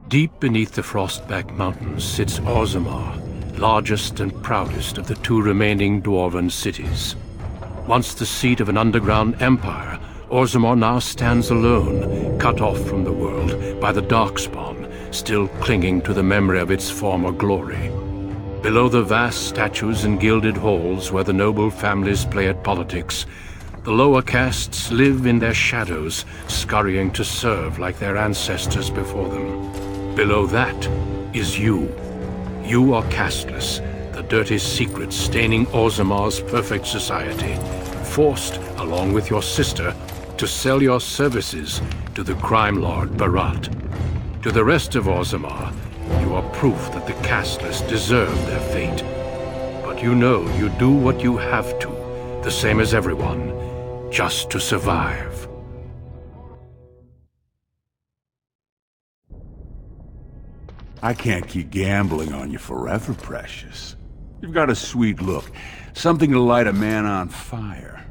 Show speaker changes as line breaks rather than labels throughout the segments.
Deep beneath the Frostback Mountains sits Orzammar, largest and proudest of the two remaining Dwarven cities. Once the seat of an underground empire, Orzammar now stands alone, cut off from the world by the Darkspawn, still clinging to the memory of its former glory. Below the vast statues and gilded halls where the noble families play at politics, the lower castes live in their shadows, scurrying to serve like their ancestors before them. Below that is you. You are casteless, the dirty secret staining Orzammar's perfect society, forced, along with your sister, to sell your services to the crime lord Barat. To the rest of Orzammar, you are proof that the casteless deserve their fate. But you know you do what you have to, the same as everyone, just to survive.
I can't keep gambling on you forever, Precious. You've got a sweet look, something to light a man on fire.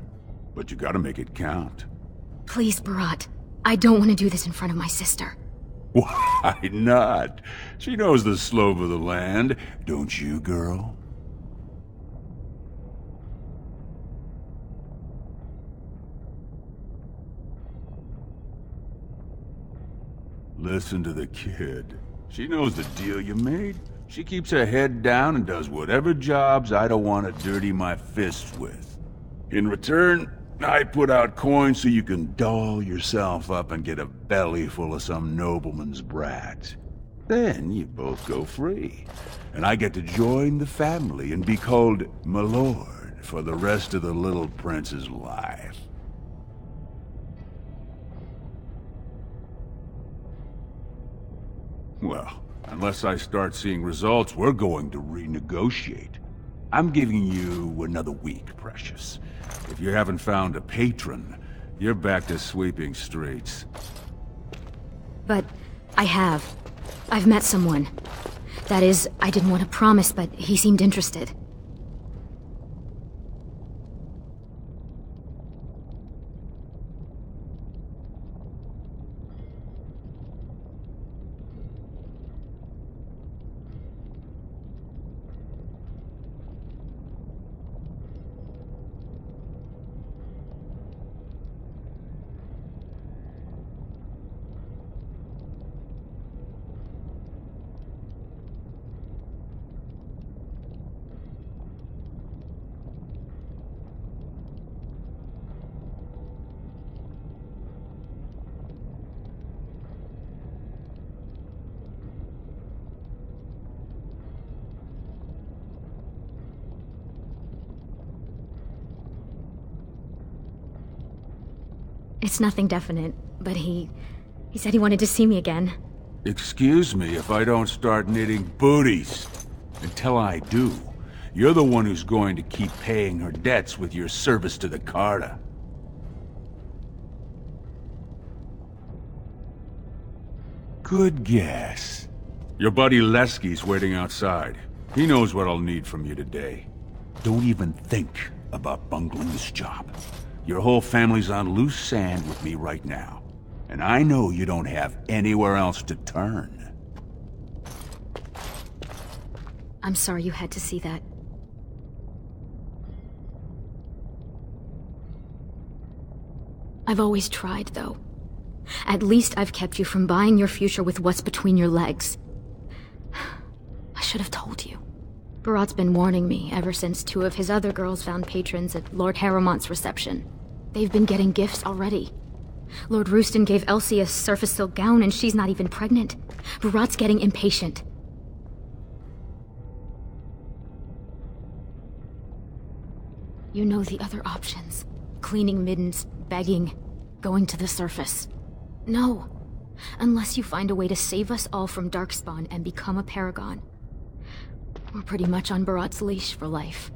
But you gotta make it count.
Please, Barat. I don't want to do this in front of my sister.
Why not? She knows the slope of the land, don't you, girl? Listen to the kid. She knows the deal you made. She keeps her head down and does whatever jobs I don't want to dirty my fists with. In return, I put out coins so you can doll yourself up and get a belly full of some nobleman's brat. Then you both go free. And I get to join the family and be called my lord for the rest of the little prince's life. Well, unless I start seeing results, we're going to renegotiate. I'm giving you another week, Precious. If you haven't found a patron, you're back to sweeping streets.
But I have. I've met someone. That is, I didn't want to promise, but he seemed interested. It's nothing definite, but he said he wanted to see me again.
Excuse me if I don't start knitting booties. Until I do, you're the one who's going to keep paying her debts with your service to the Carta. Good guess. Your buddy Lesky's waiting outside. He knows what I'll need from you today. Don't even think about bungling this job. Your whole family's on loose sand with me right now. And I know you don't have anywhere else to turn.
I'm sorry you had to see that. I've always tried, though. At least I've kept you from buying your future with what's between your legs. I should have told you. Barat's been warning me ever since two of his other girls found patrons at Lord Harrowmont's reception. They've been getting gifts already. Lord Rooston gave Elsie a surface silk gown and she's not even pregnant. Barat's getting impatient. You know the other options. Cleaning middens, begging, going to the surface. No. Unless you find a way to save us all from Darkspawn and become a paragon. We're pretty much on Barat's leash for life.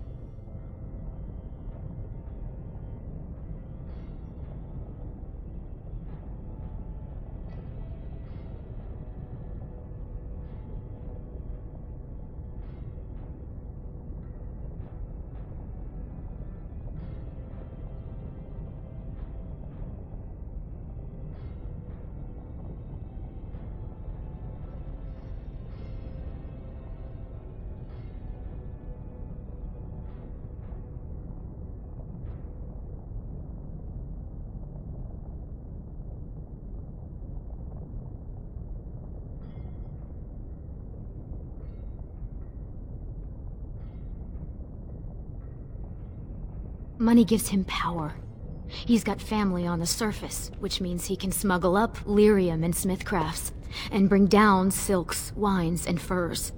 Money gives him power. He's got family on the surface, which means he can smuggle up lyrium and smithcrafts, and bring down silks, wines, and furs.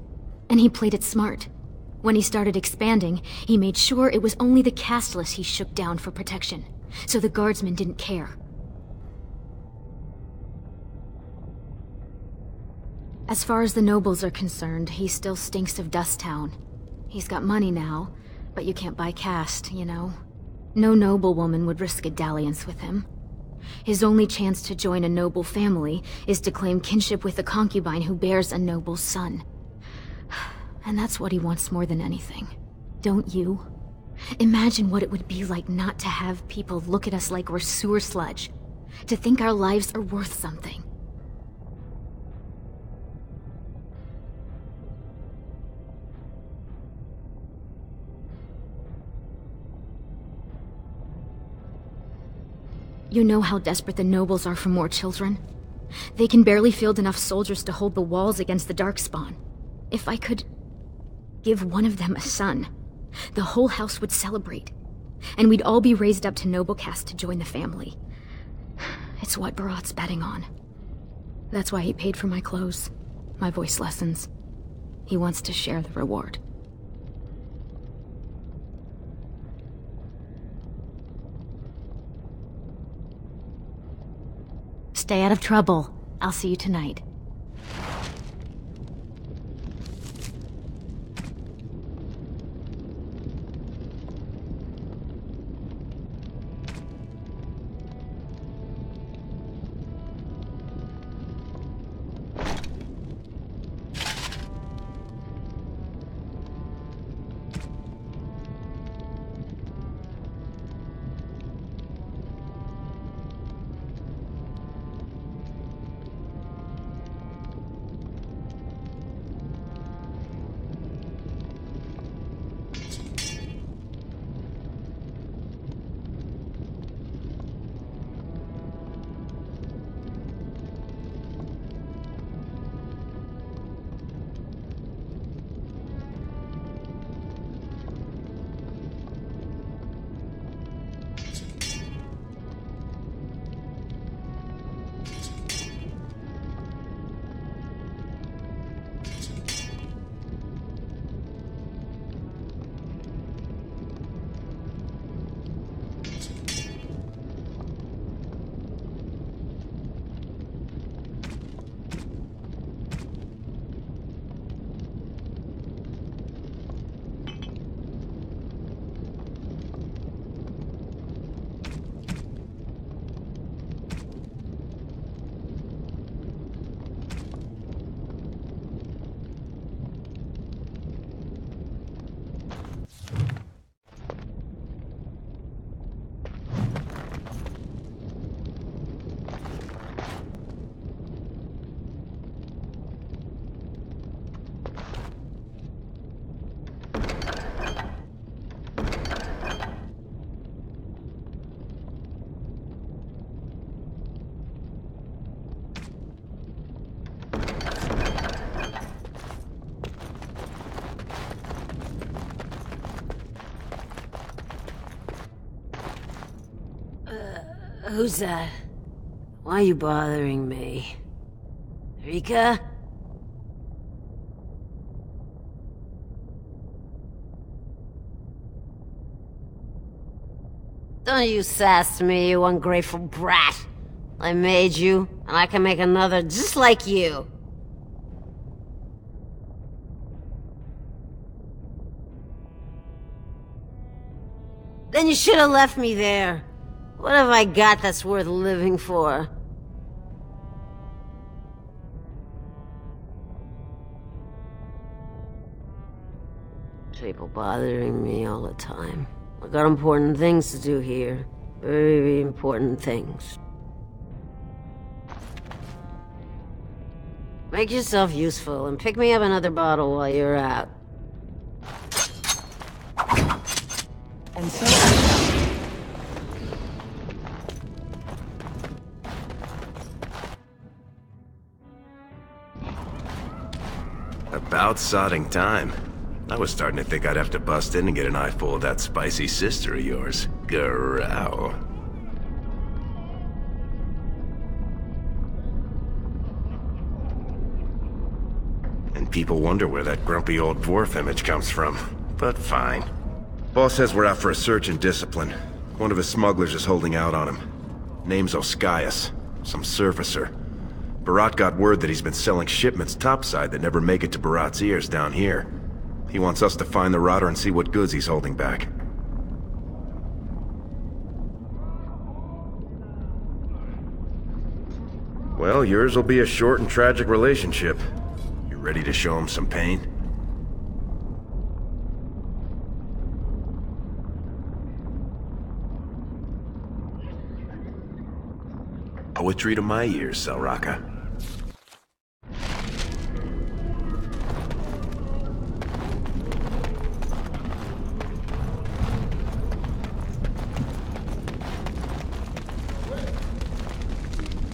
And he played it smart. When he started expanding, he made sure it was only the casteless he shook down for protection, so the guardsmen didn't care. As far as the nobles are concerned, he still stinks of Dust Town. He's got money now, but you can't buy caste, you know? No noblewoman would risk a dalliance with him. His only chance to join a noble family is to claim kinship with a concubine who bears a noble's son. And that's what he wants more than anything. Don't you? Imagine what it would be like not to have people look at us like we're sewer sludge. To think our lives are worth something. You know how desperate the nobles are for more children? They can barely field enough soldiers to hold the walls against the Darkspawn. If I could give one of them a son, the whole house would celebrate. And we'd all be raised up to noble caste to join the family. It's what Barat's betting on. That's why he paid for my clothes, my voice lessons. He wants to share the reward. Stay out of trouble. I'll see you tonight.
Who's that? Why are you bothering me? Rika? Don't you sass me, you ungrateful brat. I made you, and I can make another just like you. Then you should have left me there. What have I got that's worth living for? People bothering me all the time. I got important things to do here. Very important things. Make yourself useful and pick me up another bottle while you're out.
And so
About sodding time. I was starting to think I'd have to bust in and get an eyeful of that spicy sister of yours, Garou. And people wonder where that grumpy old dwarf image comes from. But fine. Boss says we're out for a search and discipline. One of his smugglers is holding out on him. Name's Oskias, some surfacer. Barat got word that he's been selling shipments topside that never make it to Barat's ears down here. He wants us to find the rotter and see what goods he's holding back. Well, yours will be a short and tragic relationship. You ready to show him some pain? Poetry to my ears, Selraka.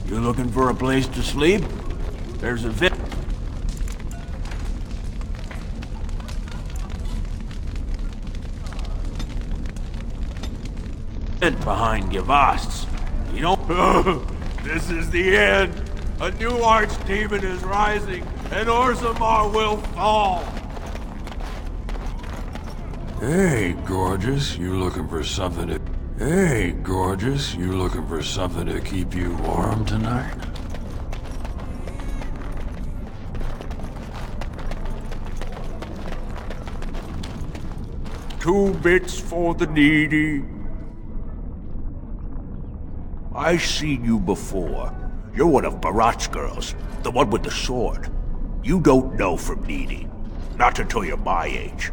You looking for a place to sleep? There's a vent behind Gavasts. You don't... This is the end. A new archdemon is rising, and Orzammar will fall.
Hey, gorgeous, you looking for something to... Hey, gorgeous, you looking for something to keep you warm tonight?
Two bits for the needy. I've seen you before. You're one of Barat's girls, the one with the sword. You don't know from needy. Not until you're my age.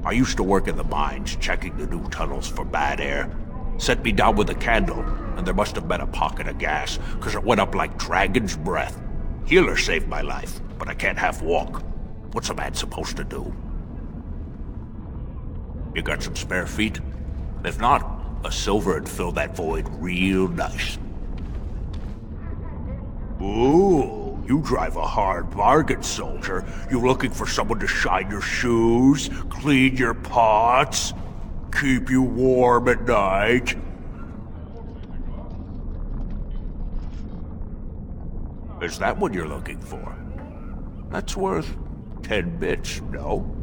I used to work in the mines, checking the new tunnels for bad air. Set me down with a candle, and there must have been a pocket of gas, because it went up like dragon's breath. Healer saved my life, but I can't half walk. What's a man supposed to do? You got some spare feet? If not, a silver would fill that void real nice. Ooh, you drive a hard bargain, soldier. You looking for someone to shine your shoes, clean your pots, keep you warm at night? Is that what you're looking for? That's worth 10 bits, no?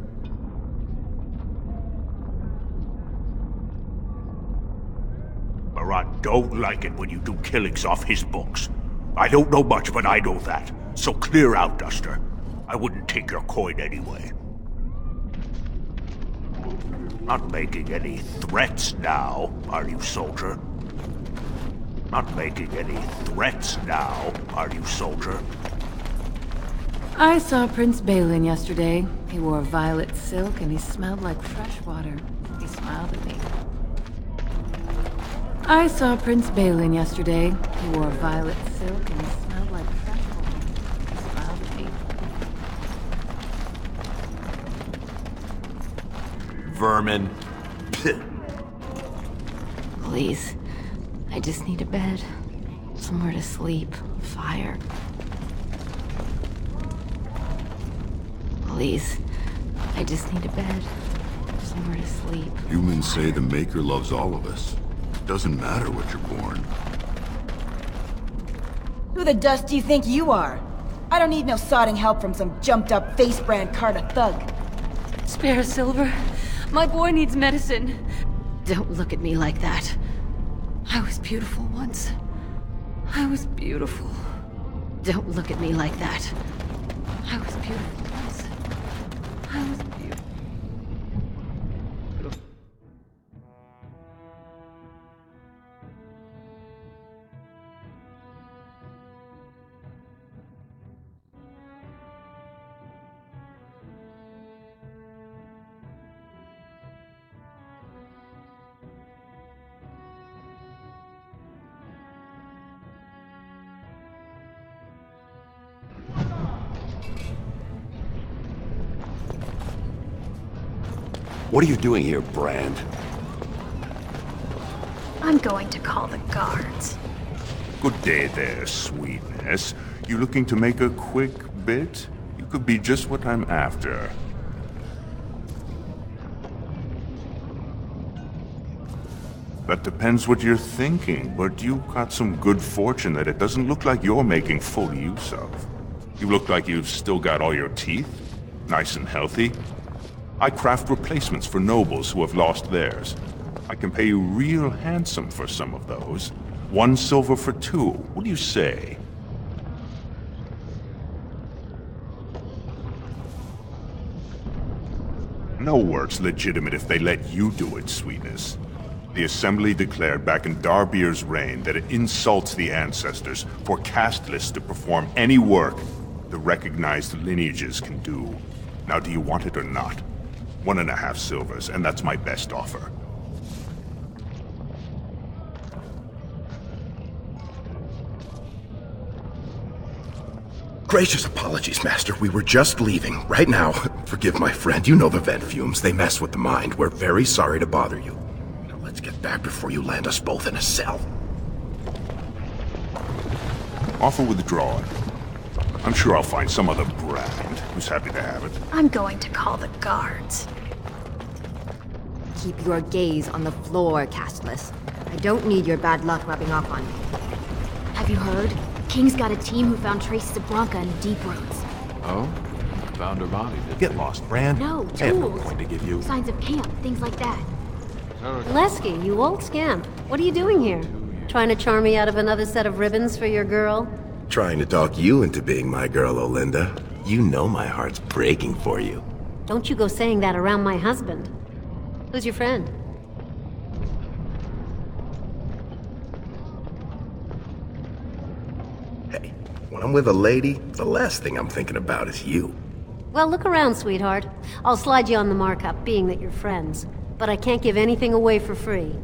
Barat don't like it when you do killings off his books. I don't know much, but I know that. So clear out, Duster. I wouldn't take your coin anyway. Not making any threats now, are you, soldier? Not making any threats now, are you, soldier?
I saw Prince Balin yesterday. He wore violet silk and he smelled like fresh water. He smiled at me. I saw Prince Balin yesterday. He wore violet silk and he smelled like fresh water. He smiled at me.
Vermin.
Please. I just need a bed. Somewhere to sleep. Fire. Please. I just need a bed. Somewhere to sleep.
Humans say the Maker loves all of us. Doesn't matter what you're born.
Who the dust do you think you are? I don't need no sodding help from some jumped-up face-brand Carter thug.
Spare Silver. My boy needs medicine. Don't look at me like that. I was beautiful once. I was beautiful. Don't look at me like that. I was beautiful once. I was beautiful.
What are you doing here, Brand?
I'm going to call the guards.
Good day there, sweetness. You looking to make a quick bit? You could be just what I'm after. That depends what you're thinking, but you got some good fortune that it doesn't look like you're making full use of. You look like you've still got all your teeth, nice and healthy. I craft replacements for nobles who have lost theirs. I can pay you real handsome for some of those. 1 silver for 2. What do you say? No work's legitimate if they let you do it, sweetness. The Assembly declared back in Darbir's reign that it insults the ancestors for casteless to perform any work the recognized lineages can do. Now, do you want it or not? 1.5 silvers, and that's my best offer.
Gracious apologies, Master. We were just leaving. Right now. Forgive my friend. You know the vent fumes. They mess with the mind. We're very sorry to bother you. Now let's get back before you land us both in a cell.
Offer withdrawn. I'm sure I'll find some other brand who's happy to have it.
I'm going to call the guards.
Keep your gaze on the floor, Castless. I don't need your bad luck rubbing off on me.
Have you heard? King's got a team who found traces of Branka in the deep roads.
Oh? Found her body, didn't
Get lost, Brand.
No,
I have no
tools.
coin to give you.
Signs of camp, things like that.
Lesky, you old scamp. What are you doing here? Trying to charm me out of another set of ribbons for your girl?
Trying to talk you into being my girl, Olinda. You know my heart's breaking for you.
Don't you go saying that around my husband. Who's your friend?
Hey, when I'm with a lady, the last thing I'm thinking about is you.
Well, look around, sweetheart. I'll slide you on the markup, being that you're friends. But I can't give anything away for free.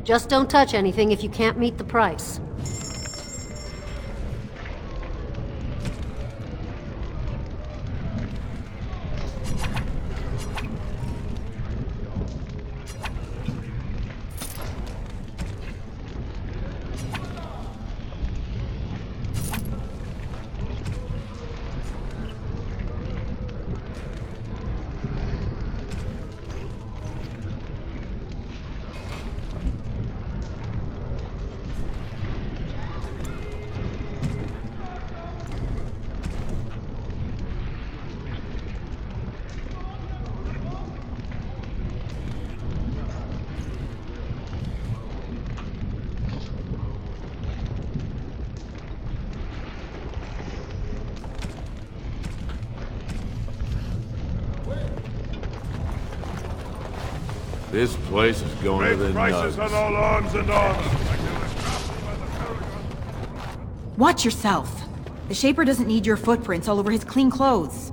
Just don't touch anything if you can't meet the price.
This place is going to the
prices
nuts.
on all arms and armor.
Watch yourself. The Shaper doesn't need your footprints all over his clean clothes.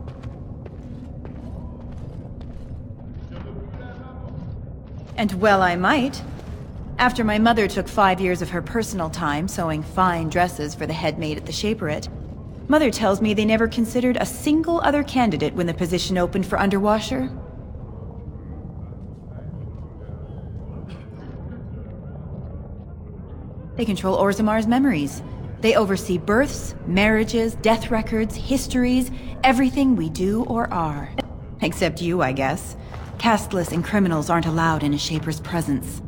And well, I might. After my mother took 5 years of her personal time sewing fine dresses for the head maid at the Shaperette, Mother tells me they never considered a single other candidate when the position opened for underwasher. They control Orzamar's memories. They oversee births, marriages, death records, histories, everything we do or are. Except you, I guess. Casteless and criminals aren't allowed in a Shaper's presence.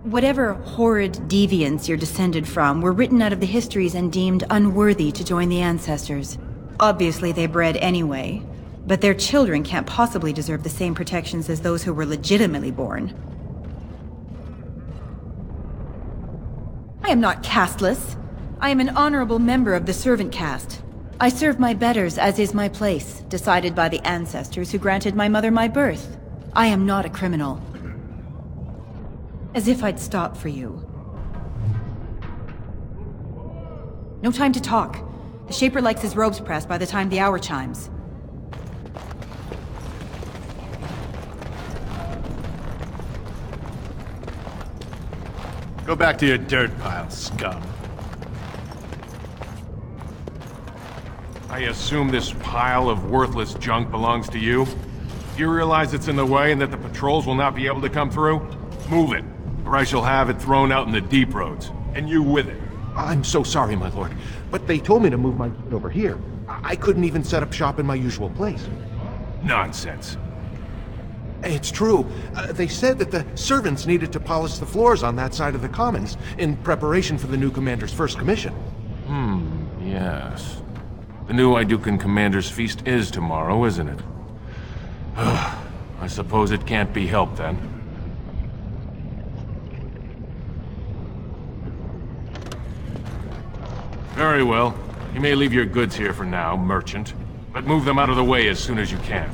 Whatever horrid deviants you're descended from were written out of the histories and deemed unworthy to join the ancestors. Obviously they bred anyway, but their children can't possibly deserve the same protections as those who were legitimately born. I am not casteless. I am an honorable member of the servant caste. I serve my betters as is my place, decided by the ancestors who granted my mother my birth. I am not a criminal. As if I'd stop for you. No time to talk. The Shaper likes his robes pressed by the time the hour chimes.
Go back to your dirt pile, scum. I assume this pile of worthless junk belongs to you? You realize it's in the way and that the patrols will not be able to come through? Move it, or I shall have it thrown out in the deep roads, and you with it.
I'm so sorry, my lord. But they told me to move my over here. I couldn't even set up shop in my usual place.
Nonsense.
It's true. They said that the servants needed to polish the floors on that side of the commons in preparation for the new commander's first commission.
Yes. The new Idukan Commander's Feast is tomorrow, isn't it? I suppose it can't be helped then. Very well. You may leave your goods here for now, merchant, but move them out of the way as soon as you can.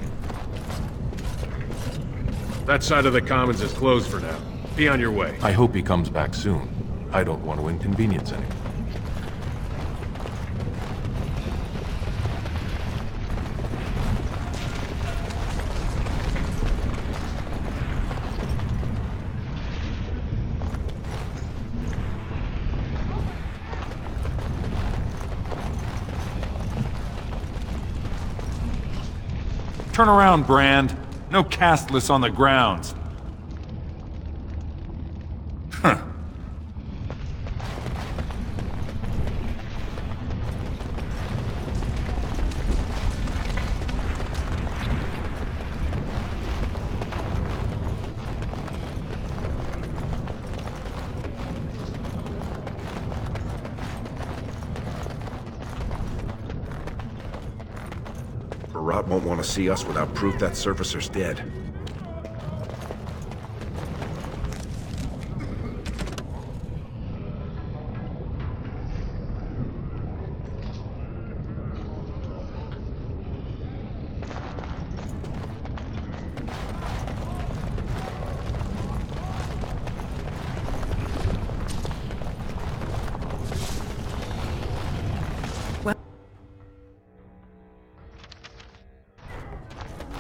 That side of the commons is closed for now. Be on your way. I hope he comes back soon. I don't want to inconvenience anyone.
Turn around, Brand. No castless on the grounds. Huh.
Barat won't want to see us without proof that surfacer's dead.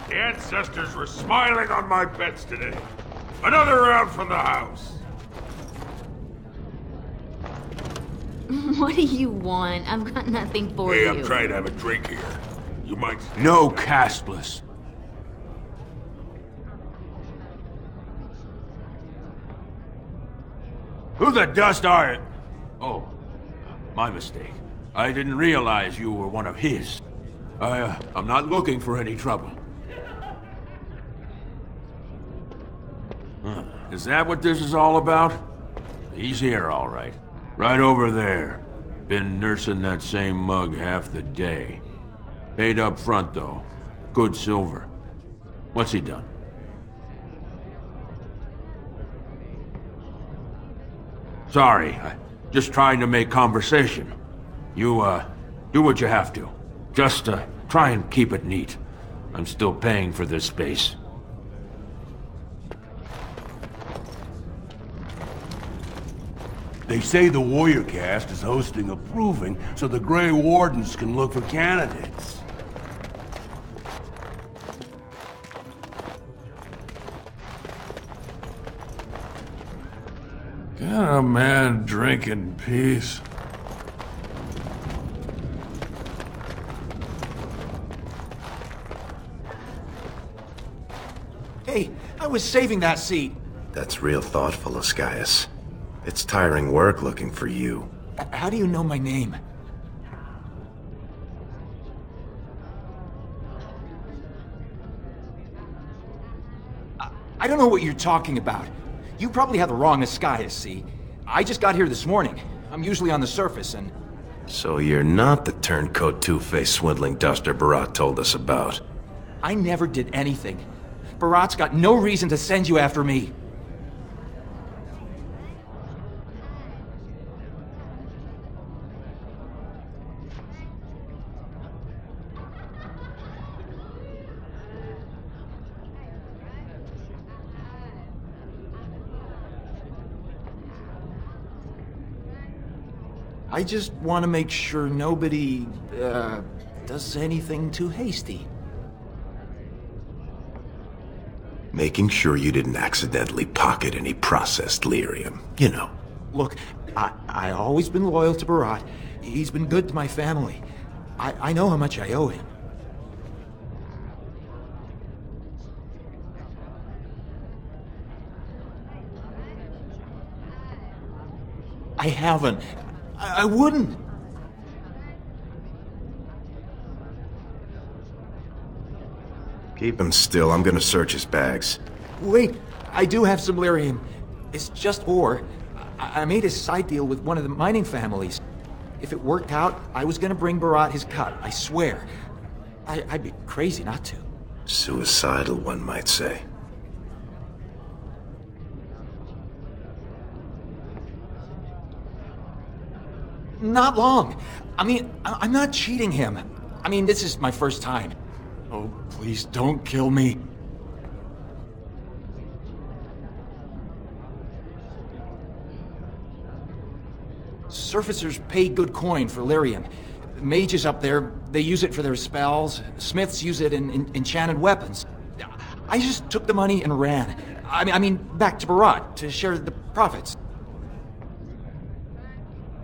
The ancestors were smiling on my bets today. Another round from the house.
What do you want? I've got nothing for you.
Hey, I'm trying to have a drink here. You might...
No castless. Who the dust are you? Oh, my mistake. I didn't realize you were one of his. I'm not looking for any trouble. Is that what this is all about? He's here, all right. Right over there. Been nursing that same mug half the day. Paid up front, though. Good silver. What's he done? Sorry, just trying to make conversation. You, do what you have to. Just, try and keep it neat. I'm still paying for this space.
They say the Warrior Cast is hosting a proving so the Grey Wardens can look for candidates.
Can a man drink in peace?
Hey, I was saving that seat.
That's real thoughtful, Ascaius. It's tiring work looking for you.
How do you know my name? I don't know what you're talking about. You probably have the wrong Ascaius, see? I just got here this morning. I'm usually on the surface, and...
So you're not the turncoat two-faced swindling duster Barat told us about.
I never did anything. Barat's got no reason to send you after me. I just want to make sure nobody, does anything too hasty.
Making sure you didn't accidentally pocket any processed lyrium, you know.
Look, I always been loyal to Barat. He's been good to my family. I know how much I owe him. I haven't. I wouldn't.
Keep him still. I'm gonna search his bags.
Wait, I do have some lyrium. It's just ore. I made a side deal with one of the mining families. If it worked out, I was gonna bring Barat his cut, I swear. I'd be crazy not to.
Suicidal, one might say.
Not long. I mean, I'm not cheating him. I mean, this is my first time. Oh, please don't kill me. Surfacers pay good coin for lyrium. Mages up there, they use it for their spells. Smiths use it in enchanted weapons. I just took the money and ran. I mean, back to Barat to share the profits.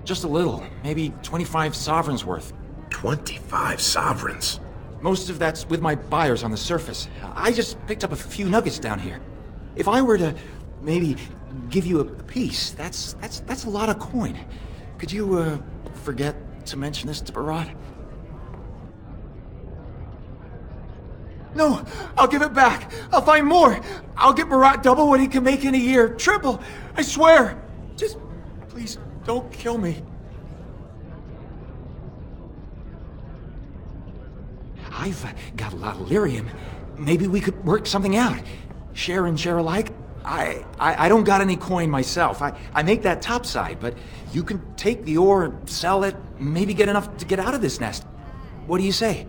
Just a little, maybe 25 sovereigns worth.
25 sovereigns?
Most of that's with my buyers on the surface. I just picked up a few nuggets down here. If I were to maybe give you a piece, that's a lot of coin. Could you forget to mention this to Barat? No, I'll give it back. I'll find more. I'll get Barat double what he can make in a year. Triple, I swear. Just please don't kill me. I've got a lot of lyrium. Maybe we could work something out. Share and share alike. I don't got any coin myself. I make that topside, but you can take the ore and sell it, maybe get enough to get out of this nest. What do you say?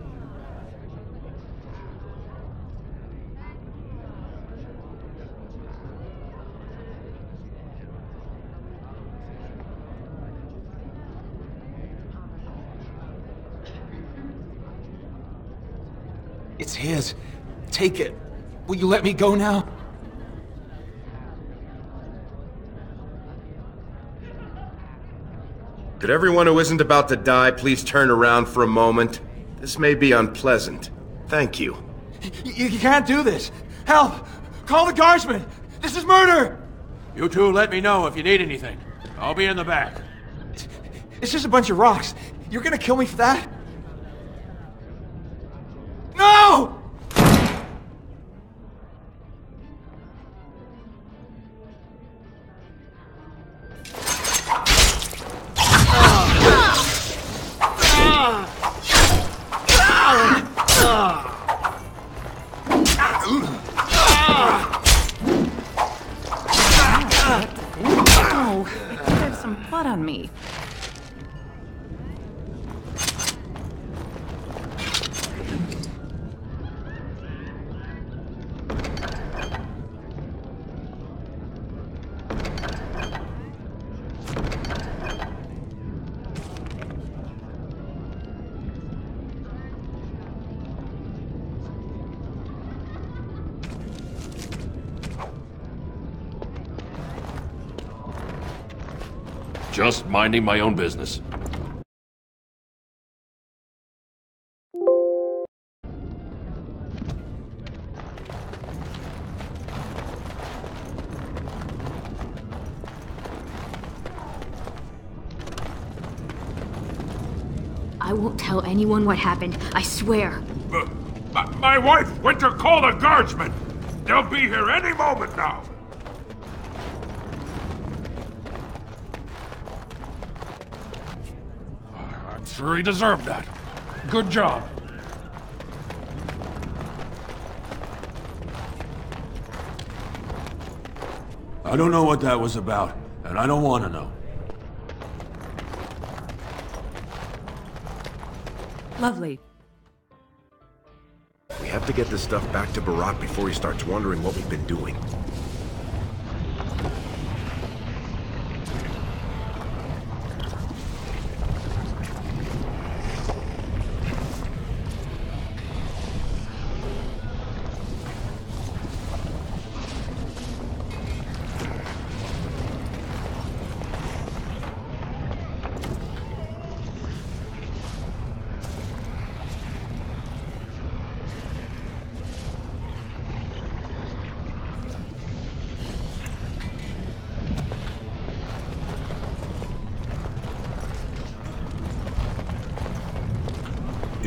It's his. Take it. Will you let me go now?
Could everyone who isn't about to die please turn around for a moment? This may be unpleasant. Thank you.
You can't do this. Help! Call the guardsmen! This is murder!
You two let me know if you need anything. I'll be in the back.
It's just a bunch of rocks. You're gonna kill me for that? No!
Oh, there's some blood on me.
Just minding my own business.
I won't tell anyone what happened, I swear.
My wife went to call the guardsmen. They'll be here any moment now.
I'm sure he deserved that. Good job.
I don't know what that was about, and I don't want to know.
Lovely.
We have to get this stuff back to Barat before he starts wondering what we've been doing.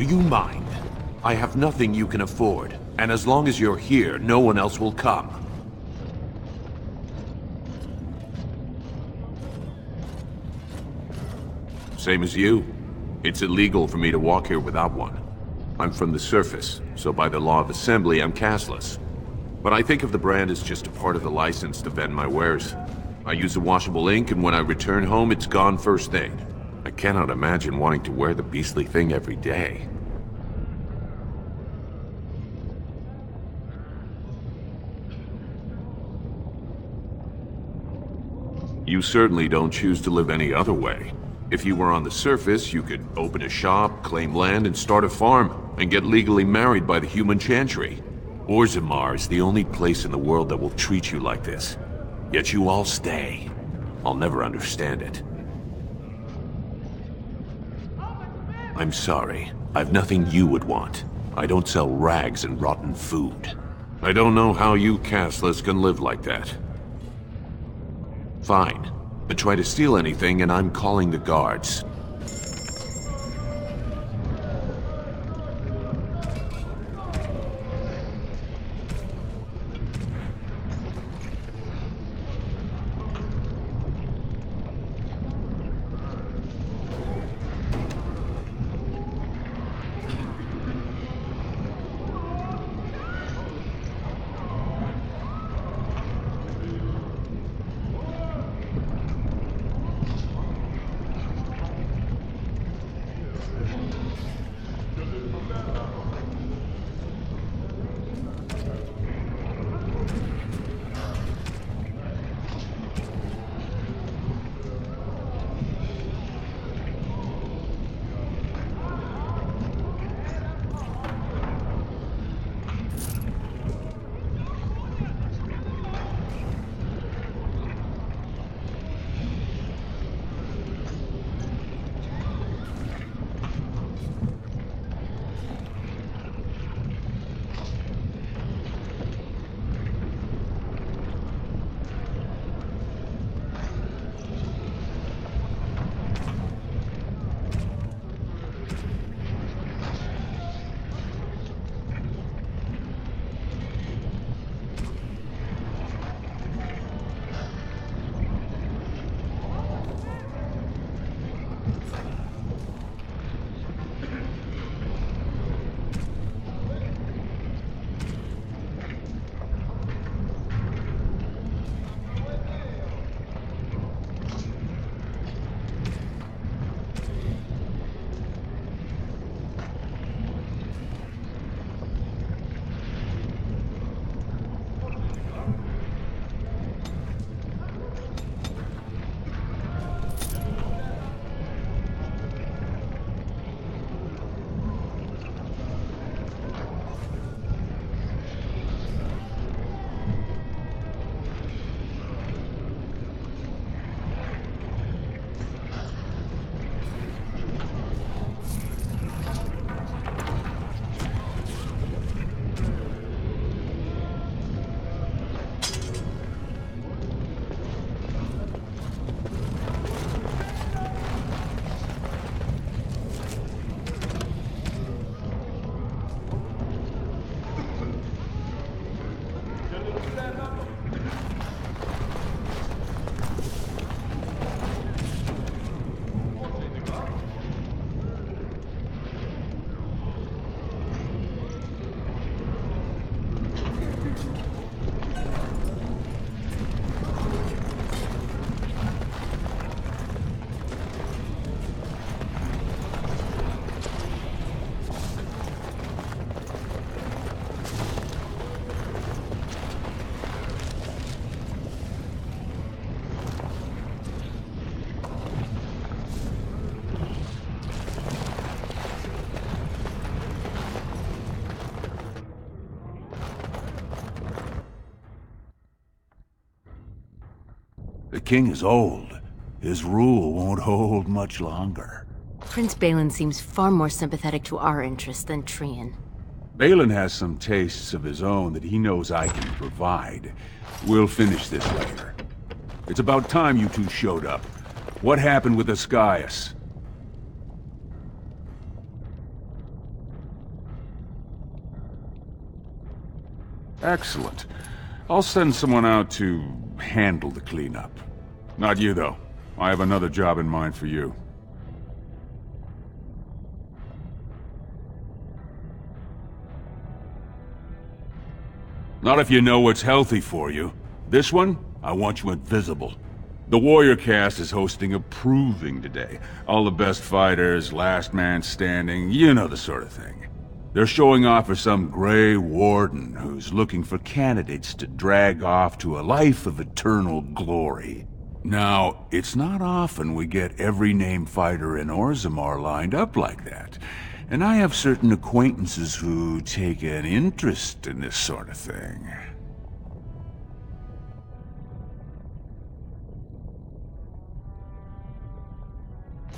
Do you mind? I have nothing you can afford, and as long as you're here, no one else will come. Same as you. It's illegal for me to walk here without one. I'm from the surface, so by the law of assembly, I'm cashless. But I think of the brand as just a part of the license to vend my wares. I use a washable ink, and when I return home, it's gone first thing. I cannot imagine wanting to wear the beastly thing every day. You certainly don't choose to live any other way. If you were on the surface, you could open a shop, claim land, and start a farm, and get legally married by the human chantry. Orzammar is the only place in the world that will treat you like this. Yet you all stay. I'll never understand it. I'm sorry. I've nothing you would want. I don't sell rags and rotten food. I don't know how you castless can live like that. Fine. But try to steal anything and I'm calling the guards.
The king is old. His rule won't hold much longer.
Prince Balin seems far more sympathetic to our interests than Trian.
Balin has some tastes of his own that he knows I can provide. We'll finish this later. It's about time you two showed up. What happened with Ascaius? Excellent. I'll send someone out to handle the cleanup. Not you, though. I have another job in mind for you. Not if you know what's healthy for you. This one, I want you invisible. The Warrior Cast is hosting a proving today. All the best fighters, last man standing, you know the sort of thing. They're showing off for some Grey Warden who's looking for candidates to drag off to a life of eternal glory. Now, it's not often we get every named fighter in Orzammar lined up like that. And I have certain acquaintances who take an interest in this sort of thing.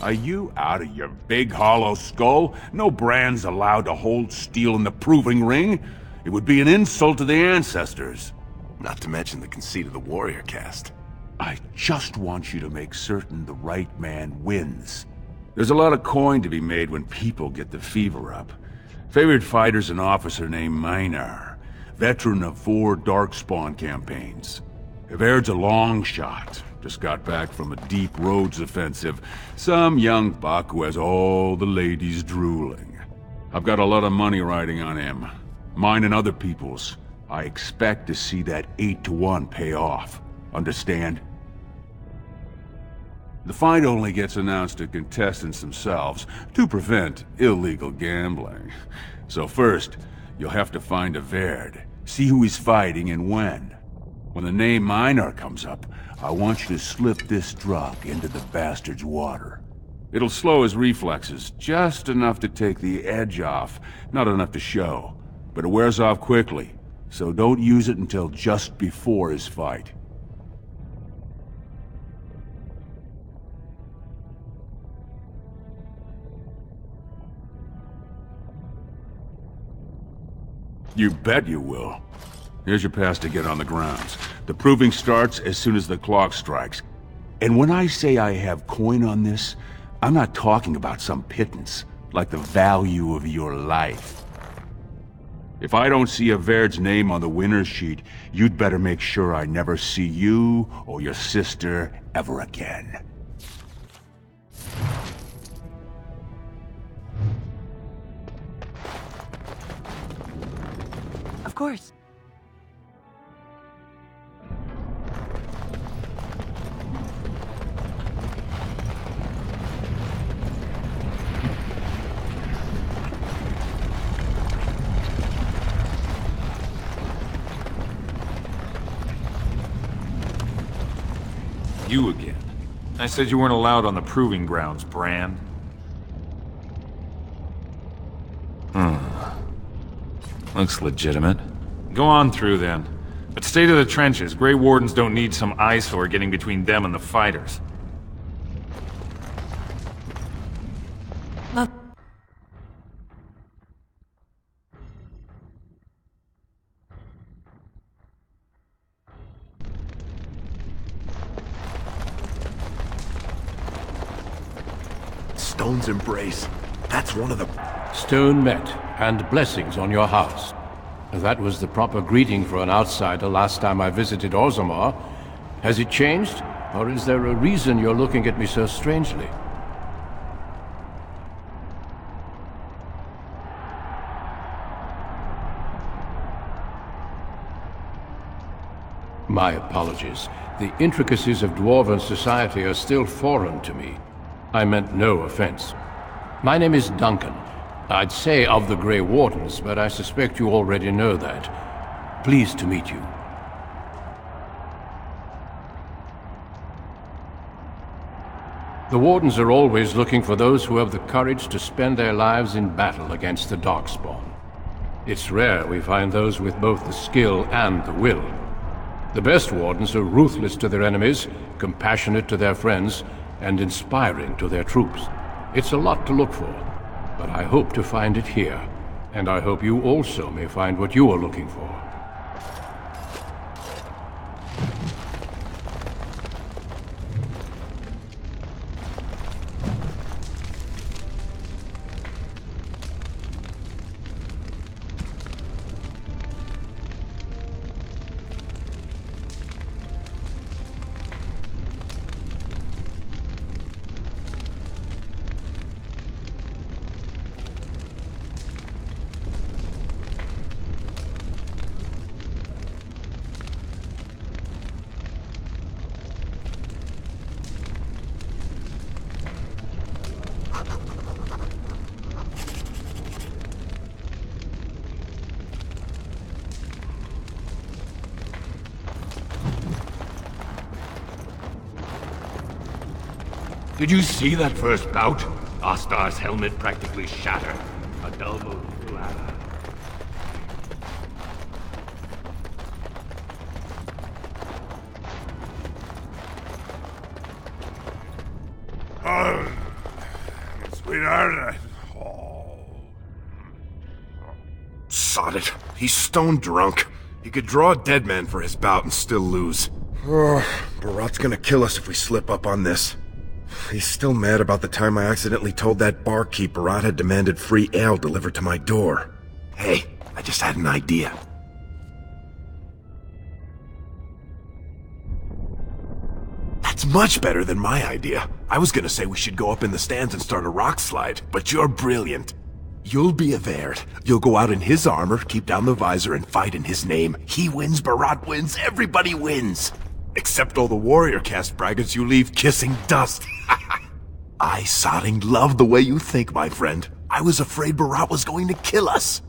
Are you out of your big hollow skull? No Brand's allowed to hold steel in the proving ring. It would be an insult to the ancestors.
Not to mention the conceit of the Warrior Cast.
I just want you to make certain the right man wins. There's a lot of coin to be made when people get the fever up. Favorite fighter's an officer named Minar, veteran of 4 Darkspawn campaigns. Everd's a long shot. Just got back from a deep roads offensive. Some young buck who has all the ladies drooling. I've got a lot of money riding on him. Mine and other people's. I expect to see that 8-to-1 pay off. Understand? The fight only gets announced to contestants themselves to prevent illegal gambling. So first, you'll have to find Everd, see who he's fighting and when. When the name Minar comes up, I want you to slip this drug into the bastard's water. It'll slow his reflexes, just enough to take the edge off, not enough to show. But it wears off quickly, so don't use it until just before his fight. You bet you will. Here's your pass to get on the grounds. The proving starts as soon as the clock strikes. And when I say I have coin on this, I'm not talking about some pittance, like the value of your life. If I don't see Everd's name on the winner's sheet, you'd better make sure I never see you or your sister ever again.
Of course.
You again. I said you weren't allowed on the proving grounds, Brand. Looks legitimate. Go on through, then. But stay to the trenches. Grey Wardens don't need some eyesore getting between them and the fighters.
Stone's Embrace. That's one of the...
Stone met, and blessings on your house. That was the proper greeting for an outsider last time I visited Orzammar. Has it changed? Or is there a reason you're looking at me so strangely? My apologies. The intricacies of Dwarven society are still foreign to me. I meant no offense. My name is Duncan. I'd say of the Grey Wardens, but I suspect you already know that. Pleased to meet you. The Wardens are always looking for those who have the courage to spend their lives in battle against the Darkspawn. It's rare we find those with both the skill and the will. The best Wardens are ruthless to their enemies, compassionate to their friends, and inspiring to their troops. It's a lot to look for, but I hope to find it here, and I hope you also may find what you are looking for.
Did you see that first bout? Astar's helmet practically shattered. A double ladder.
Sweetheart,
Sod it. He's stone drunk. He could draw a dead man for his bout and still lose. Barat's gonna kill us if we slip up on this. He's still mad about the time I accidentally told that barkeep Barat had demanded free ale delivered to my door. Hey, I just had an idea. That's much better than my idea. I was gonna say we should go up in the stands and start a rock slide, but you're brilliant. You'll be a Verd. You'll go out in his armor, keep down the visor, and fight in his name. He wins, Barat wins, everybody wins. Except all the warrior caste braggarts you leave kissing dust. I, Sodding, love the way you think, my friend. I was afraid Barat was going to kill us.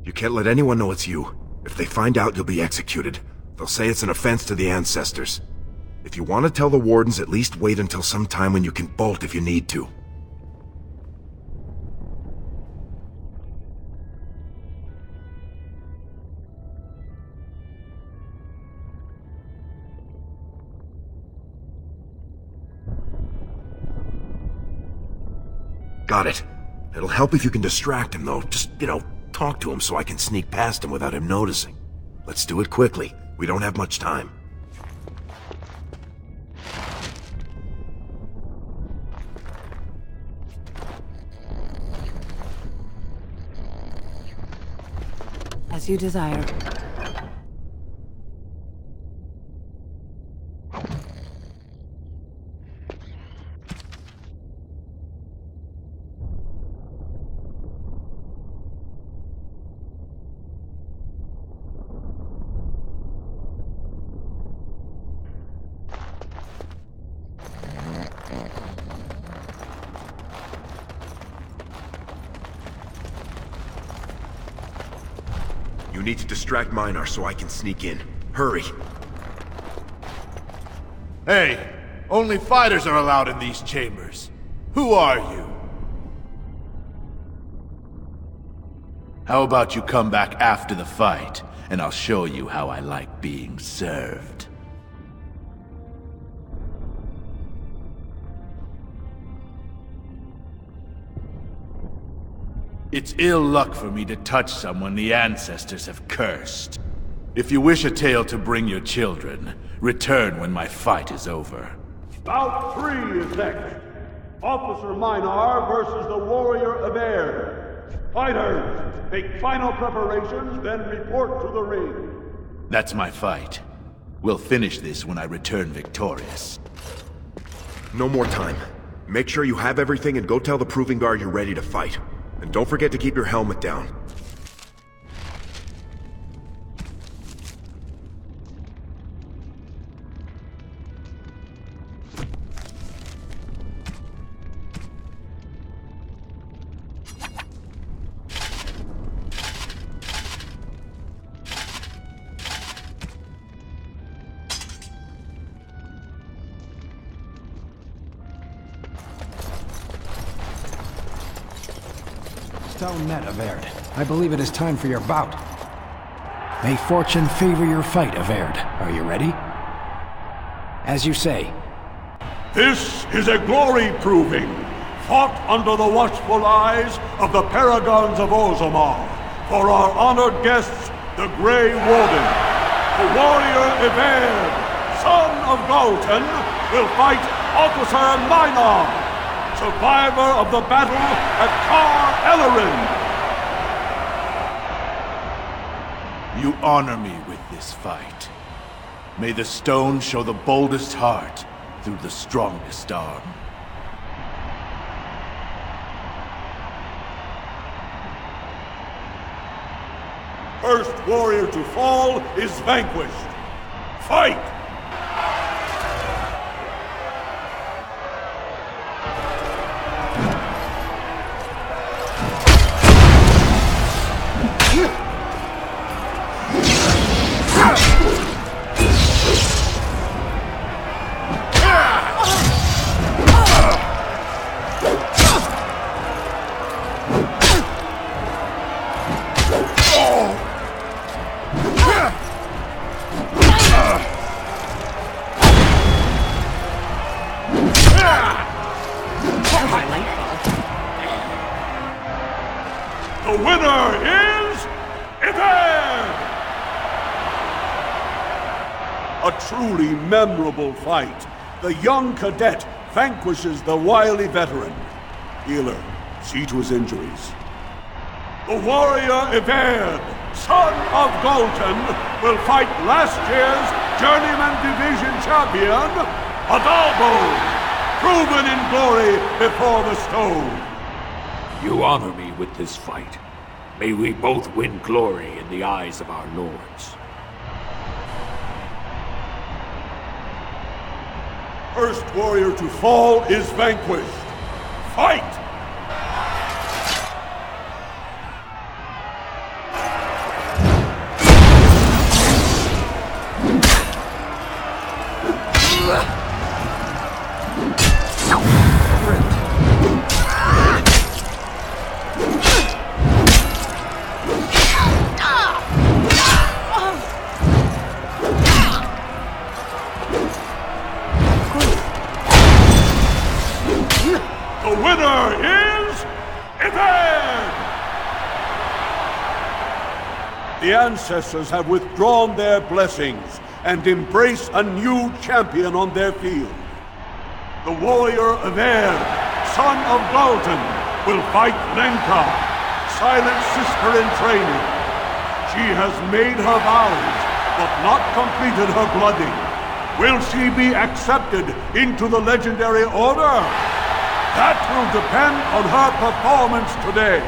You can't let anyone know it's you. If they find out, you'll be executed. They'll say it's an offense to the ancestors. If you want to tell the Wardens, at least wait until some time when you can bolt if you need to. Got it. It'll help if you can distract him, though. Just, talk to him so I can sneak past him without him noticing. Let's do it quickly. We don't have much time.
As you desire.
You need to distract Minar so I can sneak in. Hurry.
Hey, only fighters are allowed in these chambers. Who are you? How about you come back after the fight, and I'll show you how I like being served. It's ill luck for me to touch someone the ancestors have cursed. If you wish a tale to bring your children, return when my fight is over.
Bout 3 is next. Officer Minar versus the warrior Averd. Fighters, make final preparations, then report to the ring.
That's my fight. We'll finish this when I return victorious.
No more time. Make sure you have everything and go tell the Proving Guard you're ready to fight. And don't forget to keep your helmet down.
Well met, Averd. I believe it is time for your bout. May fortune favor your fight, Averd. Are you ready? As you say.
This is a glory proving, fought under the watchful eyes of the Paragons of Orzammar, for our honored guests, the Grey Warden. The warrior Averd, son of Galton, will fight Officer Minar, survivor of the battle at Kar Ellerin. You honor me with this fight. May the stone show the boldest heart through the strongest arm. First warrior to fall is vanquished. Fight! A truly memorable fight. The young cadet vanquishes the wily veteran. Healer, see to his injuries. The warrior Iverd, son of Galton, will fight last year's Journeyman Division champion, Adalbo, proven in glory before the stone.
You honor me with this fight. May we both win glory in the eyes of our lords.
First warrior to fall is vanquished. Fight! The winner is Iverd! The ancestors have withdrawn their blessings and embrace a new champion on their field. The warrior Iverd, son of Galton, will fight Lenka, silent sister in training. She has made her vows, but not completed her blooding. Will she be accepted into the legendary order? That will depend on her performance today.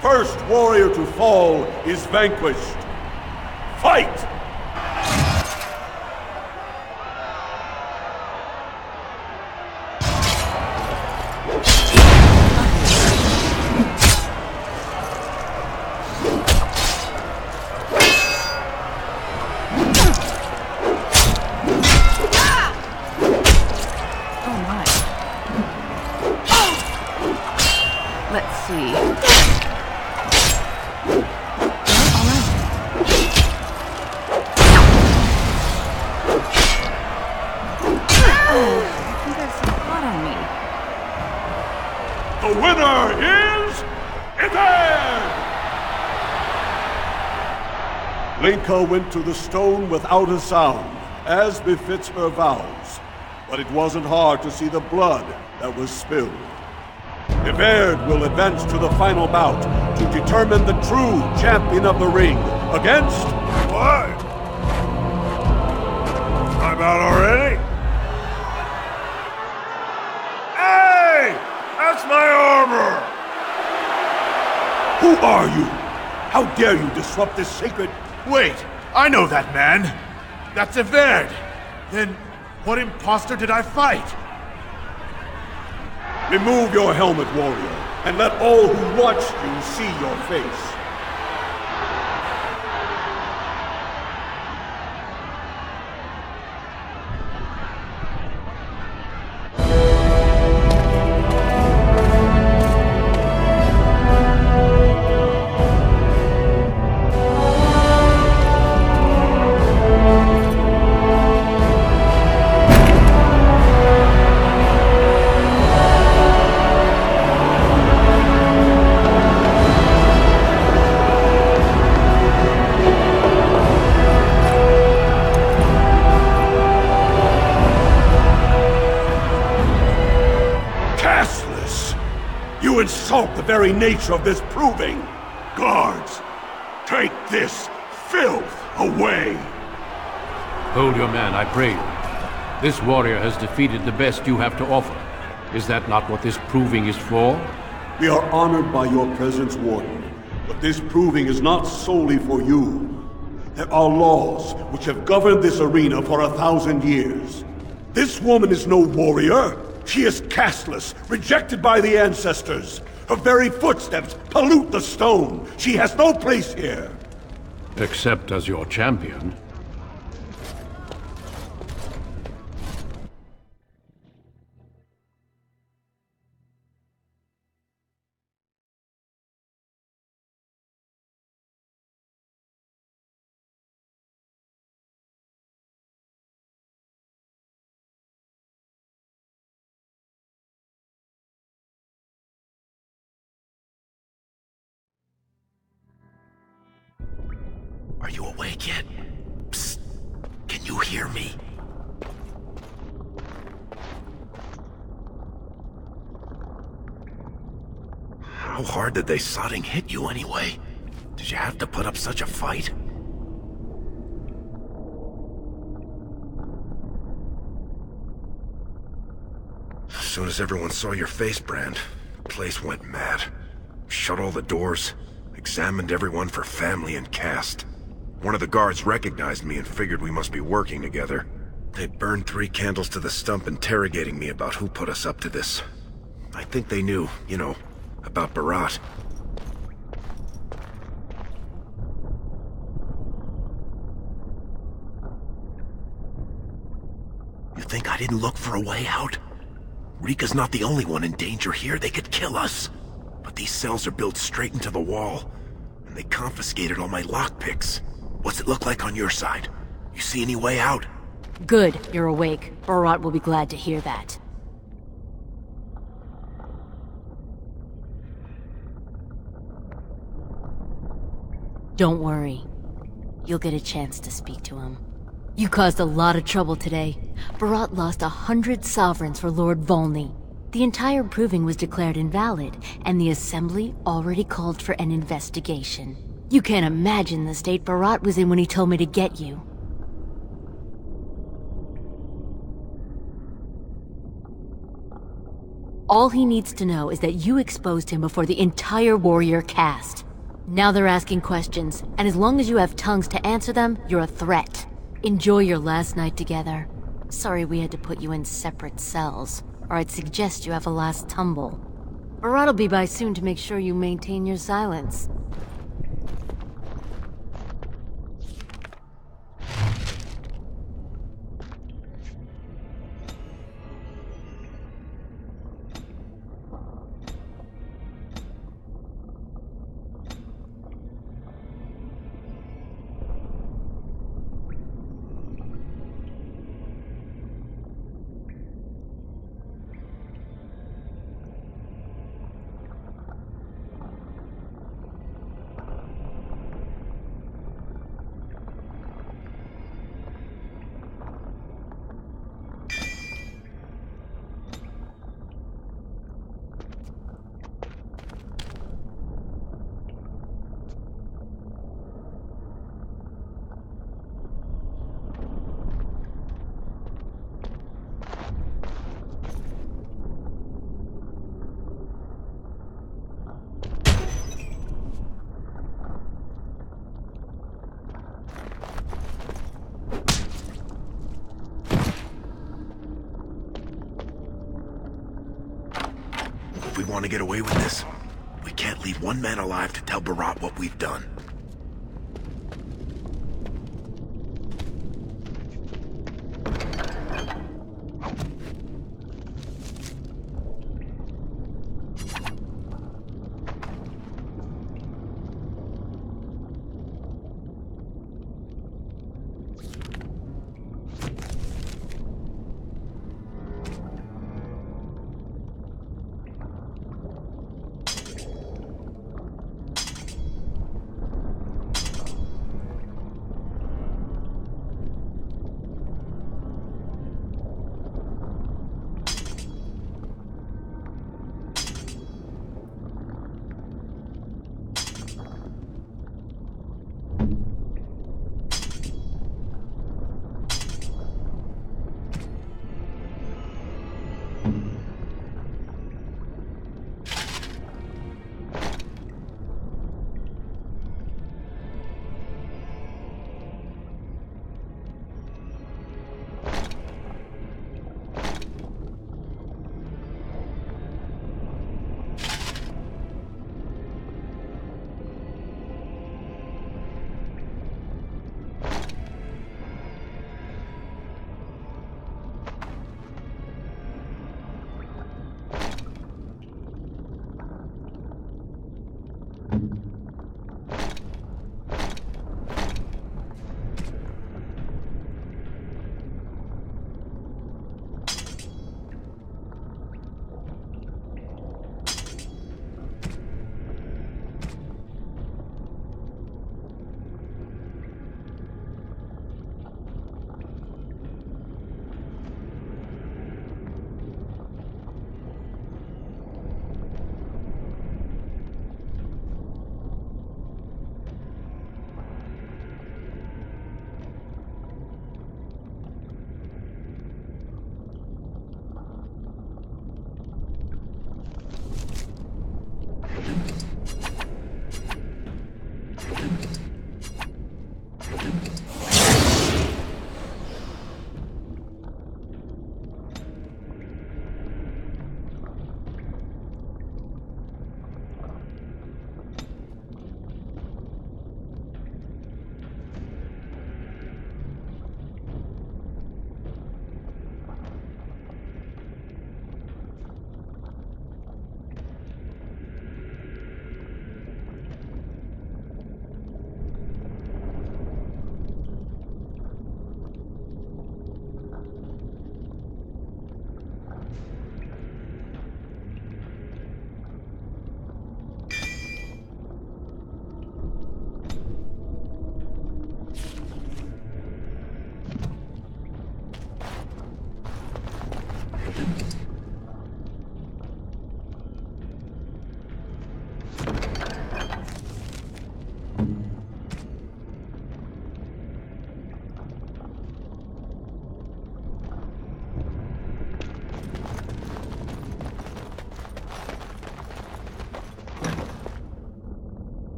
First warrior to fall is vanquished. Fight!
Let's see.
The winner is Iverd! Lenka went to the stone without a sound, as befits her vows. But it wasn't hard to see the blood that was spilled. Iverd will advance to the final bout to determine the true champion of the ring against...
What? I'm out already? Hey! That's my armor!
Who are you? How dare you disrupt this sacred...
Wait, I know that man. That's Iverd. Then what imposter did I fight?
Remove your helmet, warrior, and let all who watched you see your face. You insult the very nature of this proving! Guards, take this filth away!
Hold your man, I pray you. This warrior has defeated the best you have to offer. Is that not what this proving is for?
We are honored by your presence, Warden. But this proving is not solely for you. There are laws which have governed this arena for 1,000 years. This woman is no warrior. She is casteless, rejected by the ancestors. Her very footsteps pollute the stone. She has no place here.
Except as your champion.
awake yet? Psst. Can you hear me? How hard did they sodding hit you anyway? Did you have to put up such a fight? As soon as everyone saw your face, Brand, the place went mad. Shut all the doors, examined everyone for family and caste. One of the guards recognized me and figured we must be working together. They burned 3 candles to the stump interrogating me about who put us up to this. I think they knew, you know, about Barat. You think I didn't look for a way out? Rika's not the only one in danger here. They could kill us. But these cells are built straight into the wall. And they confiscated all my lockpicks. What's it look like on your side? You see any way out?
Good, you're awake. Barat will be glad to hear that. Don't worry. You'll get a chance to speak to him. You caused a lot of trouble today. Barat lost 100 sovereigns for Lord Volney. The entire proving was declared invalid, and the Assembly already called for an investigation. You can't imagine the state Barat was in when he told me to get you. All he needs to know is that you exposed him before the entire warrior caste. Now they're asking questions, and as long as you have tongues to answer them, you're a threat. Enjoy your last night together. Sorry we had to put you in separate cells, or I'd suggest you have a last tumble. Barat'll be by soon to make sure you maintain your silence.
If we want to get away with this, we can't leave one man alive to tell Barat what we've done.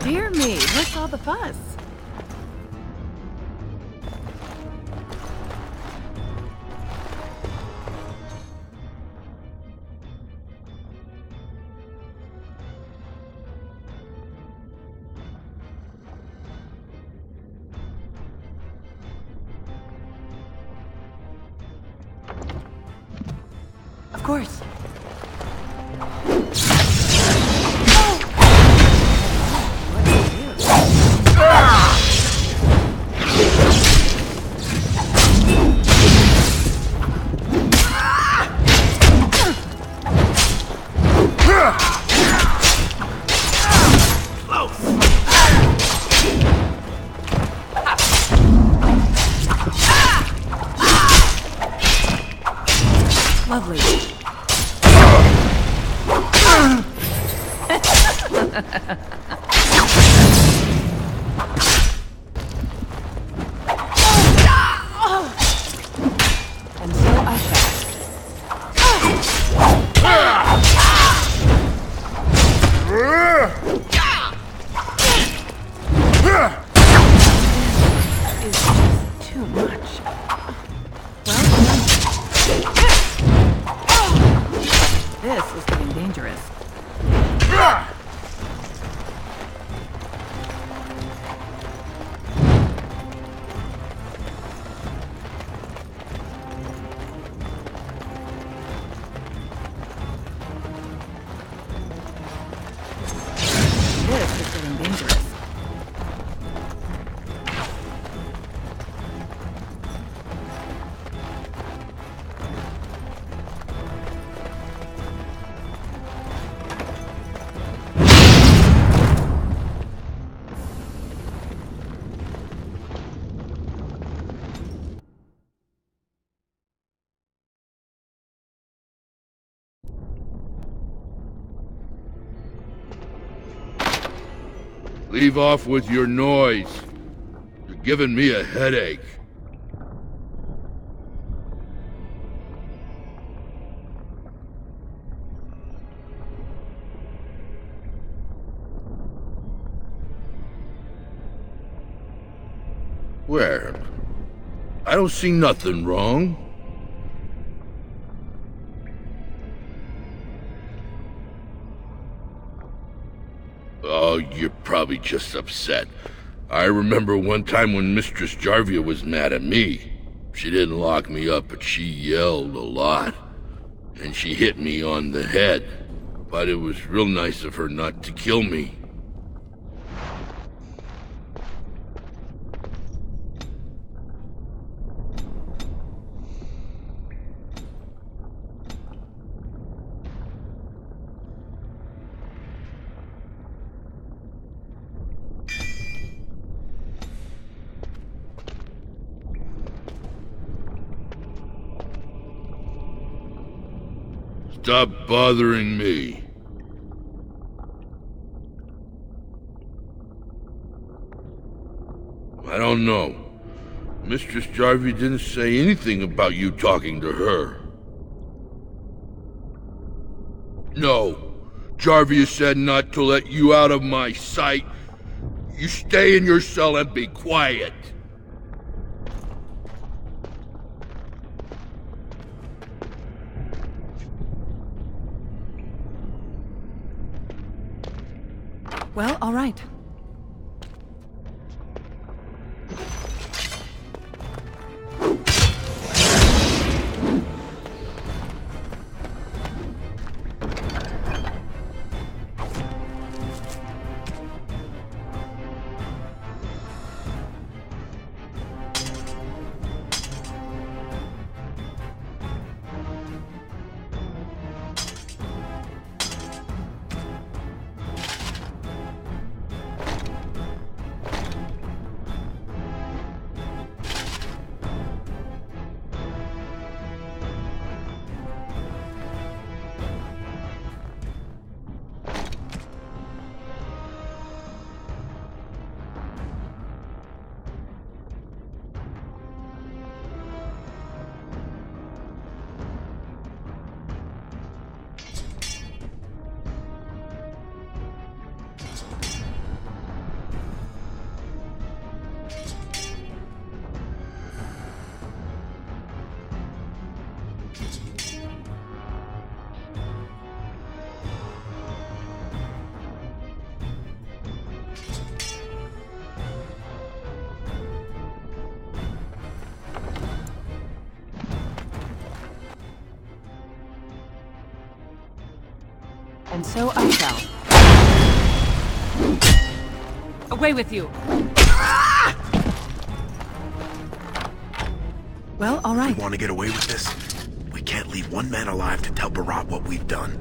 Dear me, what's all the fuss? Of course. Lovely. And so I shall. This is just too much. This is getting dangerous. This is getting dangerous.
Leave off with your noise. You're giving me a headache. Where? I don't see nothing wrong. Oh, you're probably just upset. I remember one time when Mistress Jarvia was mad at me. She didn't lock me up, but she yelled a lot. And she hit me on the head. But it was real nice of her not to kill me. Stop bothering me. I don't know. Mistress Jarvia didn't say anything about you talking to her. No. Jarvia said not to let you out of my sight. You stay in your cell and be quiet.
Well, all right. And so I shall. Away with you! Well, all right.
We want to get away with this? We can't leave one man alive to tell Barat what we've done.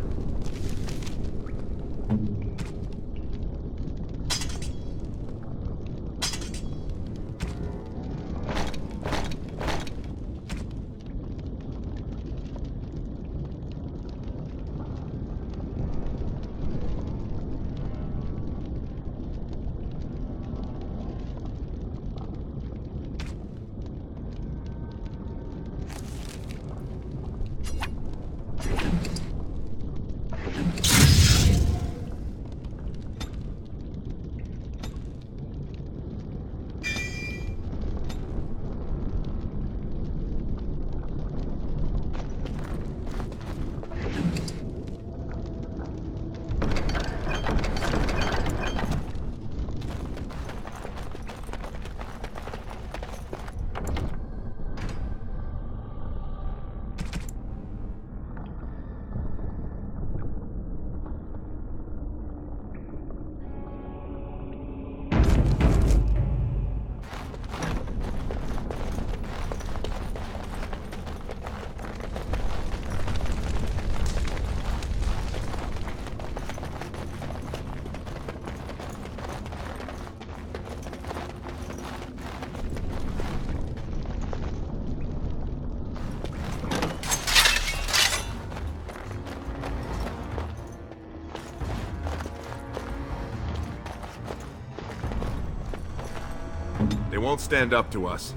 They won't stand up to us.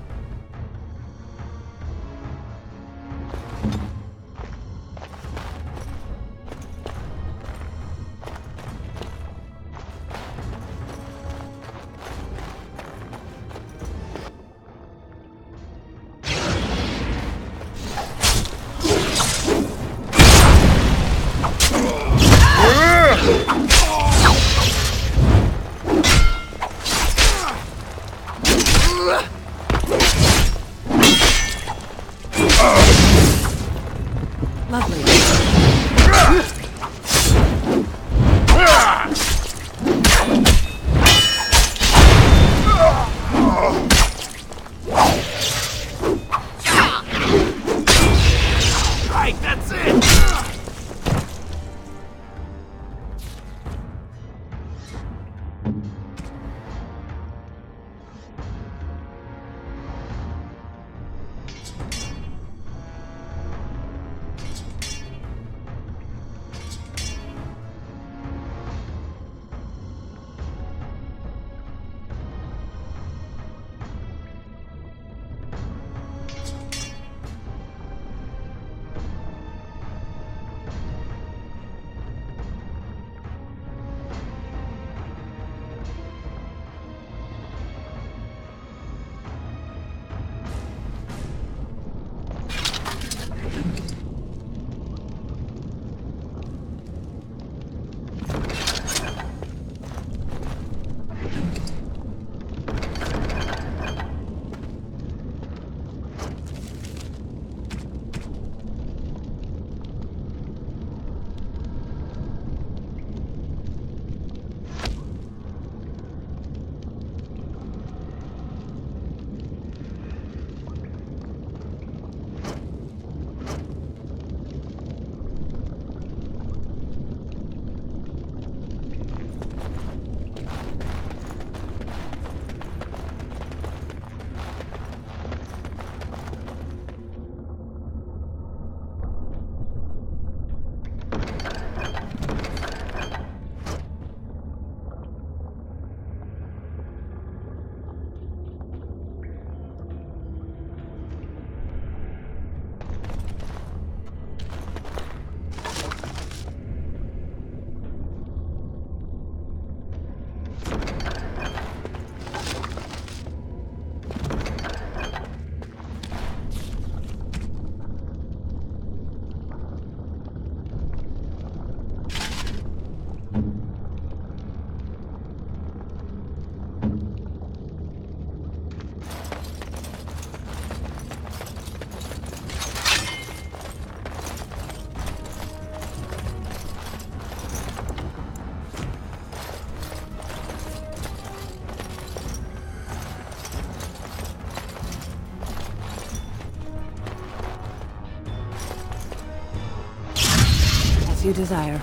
As you desire.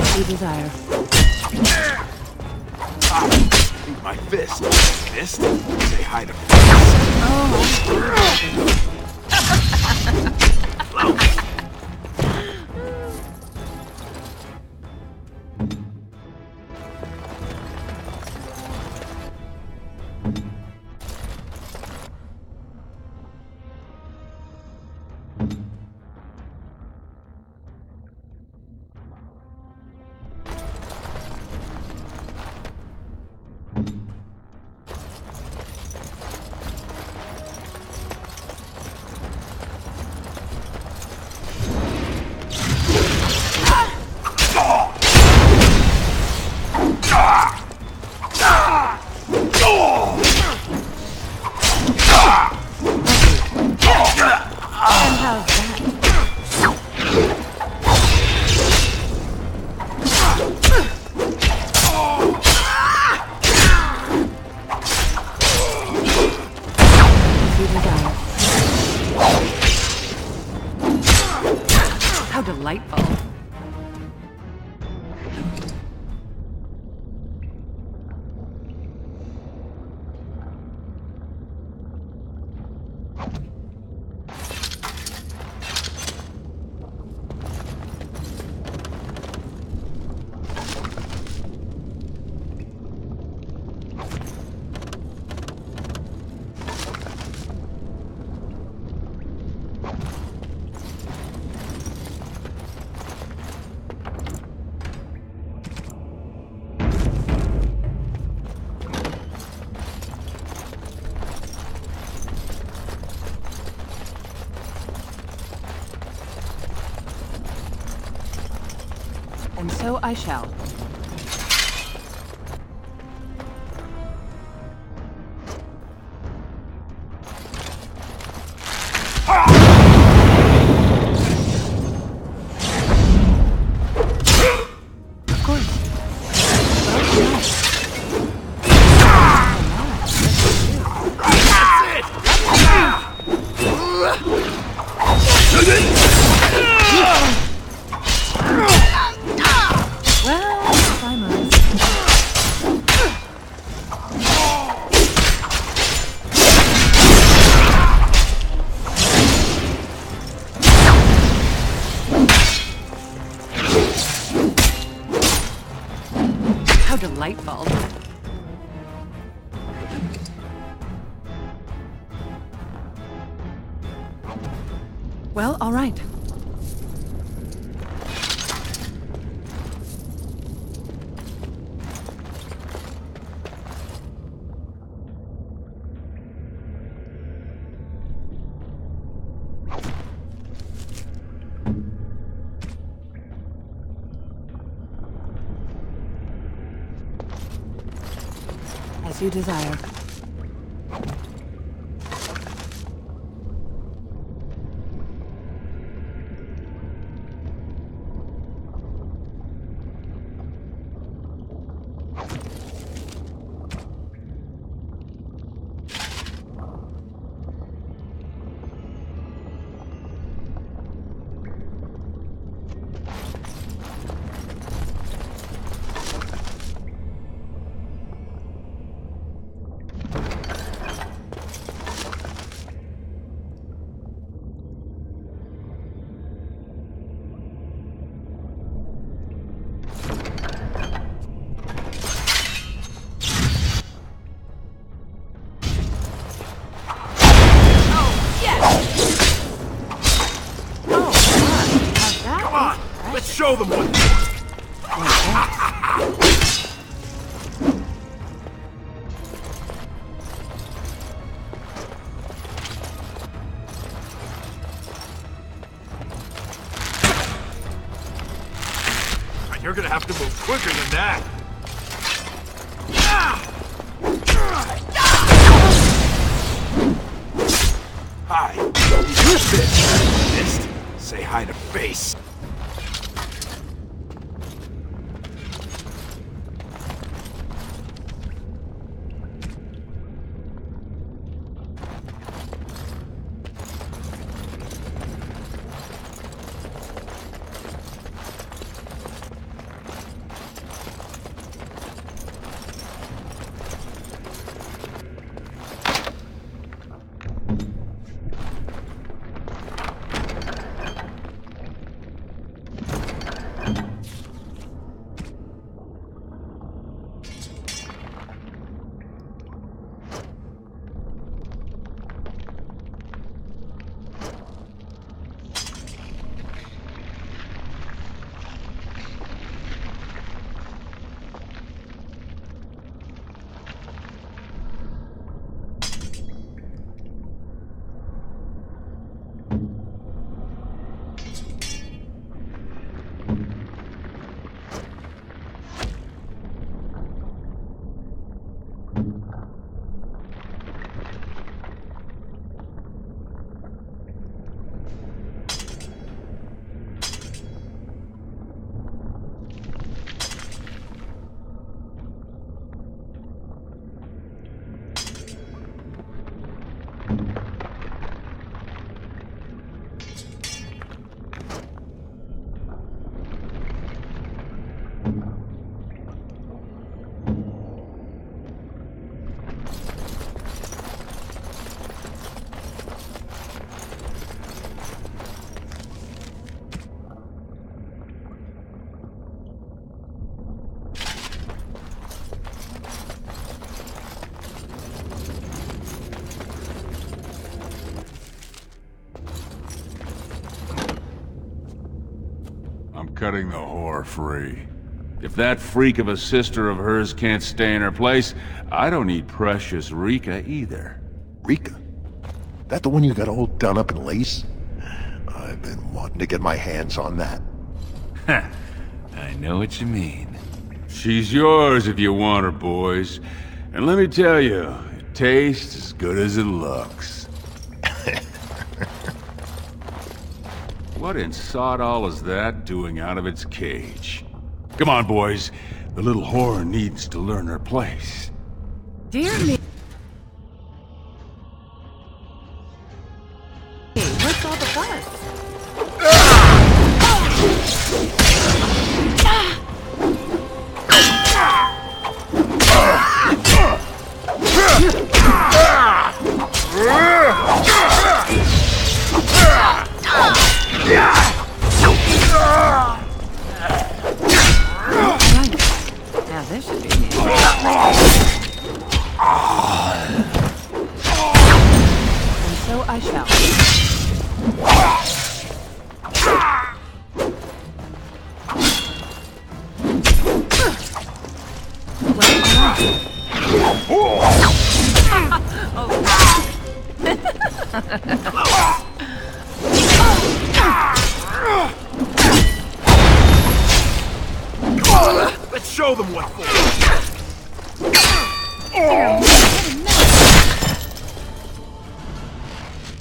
As you desire.
My fist. Fist? Say hi to fist.
How delightful. And so I shall. Of course. How delightful. Well, all right. As you desire.
Let's show them what. You're gonna have to move quicker than that. Hi. Who's this? Fist? Say hi to Face.
Cutting the whore free. If that freak of a sister of hers can't stay in her place, I don't need precious Rika either.
Rika? That the one you got all done up in lace? I've been wanting to get my hands on that.
I know what you mean. She's yours if you want her, boys. And let me tell you, it tastes as good as it looks. What in sod all is that doing out of its cage? Come on, boys. The little whore needs to learn her place.
Dear me. Hey, what's all the fuss? Now this should be neat. And so I shall.
Let's show them what for.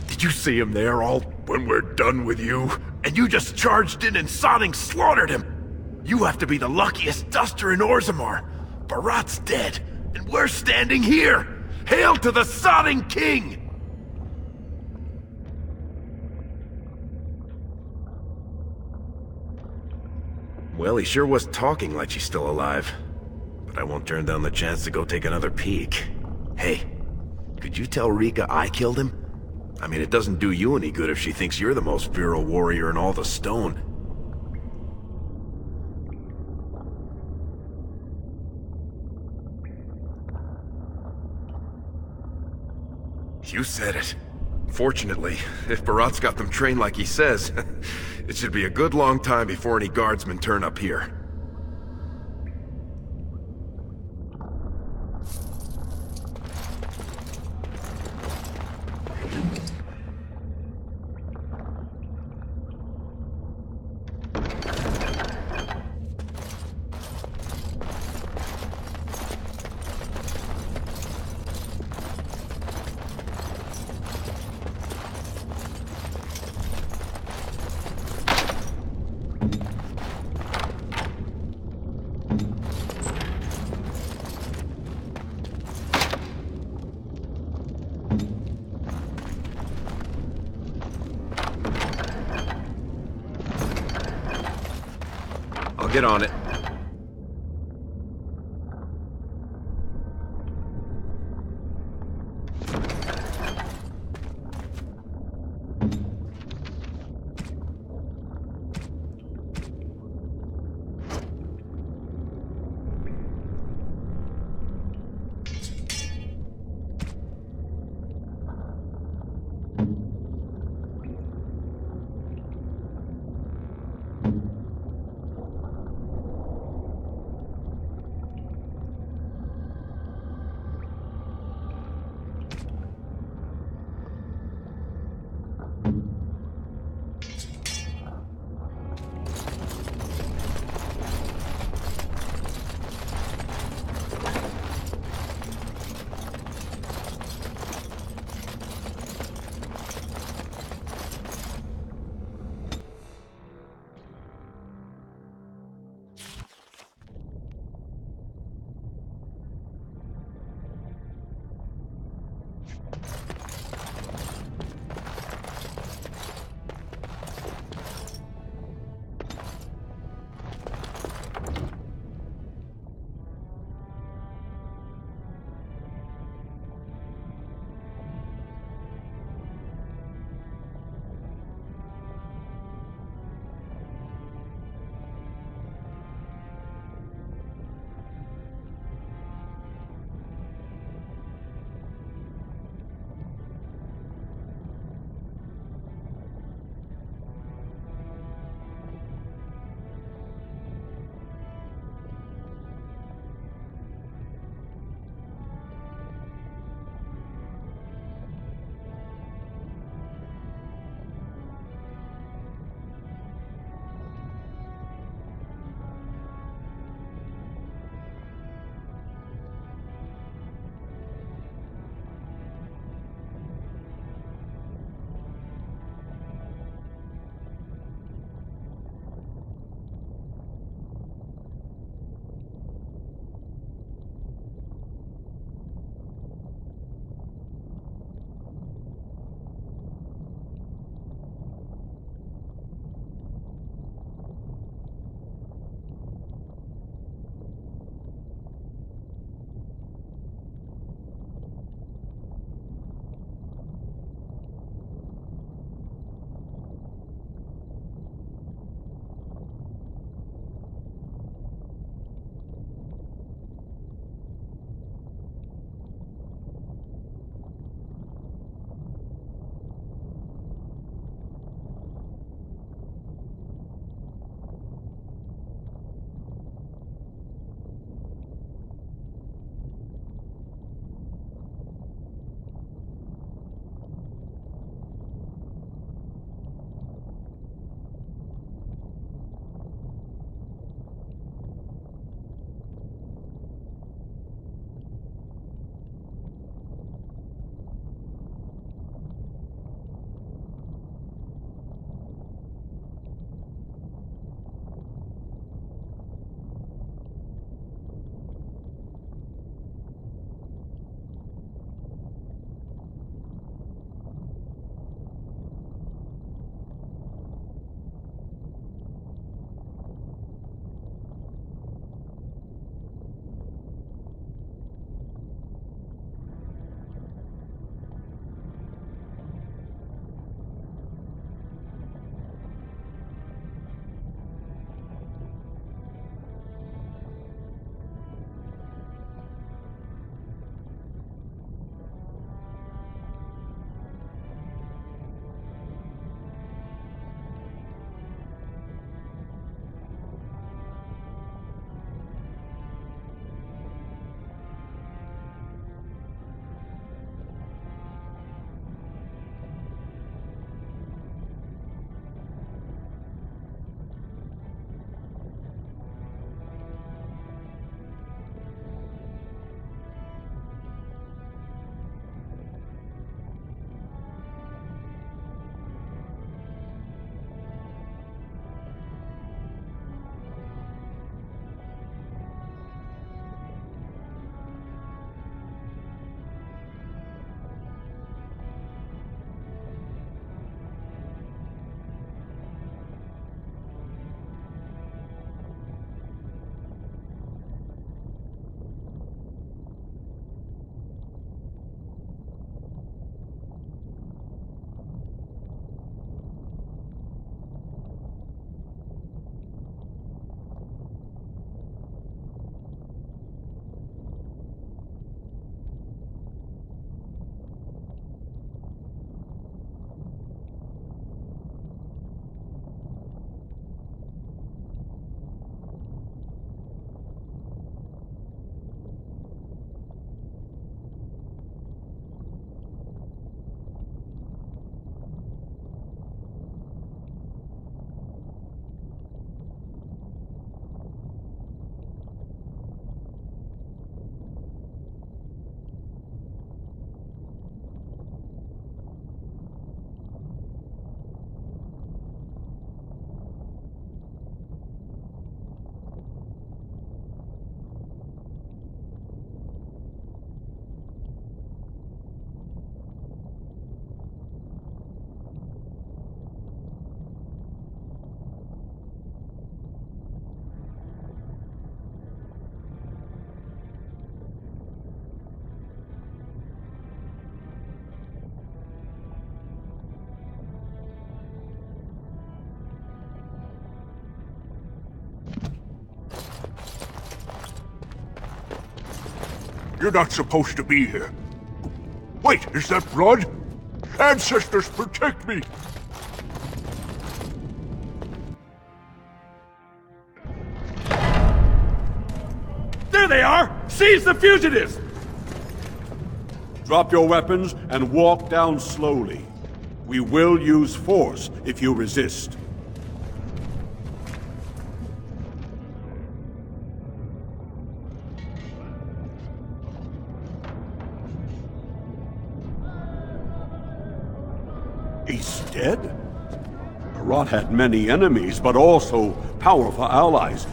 Did you see him there all when we're done with you? And you just charged in and sodding slaughtered him. You have to be the luckiest duster in Orzammar. Barat's dead, and we're standing here. Hail to the sodding king!
Well, he sure was talking like she's still alive. But I won't turn down the chance to go take another peek. Hey, could you tell Rika I killed him? I mean, it doesn't do you any good if she thinks you're the most virile warrior in all the stone. You said it. Fortunately, if Barat's got them trained like he says, it should be a good long time before any guardsmen turn up here. Get on it.
You're not supposed to be here. Wait, is that blood? Ancestors, protect me!
There they are! Seize the fugitives!
Drop your weapons and walk down slowly. We will use force if you resist. He's dead? Barat had many enemies, but also powerful allies.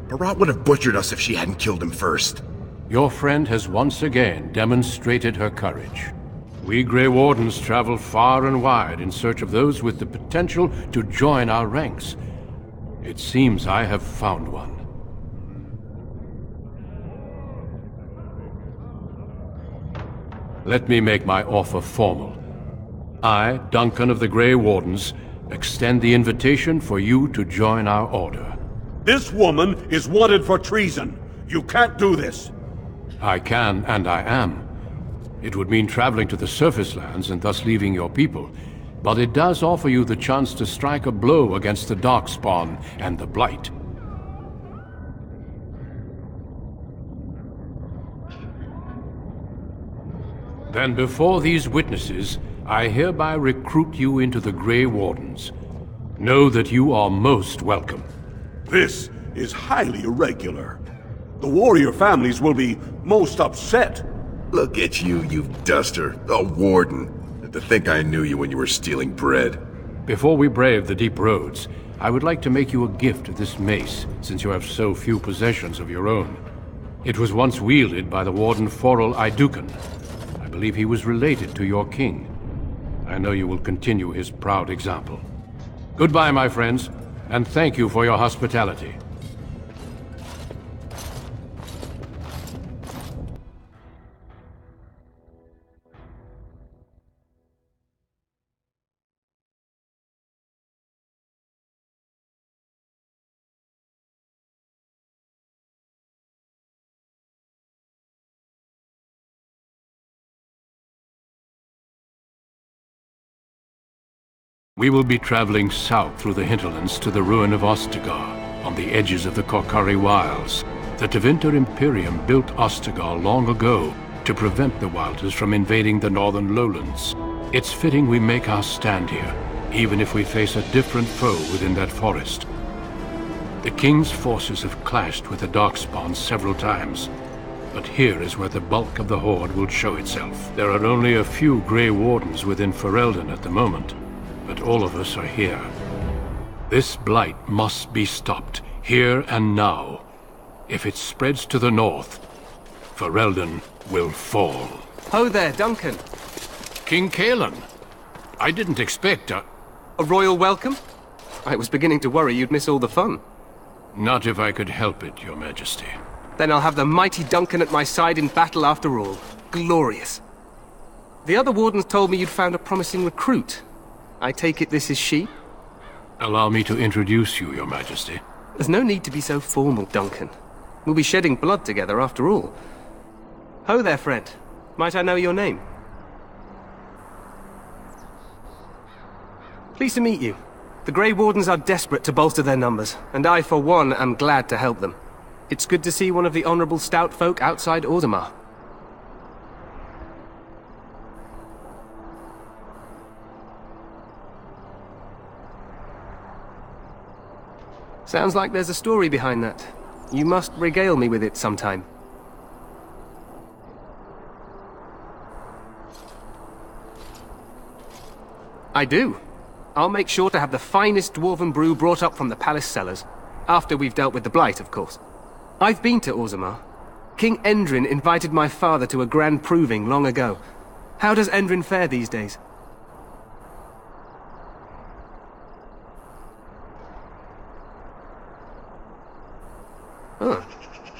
Barat would have butchered us if she hadn't killed him first.
Your friend has once again demonstrated her courage. We Grey Wardens travel far and wide in search of those with the potential to join our ranks. It seems I have found one. Let me make my offer formal. I, Duncan of the Grey Wardens, extend the invitation for you to join our order.
This woman is wanted for treason. You can't do this.
I can, and I am. It would mean traveling to the surface lands and thus leaving your people, but it does offer you the chance to strike a blow against the Darkspawn and the Blight. Then before these witnesses, I hereby recruit you into the Grey Wardens. Know that you are most welcome.
This is highly irregular. The warrior families will be most upset.
Look at you, you duster. A warden. And to think I knew you when you were stealing bread.
Before we brave the deep roads, I would like to make you a gift of this mace, since you have so few possessions of your own. It was once wielded by the Warden Forel Idukan. I believe he was related to your king. I know you will continue his proud example. Goodbye, my friends, and thank you for your hospitality. We will be traveling south through the hinterlands to the ruin of Ostagar, on the edges of the Korcari Wilds. The Tevinter Imperium built Ostagar long ago to prevent the Wilders from invading the northern lowlands. It's fitting we make our stand here, even if we face a different foe within that forest. The King's forces have clashed with the Darkspawn several times, but here is where the bulk of the Horde will show itself. There are only a few Grey Wardens within Ferelden at the moment, but all of us are here. This blight must be stopped, here and now. If it spreads to the north, Ferelden will fall.
Ho there, Duncan.
King Cailan. I didn't expect a
royal welcome? I was beginning to worry you'd miss all the fun.
Not if I could help it, Your Majesty.
Then I'll have the mighty Duncan at my side in battle after all. Glorious. The other wardens told me you'd found a promising recruit. I take it this is she?
Allow me to introduce you, Your Majesty.
There's no need to be so formal, Duncan. We'll be shedding blood together after all. Ho there, friend. Might I know your name? Pleased to meet you. The Grey Wardens are desperate to bolster their numbers, and I, for one, am glad to help them. It's good to see one of the honorable stout folk outside Orzammar. Sounds like there's a story behind that. You must regale me with it sometime. I do. I'll make sure to have the finest dwarven brew brought up from the palace cellars. After we've dealt with the Blight, of course. I've been to Orzammar. King Endrin invited my father to a grand proving long ago. How does Endrin fare these days? Huh.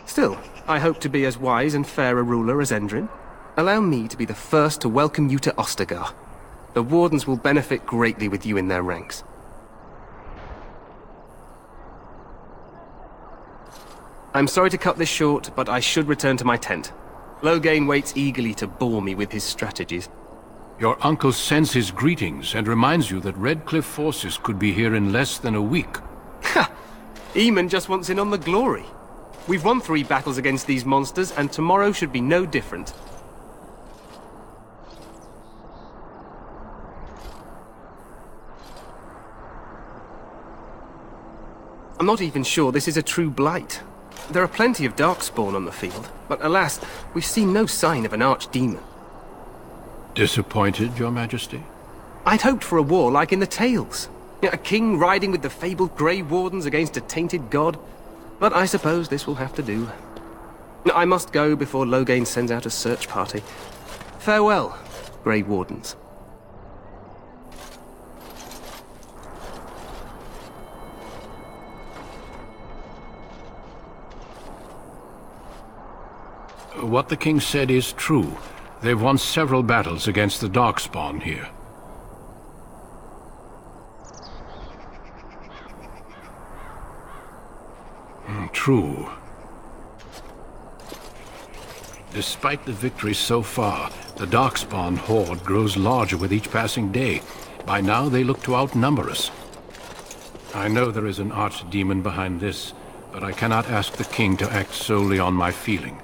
Still, I hope to be as wise and fair a ruler as Endrin. Allow me to be the first to welcome you to Ostagar. The Wardens will benefit greatly with you in their ranks. I'm sorry to cut this short, but I should return to my tent. Loghain waits eagerly to bore me with his strategies.
Your uncle sends his greetings and reminds you that Redcliffe forces could be here in less than a week.
Ha! Eamon just wants in on the glory. We've won 3 battles against these monsters, and tomorrow should be no different. I'm not even sure this is a true blight. There are plenty of Darkspawn on the field, but alas, we've seen no sign of an archdemon.
Disappointed, Your Majesty?
I'd hoped for a war like in the tales. A king riding with the fabled Grey Wardens against a tainted god. But I suppose this will have to do. I must go before Loghain sends out a search party. Farewell, Grey Wardens.
What the king said is true. They've won several battles against the Darkspawn here. True. Despite the victory so far, the Darkspawn horde grows larger with each passing day. By now, they look to outnumber us. I know there is an archdemon behind this, but I cannot ask the king to act solely on my feeling.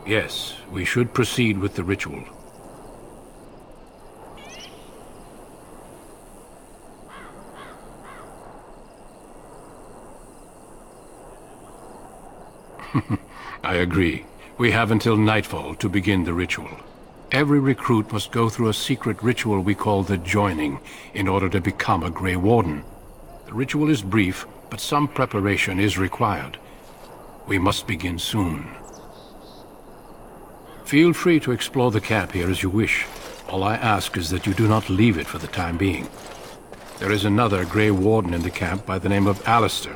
Yes, we should proceed with the ritual. I agree. We have until nightfall to begin the ritual. Every recruit must go through a secret ritual we call the Joining in order to become a Grey Warden. The ritual is brief, but some preparation is required. We must begin soon. Feel free to explore the camp here as you wish. All I ask is that you do not leave it for the time being. There is another Grey Warden in the camp by the name of Alistair.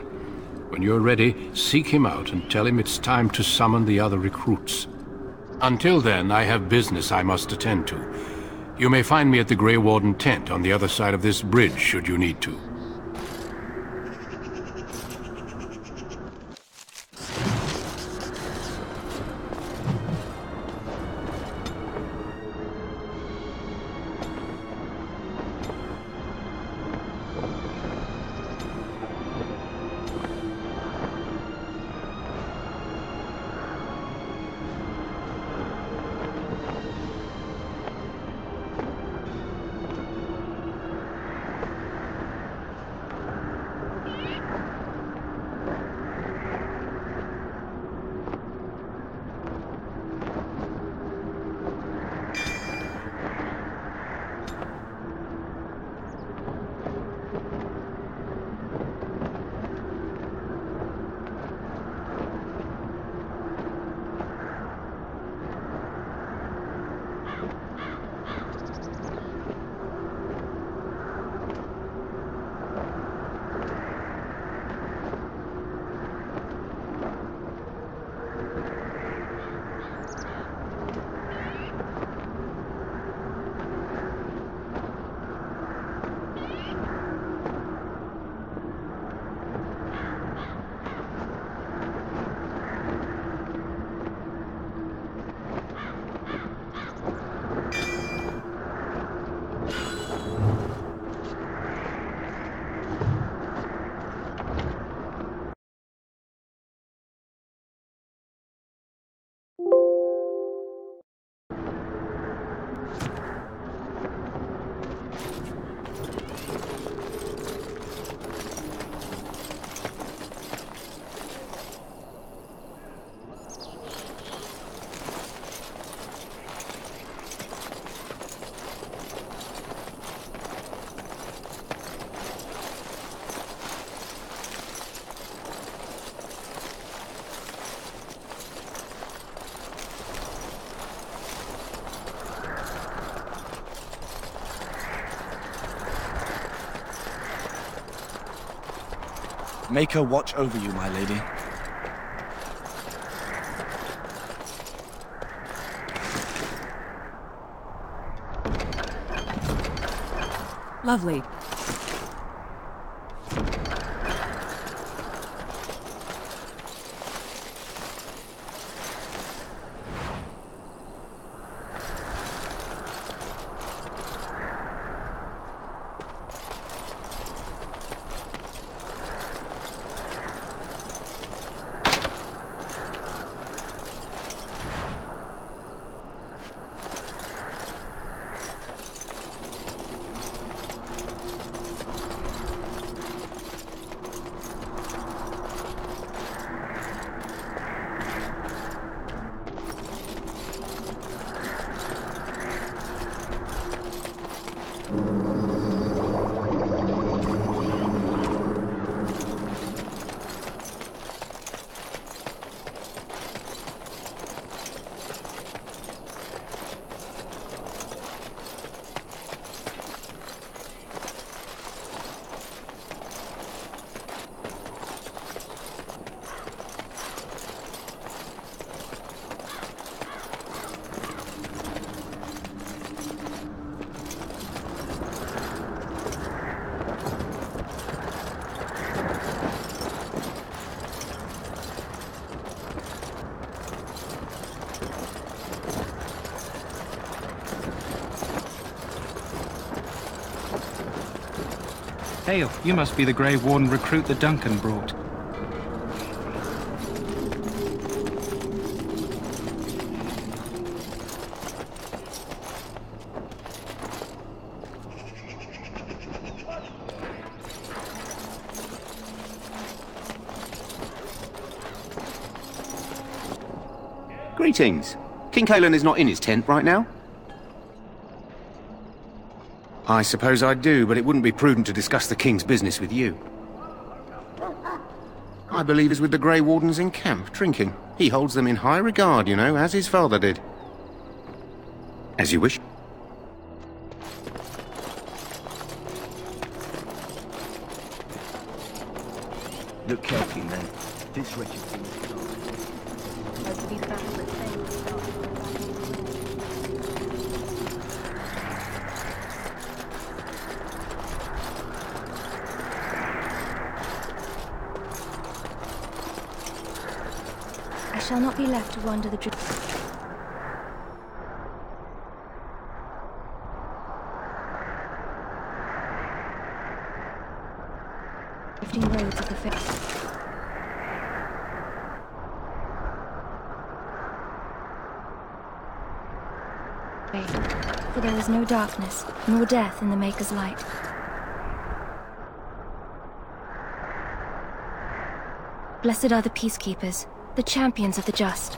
When you're ready, seek him out and tell him it's time to summon the other recruits. Until then, I have business I must attend to. You may find me at the Grey Warden tent on the other side of this bridge, should you need to.
Make her watch over you, my lady.
Lovely.
Hale, you must be the Grey Warden recruit the Duncan brought.
Greetings. King Cailan is not in his tent right now? I suppose I do, but it wouldn't be prudent to discuss the King's business with you. I believe he's with the Grey Wardens in camp, drinking. He holds them in high regard, you know, as his father did. As you wish.
Look carefully, men. This wretched thing is
I shall not be left to wander the drifting roads of the fair. For there is no darkness, nor death in the Maker's light. Blessed are the peacekeepers, the champions of the just.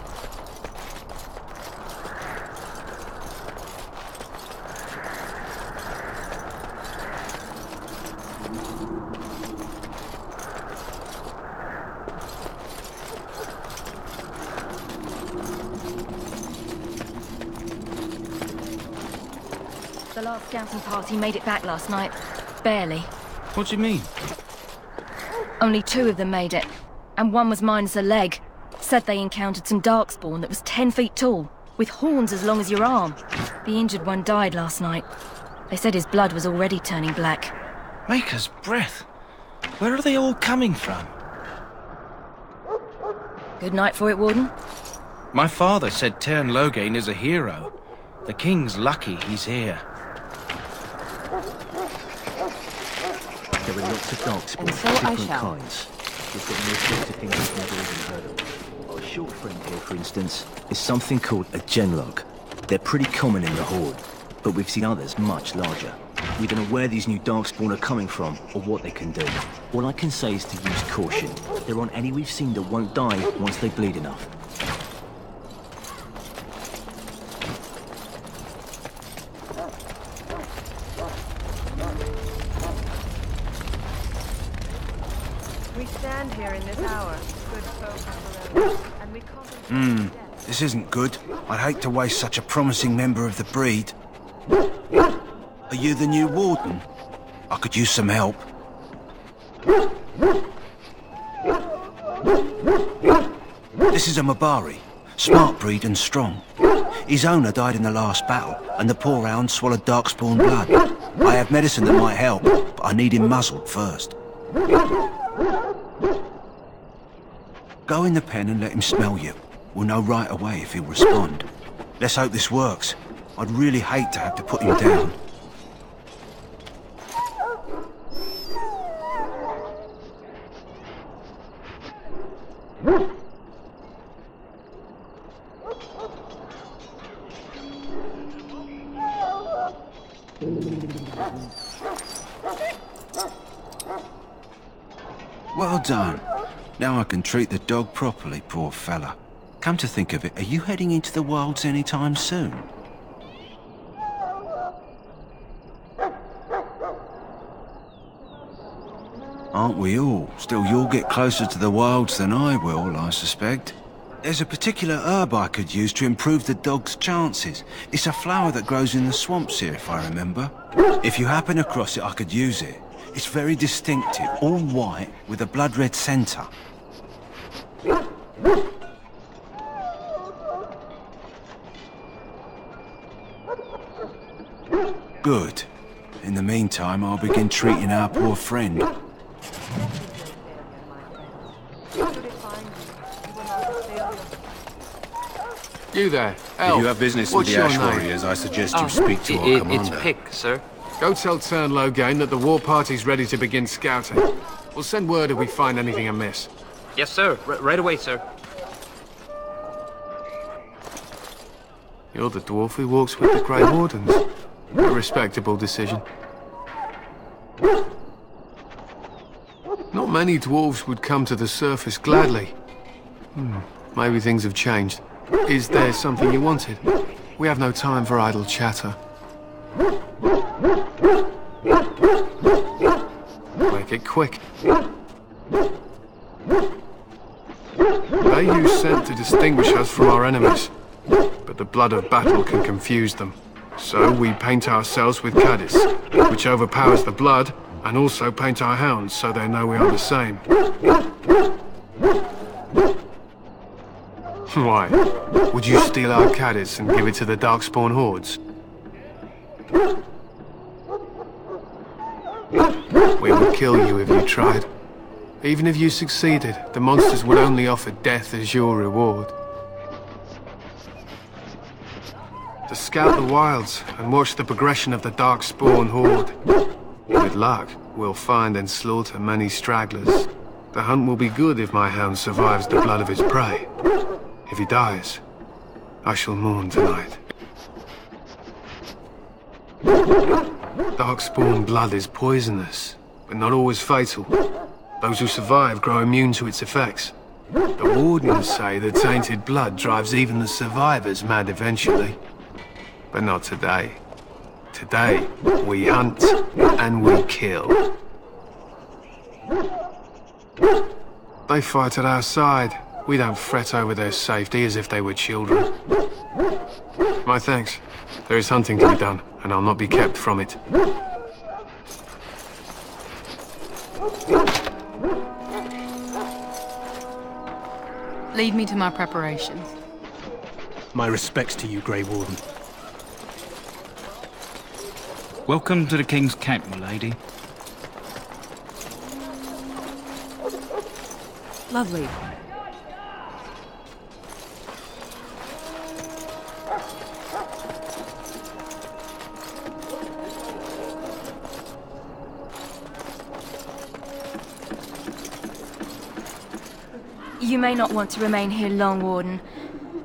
The last scouting party made it back last night. Barely.
What do you mean?
Only 2 of them made it, and one was minus a leg. Said they encountered some darkspawn that was 10 feet tall, with horns as long as your arm. The injured one died last night. They said his blood was already turning black.
Maker's breath. Where are they all coming from?
Good night for it, Warden.
My father said Tern Loghain is a hero. The King's lucky he's here.
There are lots of darkspawn
And
of
so I
different
shall.
kinds. We've got no sorts of things we've never even heard of. Our short friend here, for instance, is something called a genlog. They're pretty common in the Horde, but we've seen others much larger. We don't know where these new darkspawn are coming from, or what they can do. All I can say is to use caution. There aren't any we've seen that won't die once they bleed enough.
We stand here in this hour, good folk, and we contemplate
This isn't good. I'd hate to waste such a promising member of the breed. Are you the new Warden? I could use some help. This is a Mabari. Smart breed and strong. His owner died in the last battle, and the poor hound swallowed darkspawn blood.
I have medicine that might help, but I need him muzzled first. Go in the pen and let him smell you. We'll know right away if he'll respond. Let's hope this works. I'd really hate to have to put him down. Well done. Now I can treat the dog properly, poor fella. Come to think of it, are you heading into the wilds anytime soon? Aren't we all? Still, you'll get closer to the wilds than I will, I suspect. There's a particular herb I could use to improve the dog's chances. It's a flower that grows in the swamps here, if I remember. If you happen across it, I could use it. It's very distinctive, all white, with a blood-red centre. Good. In the meantime, I'll begin treating our poor friend.
You there, Elf.
If you have business with the Ash Warriors, I suggest you speak to our commander.
It's Pick, sir. Go tell Tern Loghain that the war party's ready to begin scouting. We'll send word if we find anything amiss.
Yes, sir. Right away, sir.
You're the dwarf who walks with the Grey Wardens. A respectable decision. Not many dwarves would come to the surface gladly. Maybe things have changed. Is there something you wanted? We have no time for idle chatter. Make it quick. They use scent to distinguish us from our enemies, but the blood of battle can confuse them. So we paint ourselves with Caddis, which overpowers the blood, and also paint our hounds so they know we are the same. Why? Would you steal our Caddis and give it to the Darkspawn hordes? We would kill you if you tried. Even if you succeeded, the monsters would only offer death as your reward. To scout the wilds and watch the progression of the Darkspawn horde. With luck, we'll find and slaughter many stragglers. The hunt will be good if my hound survives the blood of his prey. If he dies, I shall mourn tonight. Darkspawn blood is poisonous, but not always fatal. Those who survive grow immune to its effects. The Wardens say the tainted blood drives even the survivors mad eventually. But not today. Today, we hunt and we kill. They fight at our side. We don't fret over their safety as if they were children. My thanks. There is hunting to be done, and I'll not be kept from it.
Lead me to my preparations.
My respects to you, Grey Warden.
Welcome to the King's camp, my lady.
Lovely.
You may not want to remain here long, Warden.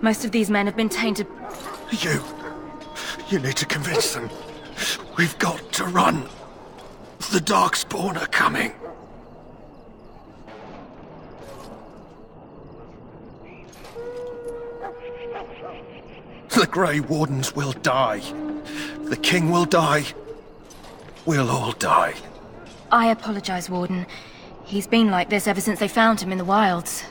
Most of these men have been tainted.
You need to convince them. We've got to run. The Darkspawn are coming. The Grey Wardens will die. The King will die. We'll all die.
I apologize, Warden. He's been like this ever since they found him in the wilds.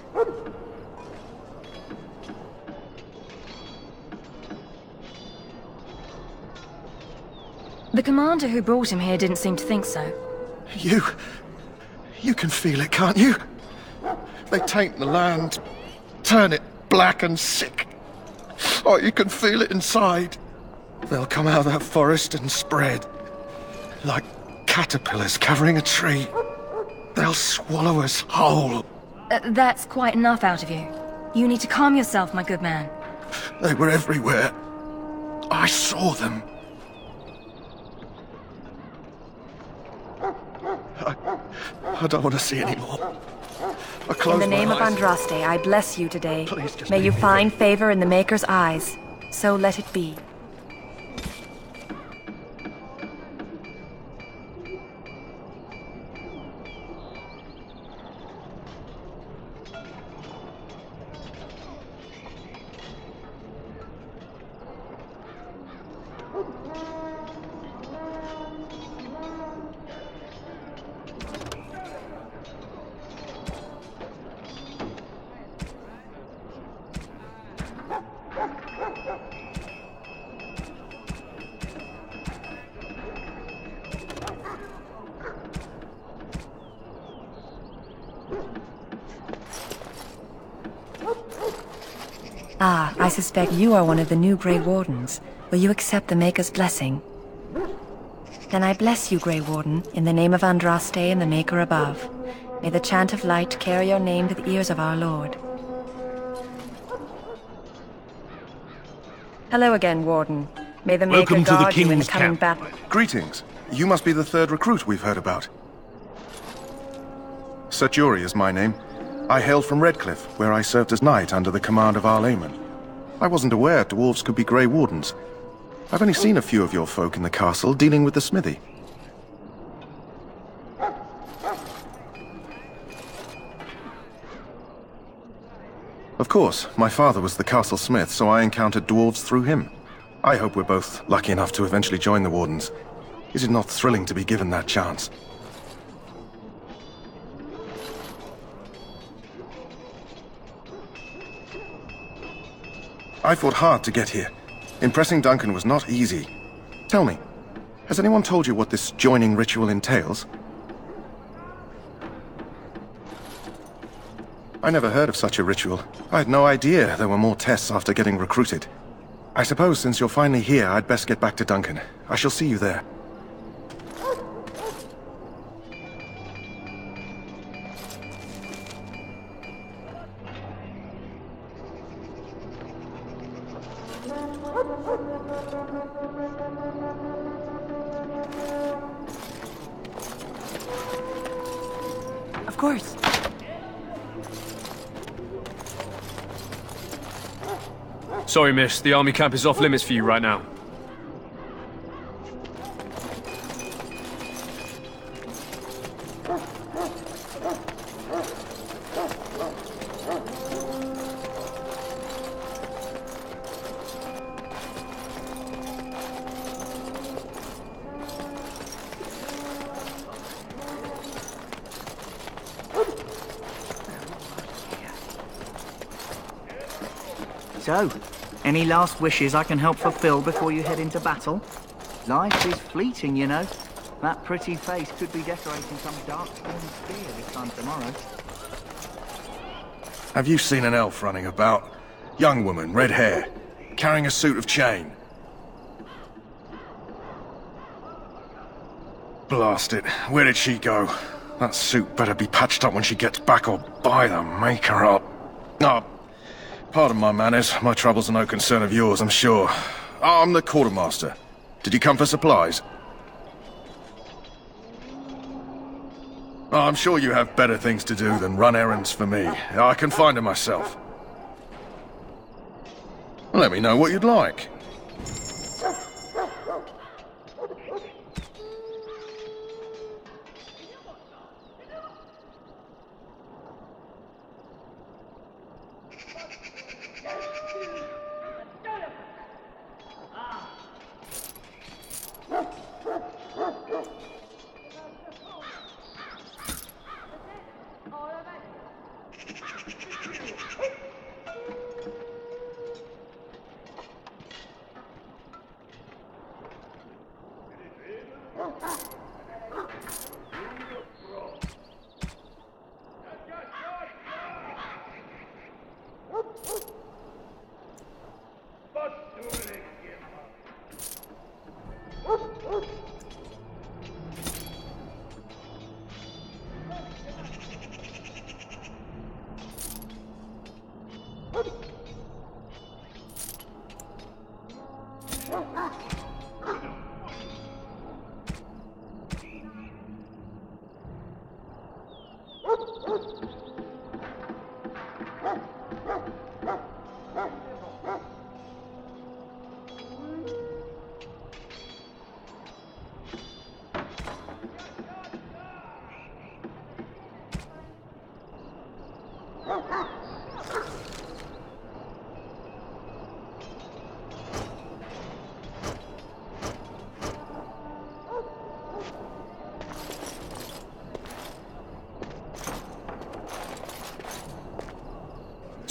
The commander who brought him here didn't seem to think so.
You can feel it, can't you? They taint the land, turn it black and sick. Oh, you can feel it inside. They'll come out of that forest and spread. Like caterpillars covering a tree. They'll swallow us whole.
That's quite enough out of you. You need to calm yourself, my good man.
They were everywhere. I saw them. I don't want to see any more.
In the name of Andraste, I bless you today. May you find favor in the Maker's eyes. So let it be. Ah, I suspect you are one of the new Grey Wardens. Will you accept the Maker's blessing? Then I bless you, Grey Warden, in the name of Andraste and the Maker above. May the chant of light carry your name to the ears of our Lord. Hello again, Warden. May the Maker guard you in the coming battle.
Greetings. You must be the third recruit we've heard about. Sir Jury is my name. I hail from Redcliffe, where I served as knight under the command of Arl Eamon. I wasn't aware dwarves could be Grey Wardens. I've only seen a few of your folk in the castle dealing with the smithy. Of course, my father was the castle smith, so I encountered dwarves through him. I hope we're both lucky enough to eventually join the Wardens. Is it not thrilling to be given that chance? I fought hard to get here. Impressing Duncan was not easy. Tell me, has anyone told you what this joining ritual entails? I never heard of such a ritual. I had no idea there were more tests after getting recruited. I suppose since you're finally here, I'd best get back to Duncan. I shall see you there.
Of course.
Sorry, miss. The army camp is off limits for you right now.
So, any last wishes I can help fulfill before you head into battle? Life is fleeting, you know. That pretty face could be decorating some dark-skinned spear this time tomorrow.
Have you seen an elf running about? Young woman, red hair, carrying a suit of chain. Blast it. Where did she go? That suit better be patched up when she gets back, or by the Maker up. Oh, pardon my manners. My troubles are no concern of yours, I'm sure. I'm the quartermaster. Did you come for supplies? Oh, I'm sure you have better things to do than run errands for me. I can find them myself. Let me know what you'd like.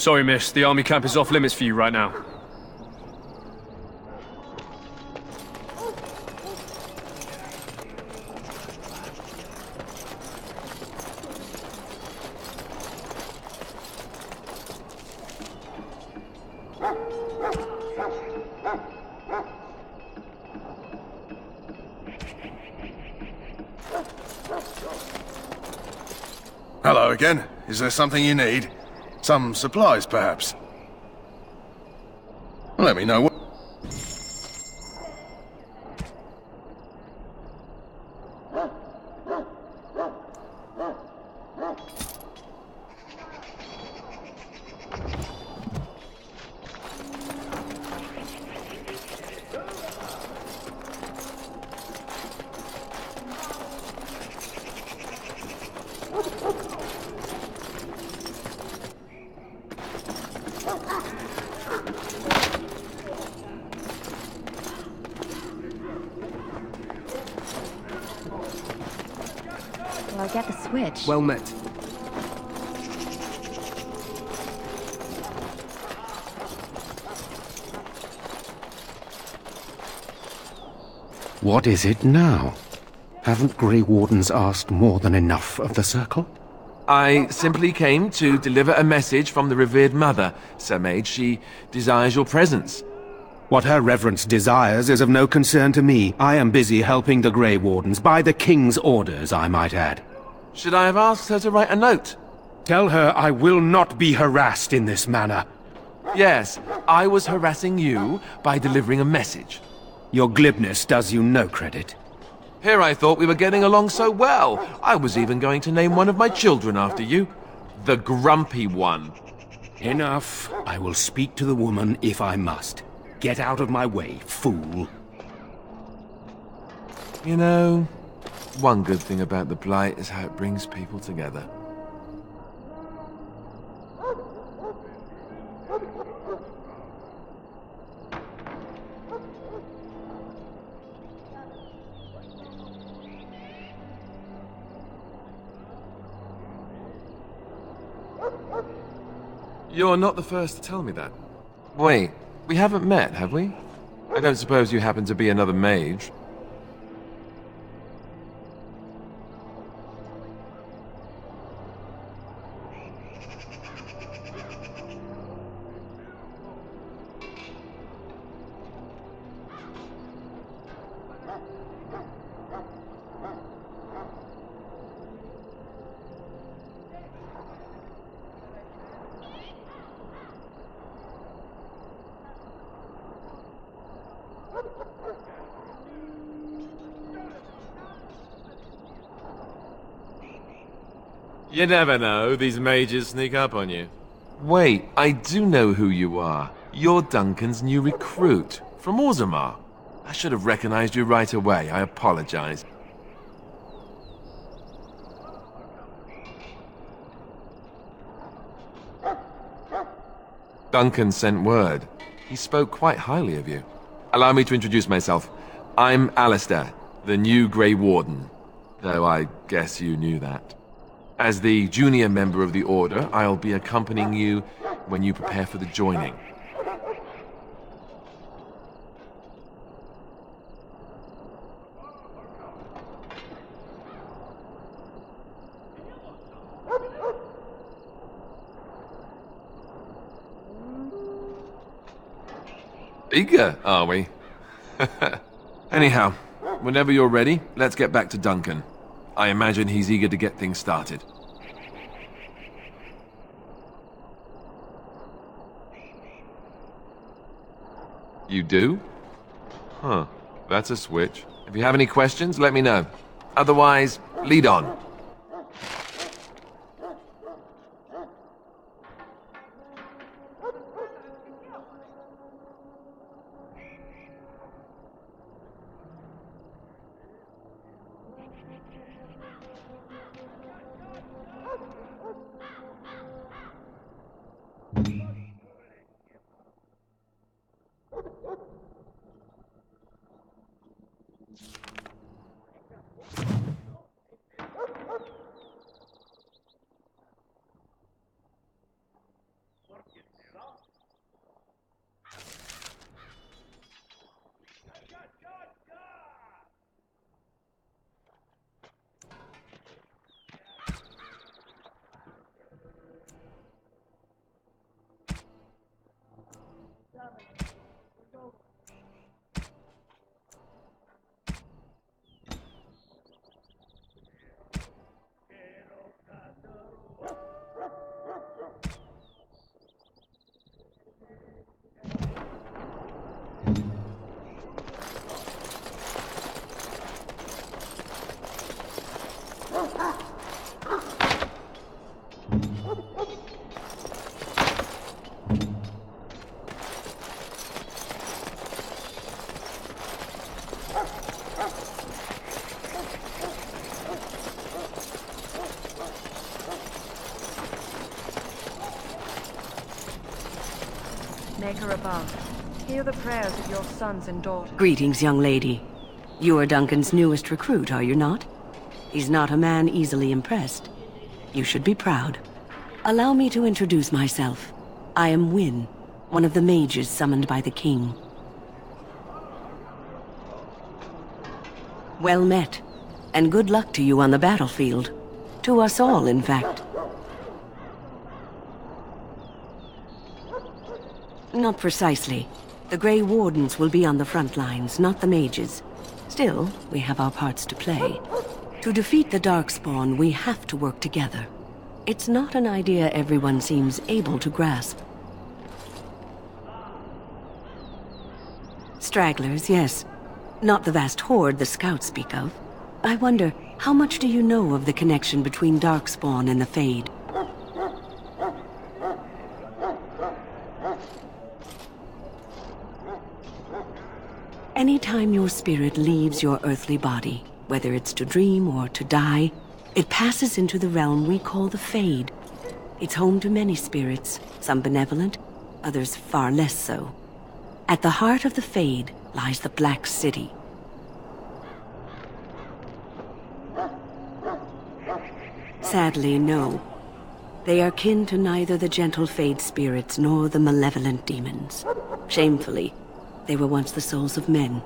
Sorry, miss. The army camp is off limits for you right now.
Hello again. Is there something you need? Some supplies, perhaps? Let me know what...
Will I get the switch?
Well met.
What is it now? Haven't Grey Wardens asked more than enough of the Circle?
I simply came to deliver a message from the revered mother, Sir Mage. She desires your presence.
What her reverence desires is of no concern to me. I am busy helping the Grey Wardens, by the King's orders, I might add.
Should I have asked her to write a note?
Tell her I will not be harassed in this manner.
Yes, I was harassing you by delivering a message.
Your glibness does you no credit.
Here I thought we were getting along so well. I was even going to name one of my children after you. The Grumpy One.
Enough. I will speak to the woman if I must. Get out of my way, fool.
You know, one good thing about the Blight is how it brings people together. You're not the first to tell me that. Wait, we haven't met, have we? I don't suppose you happen to be another mage. You never know, these mages sneak up on you. Wait, I do know who you are. You're Duncan's new recruit, from Orzammar. I should have recognized you right away, I apologize. Duncan sent word. He spoke quite highly of you. Allow me to introduce myself. I'm Alistair, the new Grey Warden. Though I guess you knew that. As the junior member of the Order, I'll be accompanying you when you prepare for the joining. Eager, are we? Anyhow, whenever you're ready, let's get back to Duncan. I imagine he's eager to get things started. You do? Huh. That's a switch. If you have any questions, let me know. Otherwise, lead on.
Maker above, hear the prayers of your sons and daughters.
Greetings, young lady. You are Duncan's newest recruit, are you not? He's not a man easily impressed. You should be proud. Allow me to introduce myself. I am Wynne, one of the mages summoned by the king. Well met, and good luck to you on the battlefield. To us all, in fact. Not precisely. The Grey Wardens will be on the front lines, not the mages. Still, we have our parts to play. To defeat the Darkspawn, we have to work together. It's not an idea everyone seems able to grasp. Stragglers, yes. Not the vast horde the scouts speak of. I wonder, how much do you know of the connection between Darkspawn and the Fade? Anytime your spirit leaves your earthly body, whether it's to dream or to die, it passes into the realm we call the Fade. It's home to many spirits, some benevolent, others far less so. At the heart of the Fade lies the Black City. Sadly, no. They are kin to neither the gentle Fade spirits nor the malevolent demons. Shamefully, they were once the souls of men.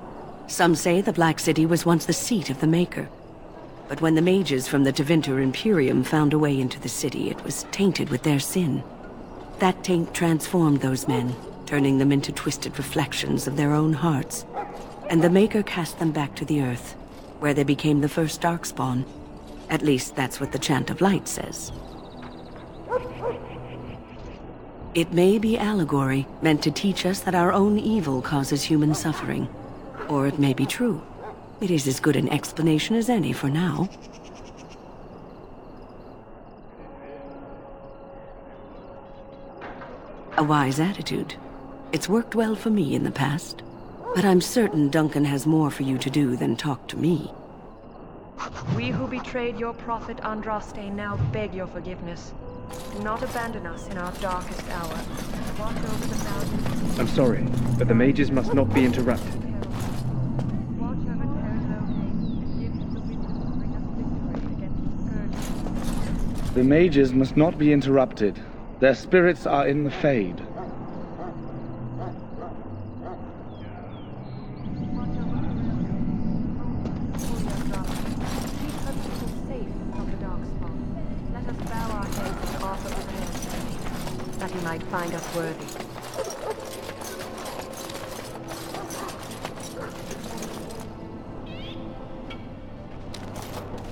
Some say the Black City was once the seat of the Maker. But when the mages from the Tevinter Imperium found a way into the city, it was tainted with their sin. That taint transformed those men, turning them into twisted reflections of their own hearts. And the Maker cast them back to the Earth, where they became the first Darkspawn. At least that's what the Chant of Light says. It may be allegory, meant to teach us that our own evil causes human suffering. Or it may be true. It is as good an explanation as any for now. A wise attitude. It's worked well for me in the past. But I'm certain Duncan has more for you to do than talk to me.
We who betrayed your prophet Andraste now beg your forgiveness. Do not abandon us in our darkest hour. Watch over the thousands.
I'm sorry, but the mages must not be interrupted.
The mages must not be interrupted. Their spirits are in the Fade.
That he might find us worthy.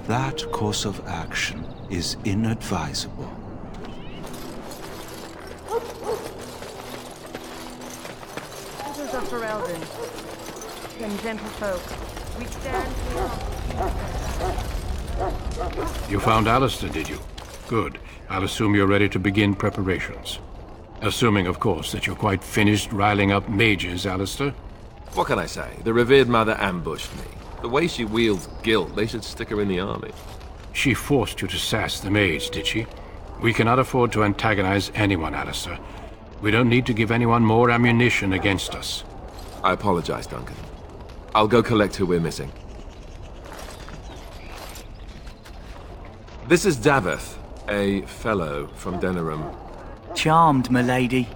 That course of action is inadvisable.
Others are Ferelden. And gentle folk. We stand here.
You found Alistair, did you? Good. I'll assume you're ready to begin preparations. Assuming, of course, that you're quite finished riling up mages, Alistair.
What can I say? The revered mother ambushed me. The way she wields guilt, they should stick her in the army.
She forced you to sass the mage, did she? We cannot afford to antagonize anyone, Alistair. We don't need to give anyone more ammunition against us.
I apologize, Duncan. I'll go collect who we're missing. This is Daveth, a fellow from Denerim.
Charmed, milady.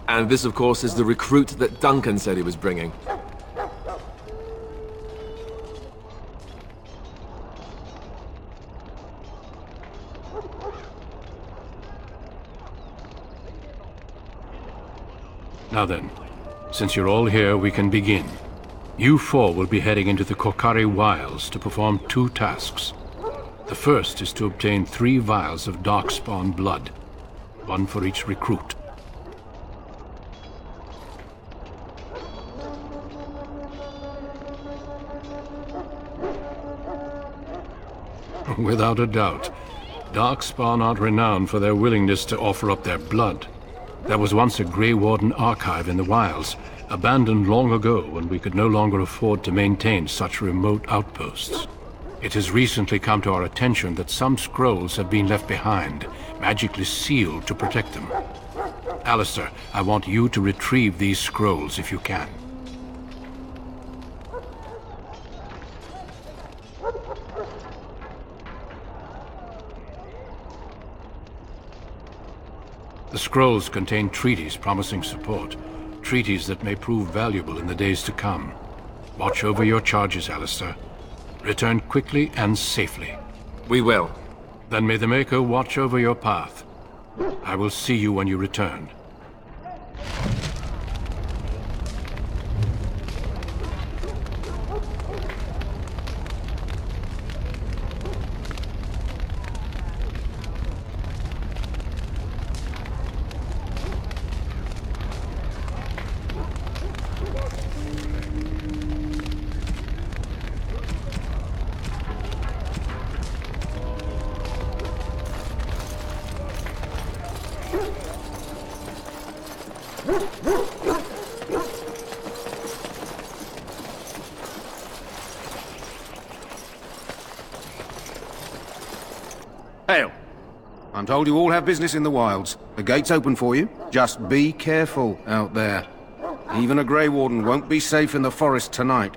And this, of course, is the recruit that Duncan said he was bringing.
Now then, since you're all here, we can begin. You four will be heading into the Korcari Wilds to perform 2 tasks. The first is to obtain 3 vials of Darkspawn blood, 1 for each recruit. Without a doubt, Darkspawn aren't renowned for their willingness to offer up their blood. There was once a Grey Warden archive in the wilds, abandoned long ago when we could no longer afford to maintain such remote outposts. It has recently come to our attention that some scrolls have been left behind, magically sealed to protect them. Alistair, I want you to retrieve these scrolls if you can. The scrolls contain treaties promising support. Treaties that may prove valuable in the days to come. Watch over your charges, Alistair. Return quickly and safely.
We will.
Then may the Maker watch over your path. I will see you when you return.
Hail! I'm told you all have business in the wilds. The gate's open for you. Just be careful out there. Even a Grey Warden won't be safe in the forest tonight.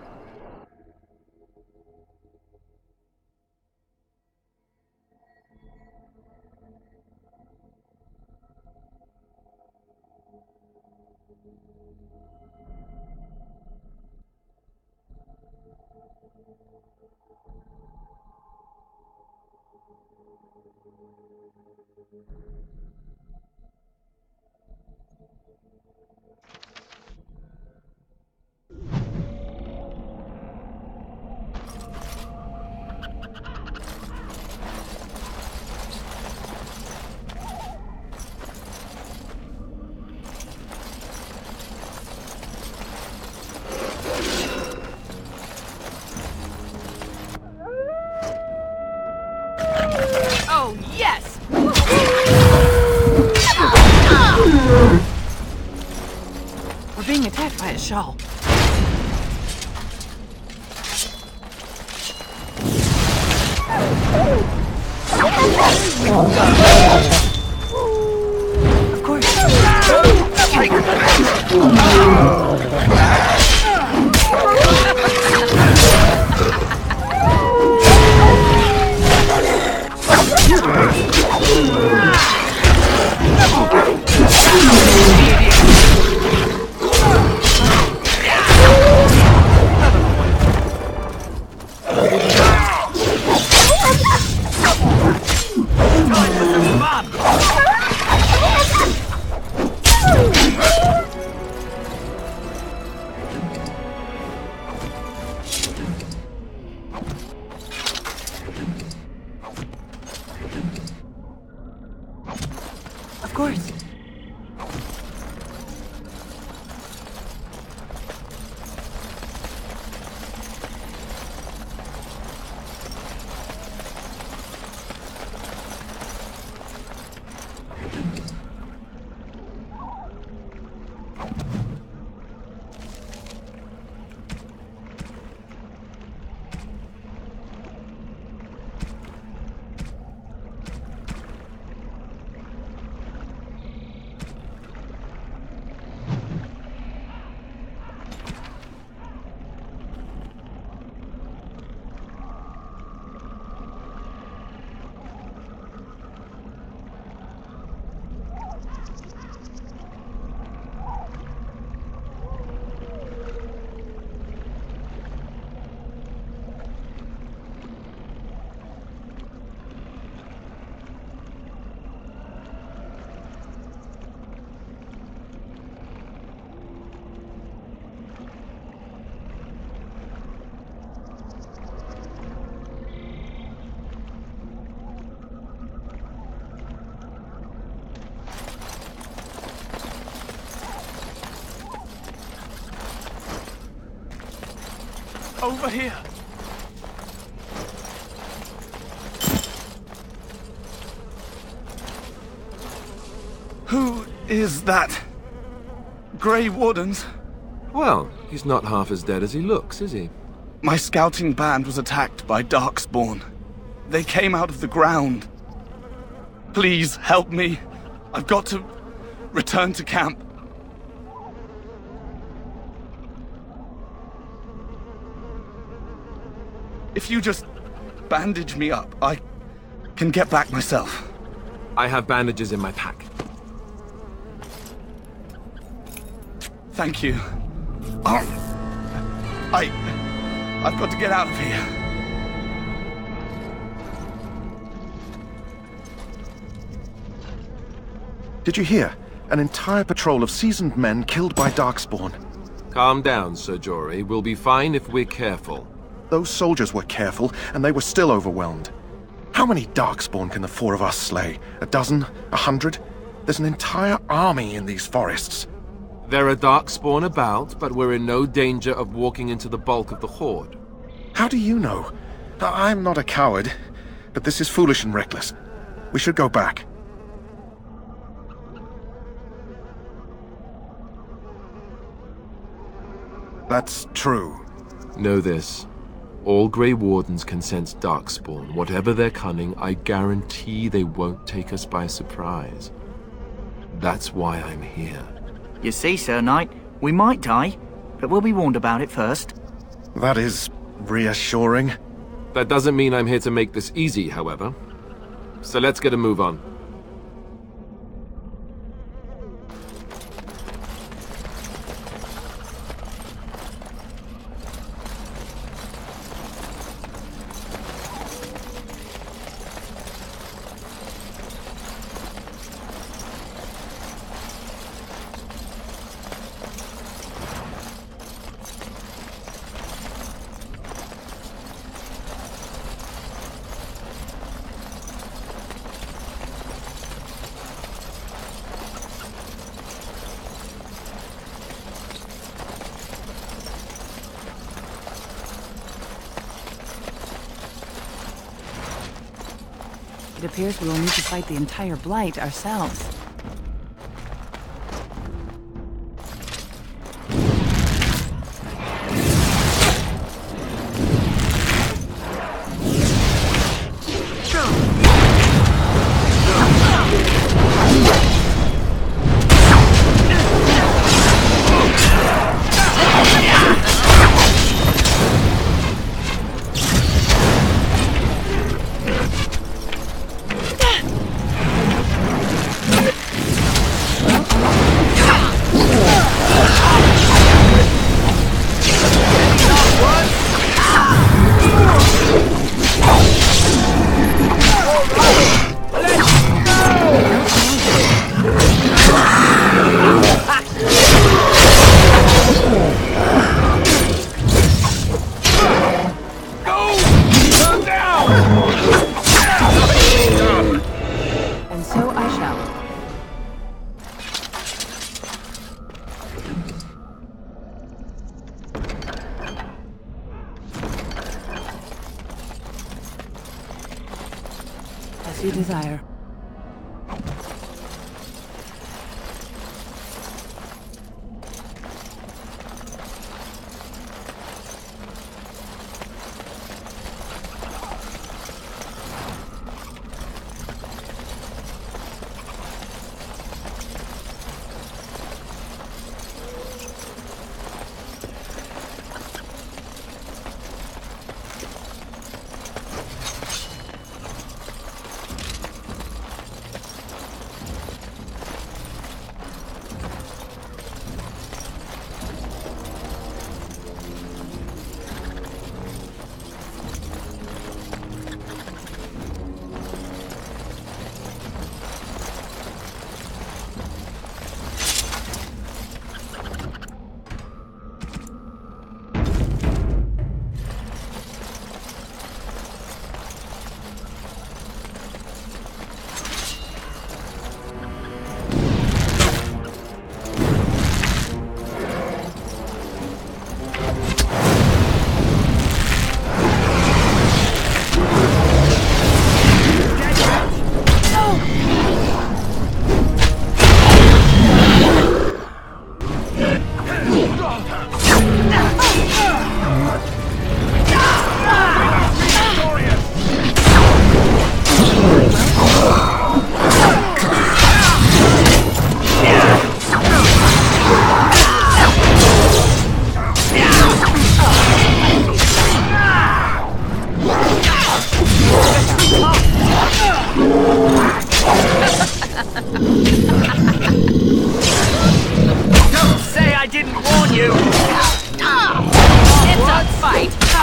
Oh, yes! We're being attacked by a shawl. Of course. Of course.
Over here. Who is that? Grey Wardens?
Well, he's not half as dead as he looks, is he?
My scouting band was attacked by Darkspawn. They came out of the ground. Please help me. I've got to return to camp. If you just bandage me up, I can get back myself.
I have bandages in my pack.
Thank you. I've got to get out of here.
Did you hear? An entire patrol of seasoned men killed by Darkspawn.
Calm down, Sir Jory. We'll be fine if we're careful.
Those soldiers were careful, and they were still overwhelmed. How many Darkspawn can the four of us slay? A dozen? 100? There's an entire army in these forests.
There are Darkspawn about, but we're in no danger of walking into the bulk of the Horde.
How do you know? I'm not a coward, but this is foolish and reckless. We should go back. That's true.
Know this. All Grey Wardens can sense Darkspawn. Whatever their cunning, I guarantee they won't take us by surprise. That's why I'm here.
You see, Sir Knight, we might die, but we'll be warned about it first.
That is reassuring.
That doesn't mean I'm here to make this easy, however. So let's get a move on.
It appears we'll need to fight the entire Blight ourselves. As you desire.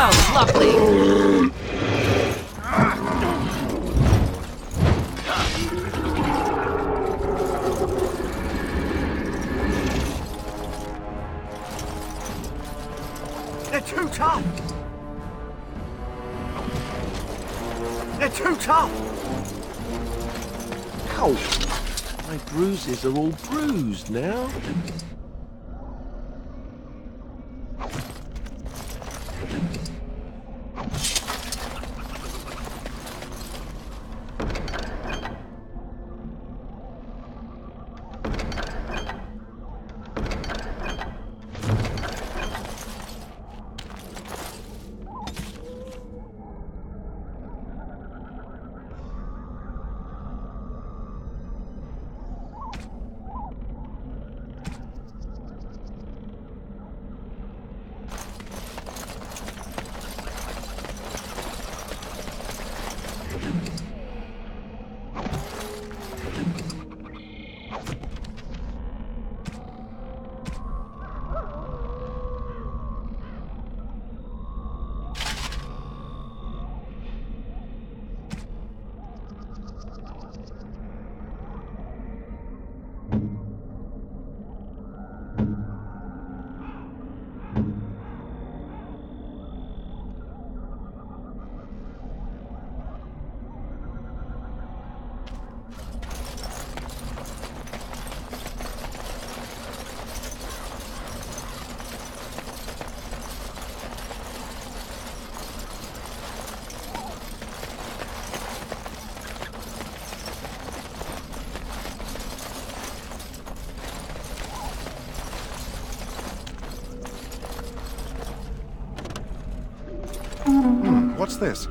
Oh, lovely.
They're too tough! They're too tough!
Ow! My bruises are all bruised now.
What's this?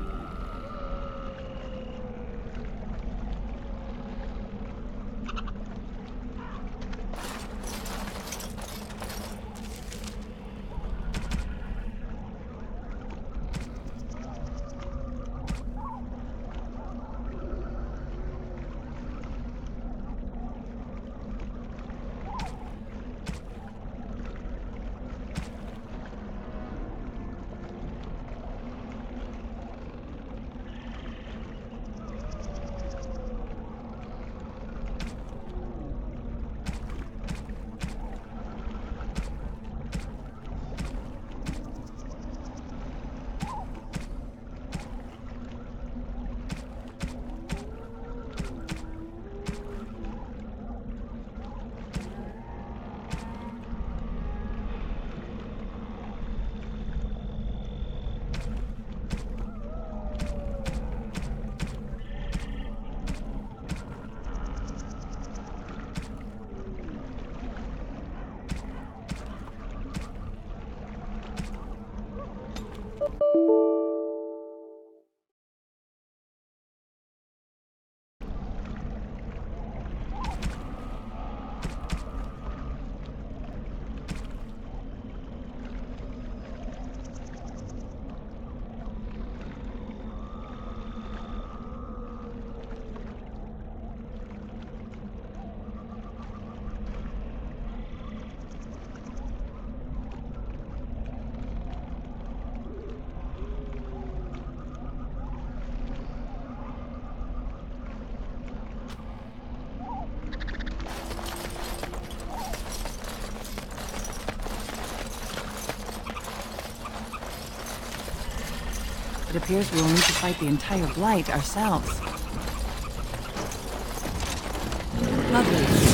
It appears we'll need to fight the entire Blight ourselves. Lovely.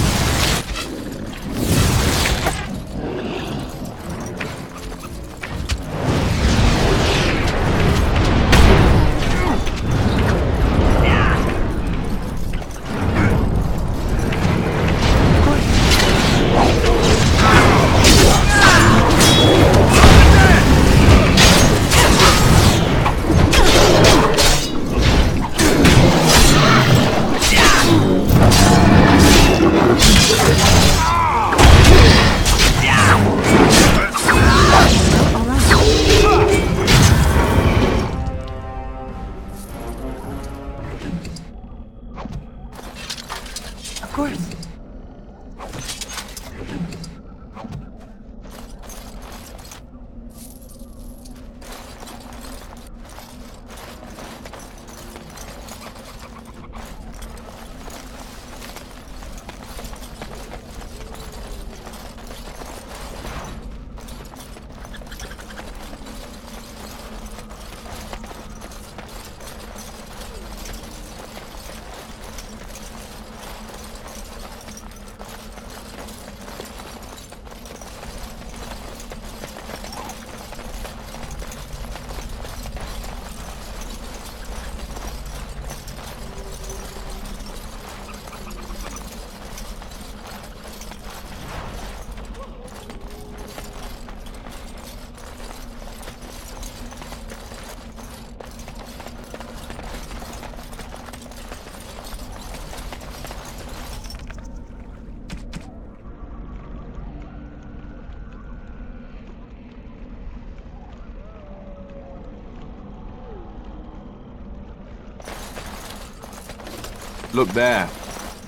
Look there.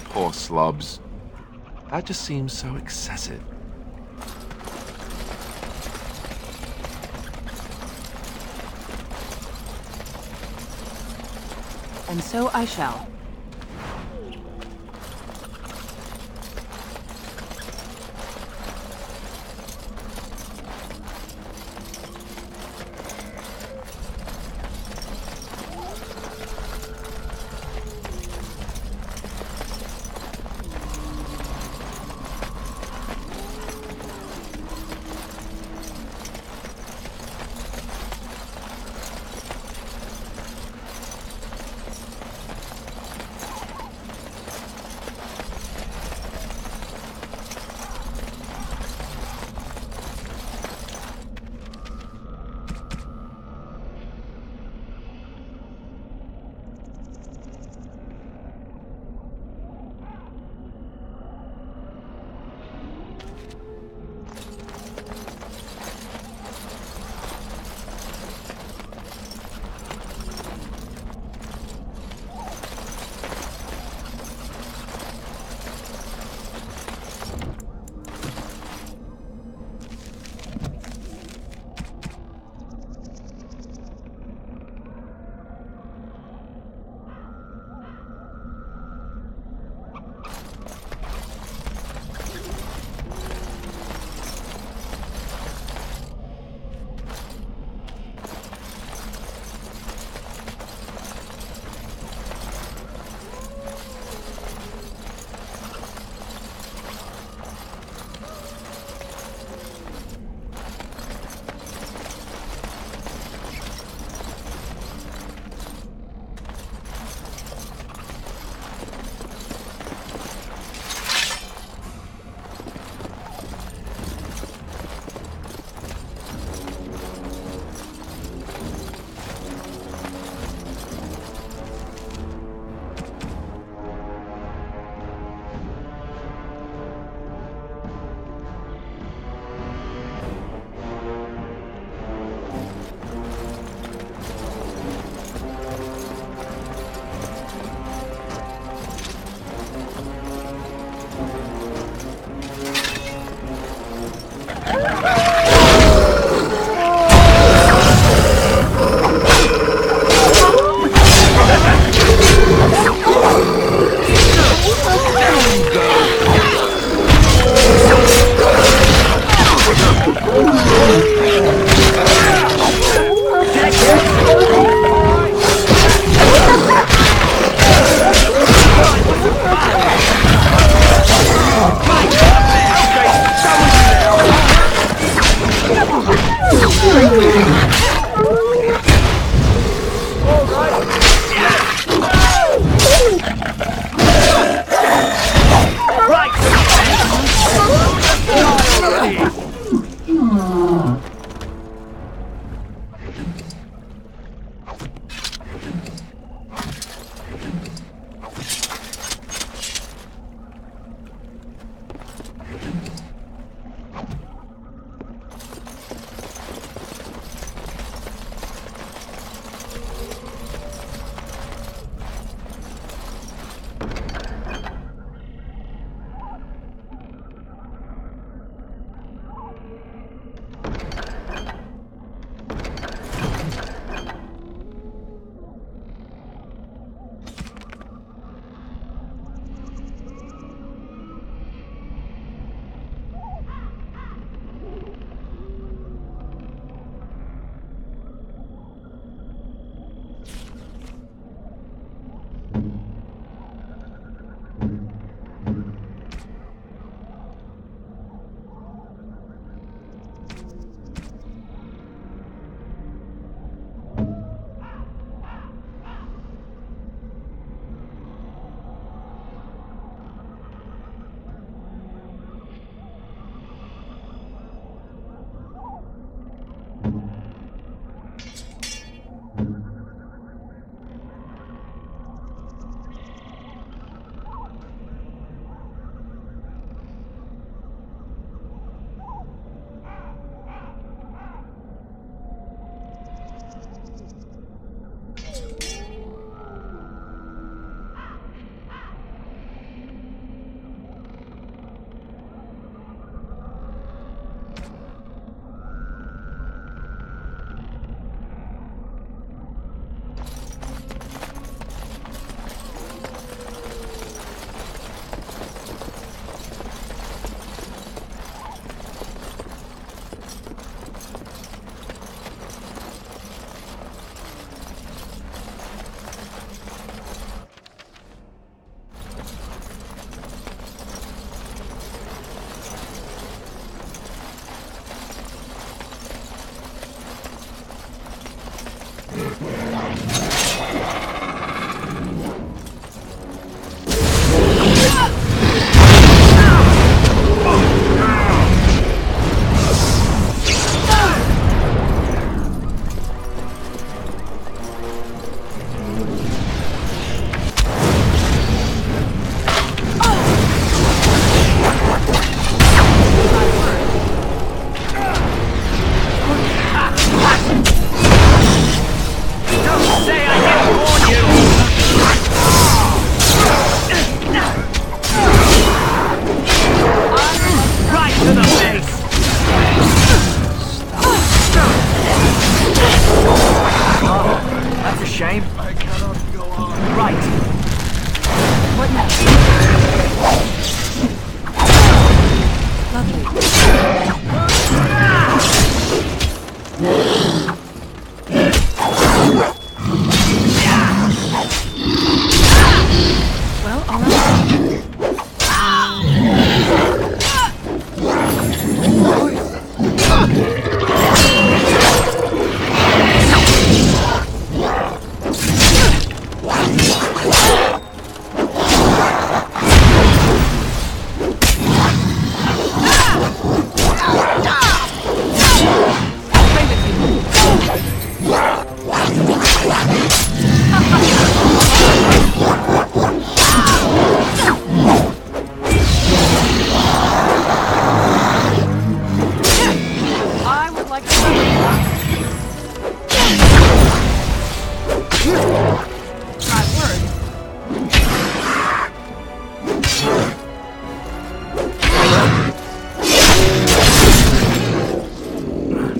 Poor slobs. That just seems so excessive.
And so I shall.
shame.
I cannot go on.
Right.
What now? Lovely. Well, all right. I would like to... My word.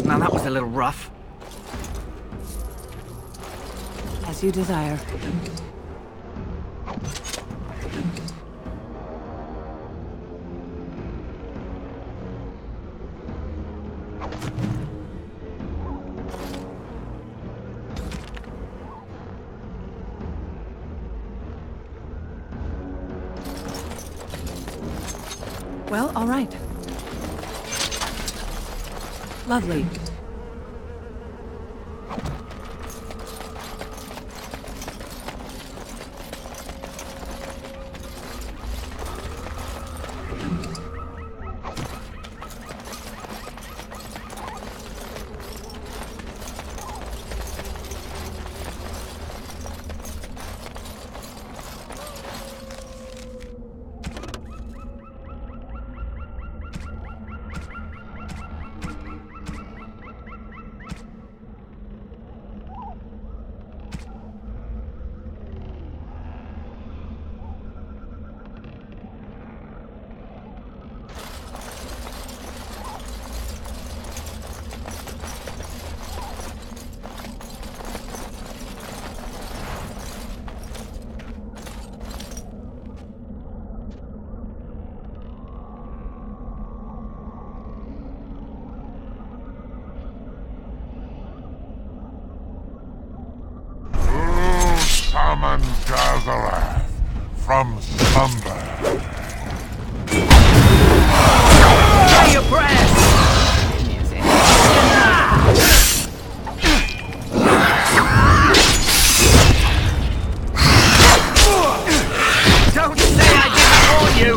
Now that was a little rough.
As you desire. Well, all right. Lovely.
Summon Gazarath from slumber.
Say your prayers! Don't say I didn't warn you!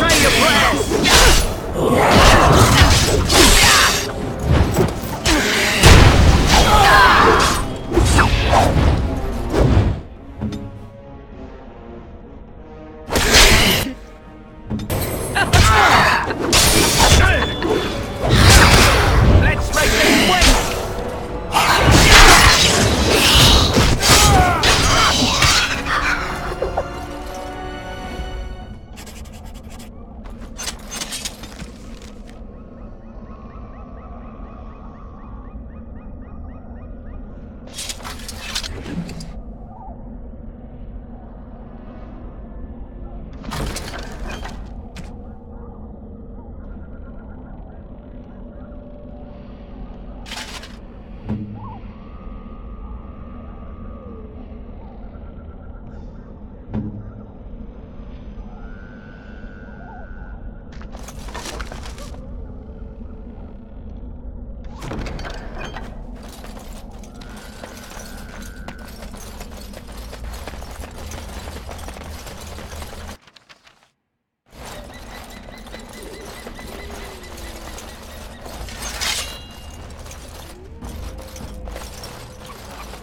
Say your prayers! Let's make this quick!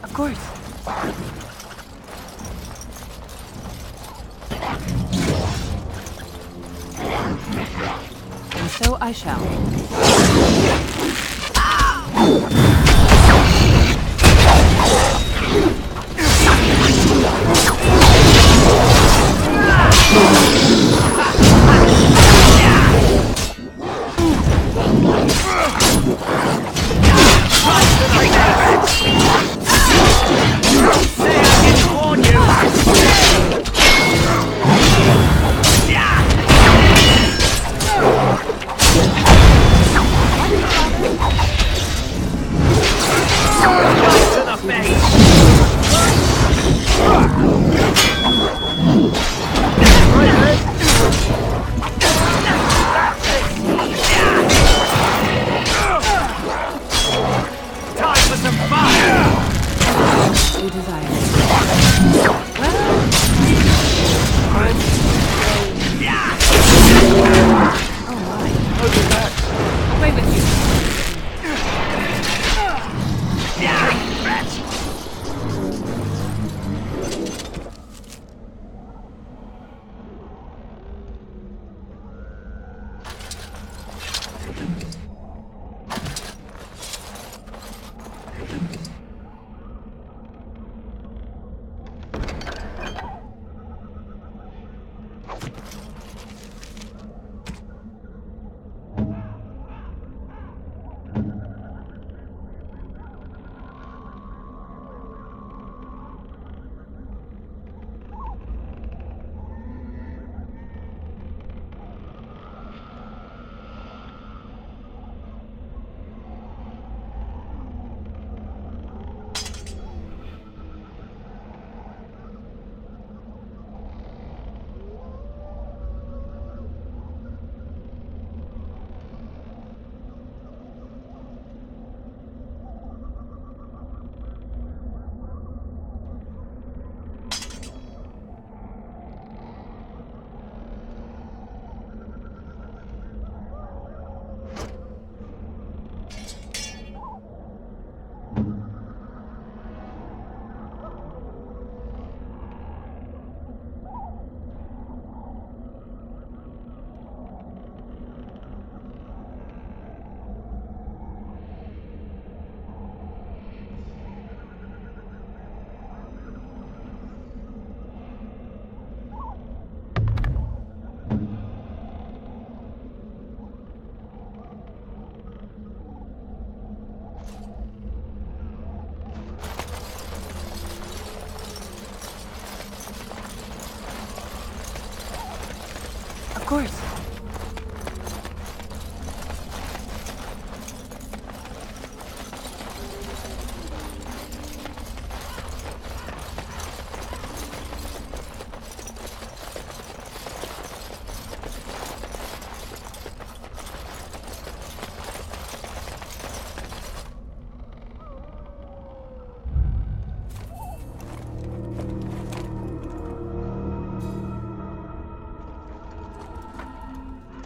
Of course. And so I shall.
Of course.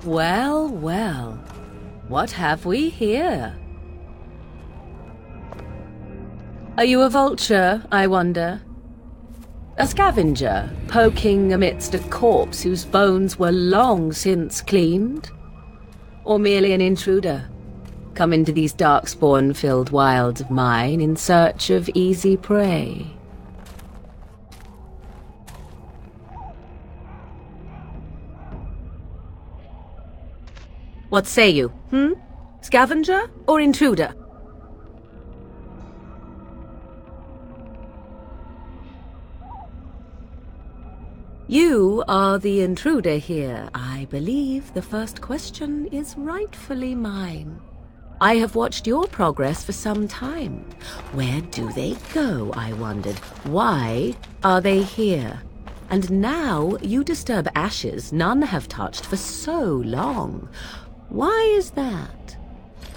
Well, well. What have we here? Are you a vulture, I wonder? A scavenger, poking amidst a corpse whose bones were long since cleaned? Or merely an intruder, come into these darkspawn-filled wilds of mine in search of easy prey? What say you, Scavenger or intruder? You are the intruder here. I believe the first question is rightfully mine. I have watched your progress for some time. Where do they go, I wondered? Why are they here? And now you disturb ashes none have touched for so long. Why is that?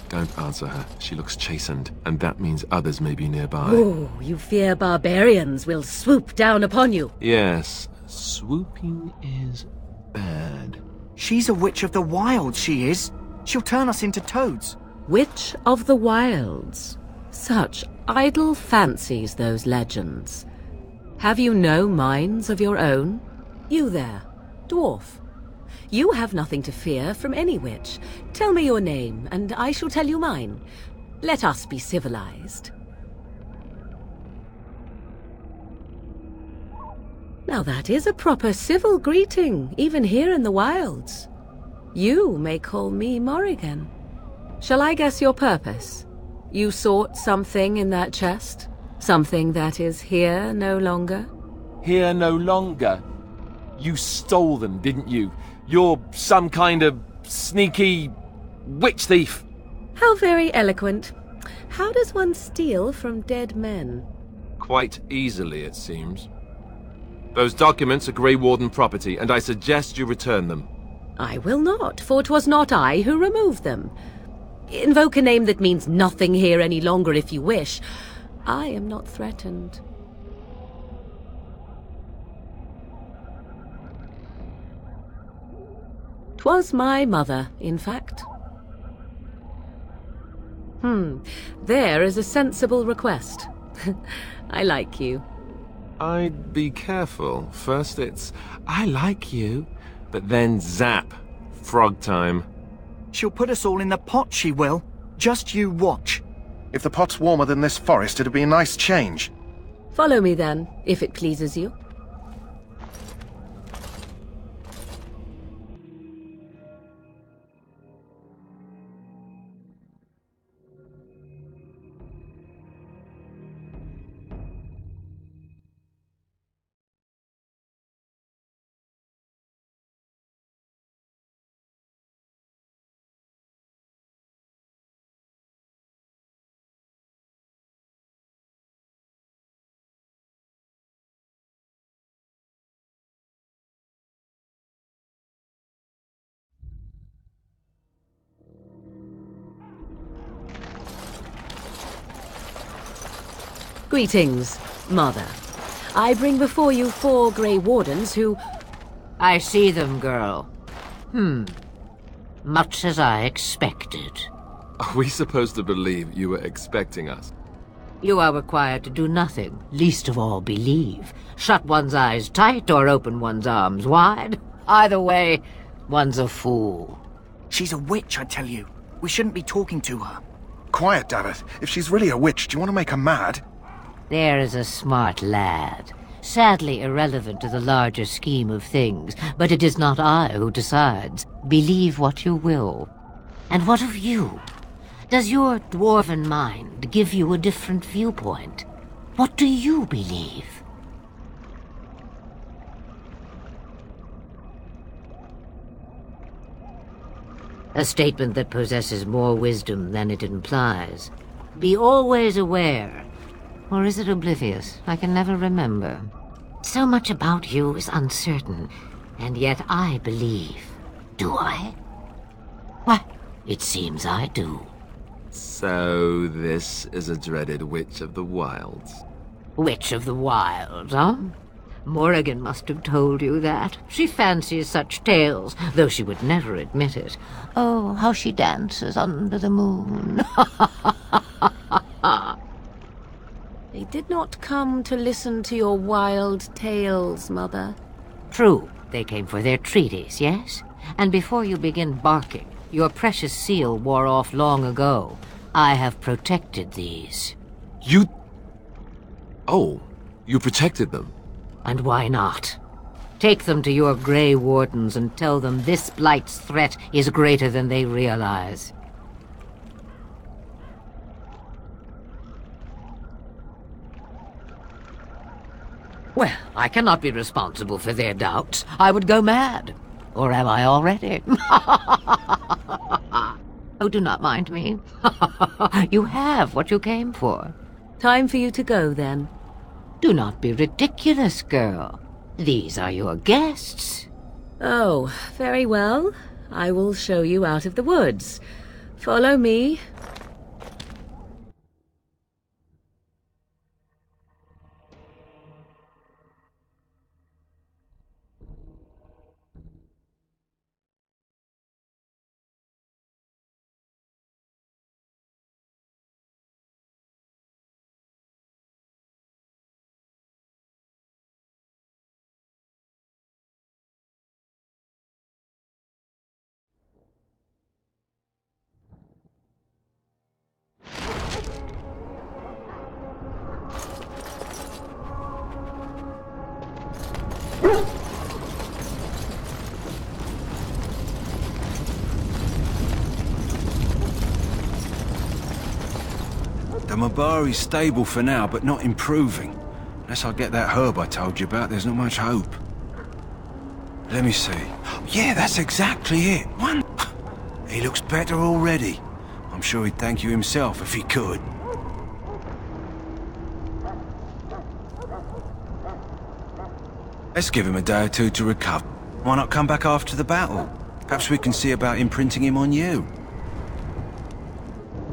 Don't answer her. She looks chastened, and that means others may be nearby.
Oh, you fear barbarians will swoop down upon you.
Yes, swooping is bad.
She's a witch of the wilds, she is. She'll turn us into toads.
Witch of the wilds. Such idle fancies, those legends. Have you no minds of your own? You there, dwarf. You have nothing to fear from any witch. Tell me your name, and I shall tell you mine.
Let us be civilized. Now that is a proper civil greeting, even here in the wilds. You may call me Morrigan. Shall I guess your purpose? You sought something in that chest? Something that is here no longer?
Here no longer? You stole them, didn't you? You're some kind of sneaky witch thief.
How very eloquent. How does one steal from dead men?
Quite easily, it seems. Those documents are Grey Warden property, and I suggest you return them.
I will not, for 'twas not I who removed them. Invoke a name that means nothing here any longer if you wish. I am not threatened. 'Twas my mother, in fact. There is a sensible request. I like you.
I'd be careful. First it's, I like you, but then zap. Frog time.
She'll put us all in the pot, she will. Just you watch.
If the pot's warmer than this forest, it'd be a nice change.
Follow me then, if it pleases you. Greetings, Mother. I bring before you 4 Grey Wardens who...
I see them, girl. Much as I expected.
Are we supposed to believe you were expecting us?
You are required to do nothing, least of all believe. Shut one's eyes tight or open one's arms wide. Either way, one's a fool.
She's a witch, I tell you. We shouldn't be talking to her.
Quiet, Daveth. If she's really a witch, do you want to make her mad?
There is a smart lad. Sadly irrelevant to the larger scheme of things, but it is not I who decides. Believe what you will. And what of you? Does your dwarven mind give you a different viewpoint? What do you believe? A statement that possesses more wisdom than it implies. Be always aware. Or is it oblivious? I can never remember. So much about you is uncertain, and yet I believe. Do I? Why, it seems I do.
So this is a dreaded Witch of the Wilds.
Witch of the Wilds, huh? Morrigan must have told you that. She fancies such tales, though she would never admit it. Oh, how she dances under the moon.
They did not come to listen to your wild tales, Mother.
True, they came for their treaties, yes? And before you begin barking, your precious seal wore off long ago. I have protected these.
You... Oh, you protected them?
And why not? Take them to your Grey Wardens and tell them this Blight's threat is greater than they realize. Well, I cannot be responsible for their doubts. I would go mad. Or am I already? Oh, do not mind me. You have what you came for.
Time for you to go, then.
Do not be ridiculous, girl. These are your guests.
Oh, very well. I will show you out of the woods. Follow me.
The Mabari's stable for now, but not improving. Unless I get that herb I told you about, there's not much hope. Let me see. Yeah, that's exactly it. One. He looks better already. I'm sure he'd thank you himself if he could. Let's give him a day or two to recover. Why not come back after the battle? Perhaps we can see about imprinting him on you.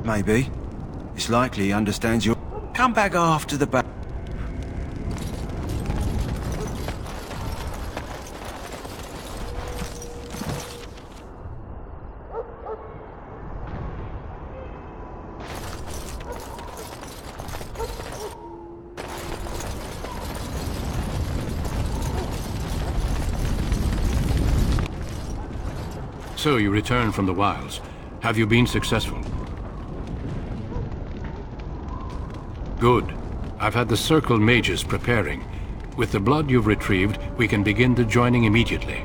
Maybe. It's likely he understands your... Come back after the battle.
So you returned from the wilds. Have you been successful? Good. I've had the Circle mages preparing. With the blood you've retrieved, we can begin the joining immediately.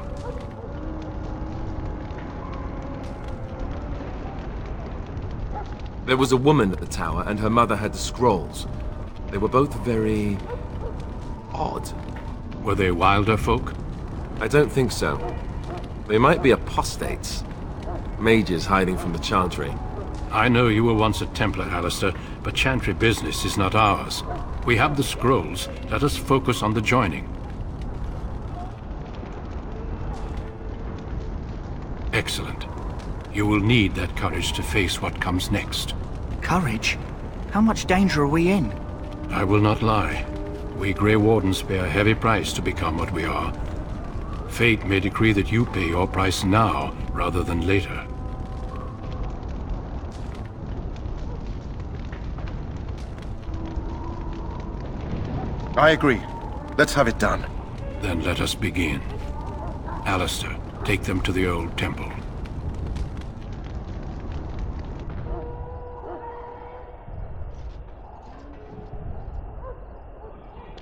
There was a woman at the tower, and her mother had the scrolls. They were both very... odd.
Were they wilder folk?
I don't think so. They might be apostates. Mages hiding from the Chantry.
I know you were once a Templar, Alistair, but Chantry business is not ours. We have the scrolls. Let us focus on the joining. Excellent. You will need that courage to face what comes next.
Courage? How much danger are we in?
I will not lie. We Grey Wardens pay a heavy price to become what we are. Fate may decree that you pay your price now, rather than later.
I agree. Let's have it done.
Then let us begin. Alistair, take them to the old temple.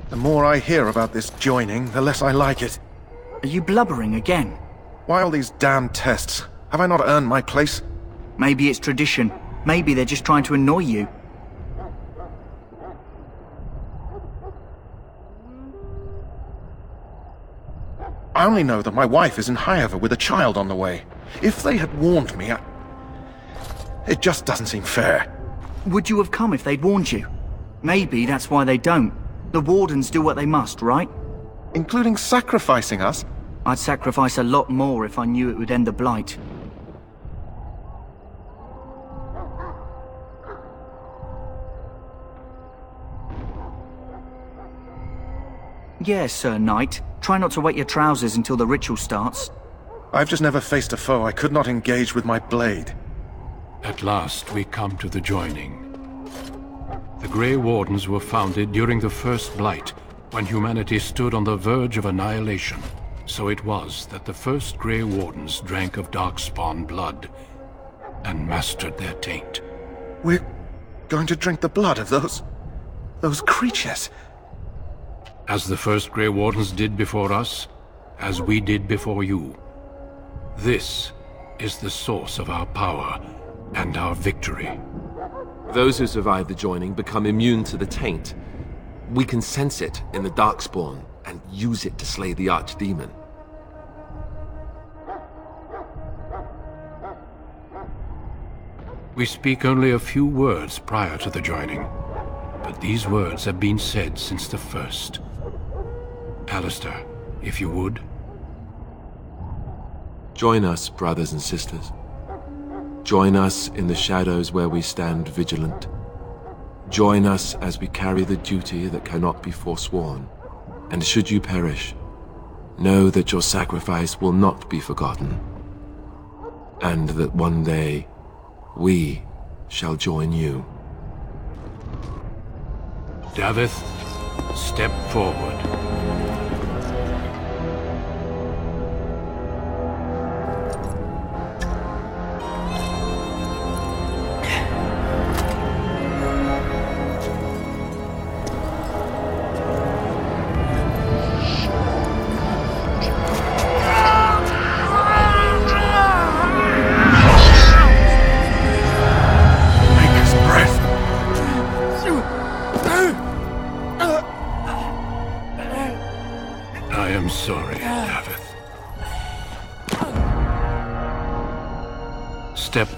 The more I hear about this joining, the less I like it.
Are you blubbering again?
Why all these damn tests? Have I not earned my place?
Maybe it's tradition. Maybe they're just trying to annoy you.
I only know that my wife is in Highever with a child on the way. If they had warned me, it just doesn't seem fair.
Would you have come if they'd warned you? Maybe that's why they don't. The Wardens do what they must, right?
Including sacrificing us?
I'd sacrifice a lot more if I knew it would end the Blight. Yes, Sir Knight. Try not to wet your trousers until the ritual starts.
I've just never faced a foe I could not engage with my blade.
At last, we come to the joining. The Grey Wardens were founded during the First Blight, when humanity stood on the verge of annihilation. So it was that the first Grey Wardens drank of Darkspawn blood and mastered their taint.
We're going to drink the blood of those creatures?
As the first Grey Wardens did before us, as we did before you. This is the source of our power and our victory.
Those who survive the joining become immune to the taint. We can sense it in the Darkspawn and use it to slay the Archdemon.
We speak only a few words prior to the joining, but these words have been said since the first. Alistair, if you would.
Join us, brothers and sisters. Join us in the shadows where we stand vigilant. Join us as we carry the duty that cannot be forsworn. And should you perish, know that your sacrifice will not be forgotten. And that one day, we shall join you.
Davith, step forward.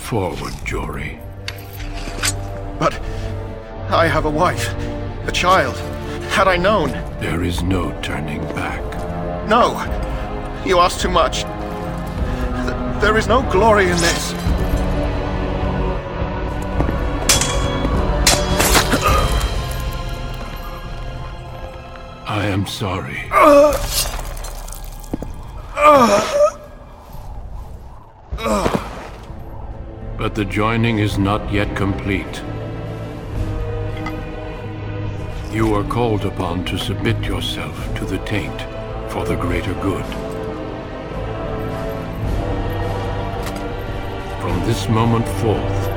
forward, Jory.
But I have a wife, a child. Had I known...
There is no turning back.
No! You ask too much. There is no glory in this.
I am sorry. But the joining is not yet complete. You are called upon to submit yourself to the Taint for the greater good. From this moment forth,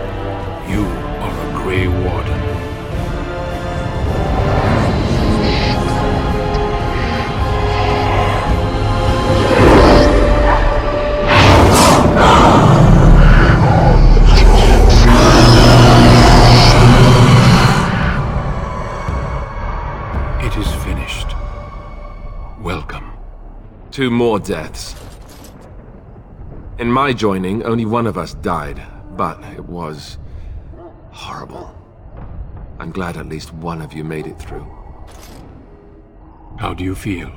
you are a Grey Warden. It is finished. Welcome.
2 more deaths. In my joining, only one of us died, but it was horrible. I'm glad at least one of you made it through.
How do you feel?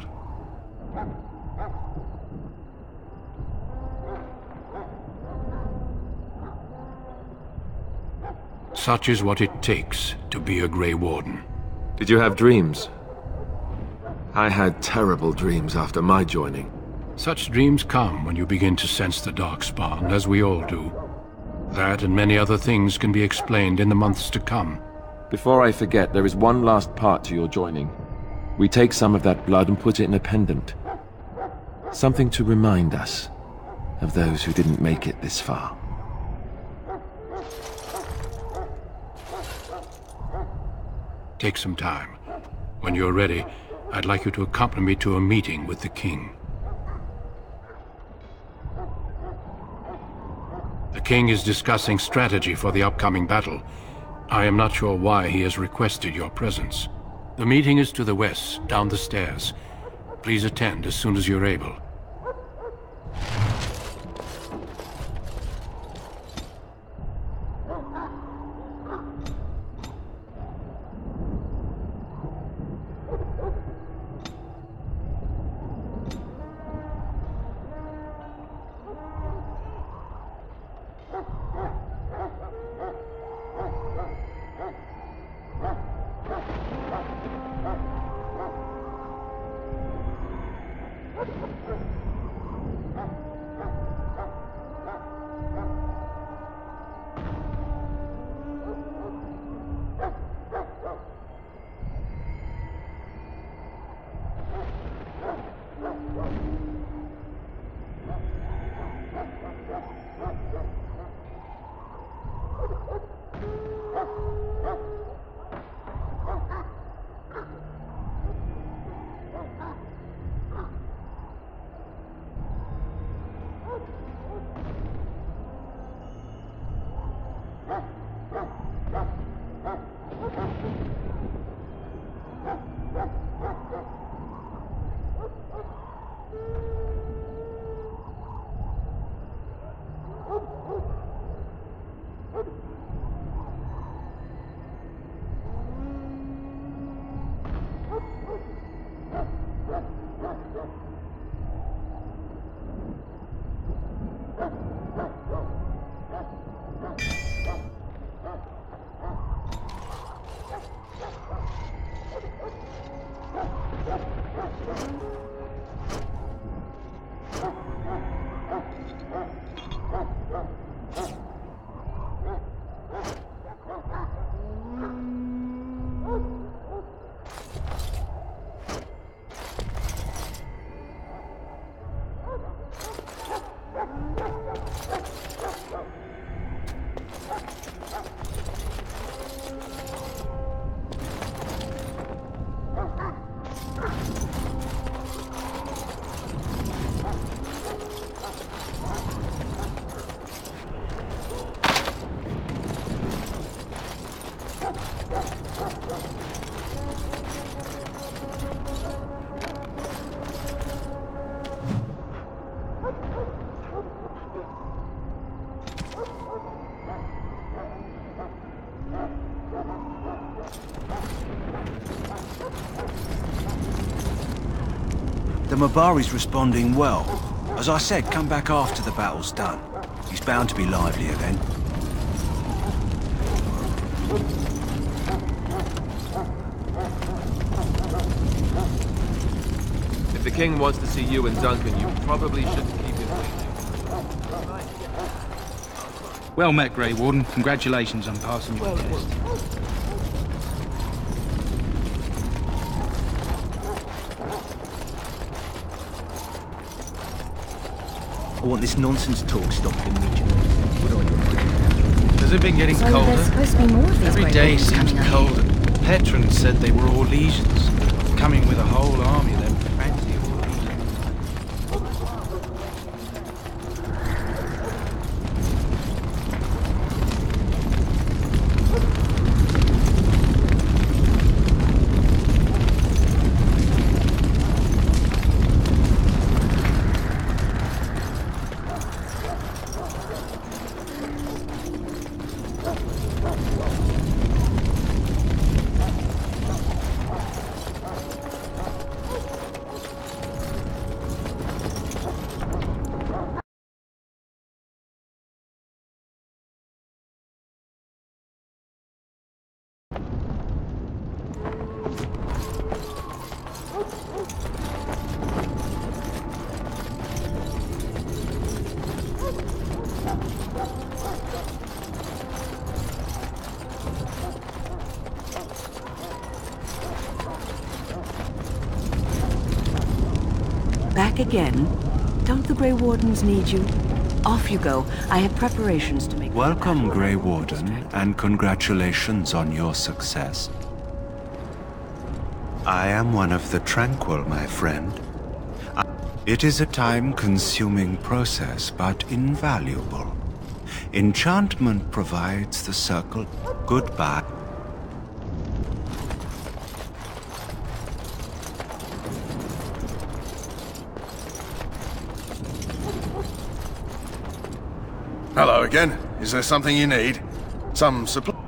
Such is what it takes to be a Grey Warden.
Did you have dreams? I had terrible dreams after my joining.
Such dreams come when you begin to sense the Darkspawn, as we all do. That and many other things can be explained in the months to come.
Before I forget, there is one last part to your joining. We take some of that blood and put it in a pendant. Something to remind us of those who didn't make it this far.
Take some time. When you're ready, I'd like you to accompany me to a meeting with the King. The King is discussing strategy for the upcoming battle. I am not sure why he has requested your presence. The meeting is to the west, down the stairs. Please attend as soon as you're able.
The Mabari's responding well. As I said, come back after the battle's done. He's bound to be livelier then.
If the king wants to see you and Duncan, you probably shouldn't keep him waiting.
Well met, Grey Warden. Congratulations on passing your test.
I want this nonsense talk stopped immediately.
Has it been getting colder?
There's supposed to be more of these
Every
Grey
day
Wardens
seems
coming,
colder. Petron said they were all legions, coming with a whole army of them fancy orders.
Back again? Don't the Grey Wardens need you? Off you go. I have preparations to make.
Welcome, Grey Warden, and congratulations on your success. I am one of the Tranquil, my friend. It is a time-consuming process, but invaluable. Enchantment provides the circle. Goodbye.
Hello again. Is there something you need? Some supply?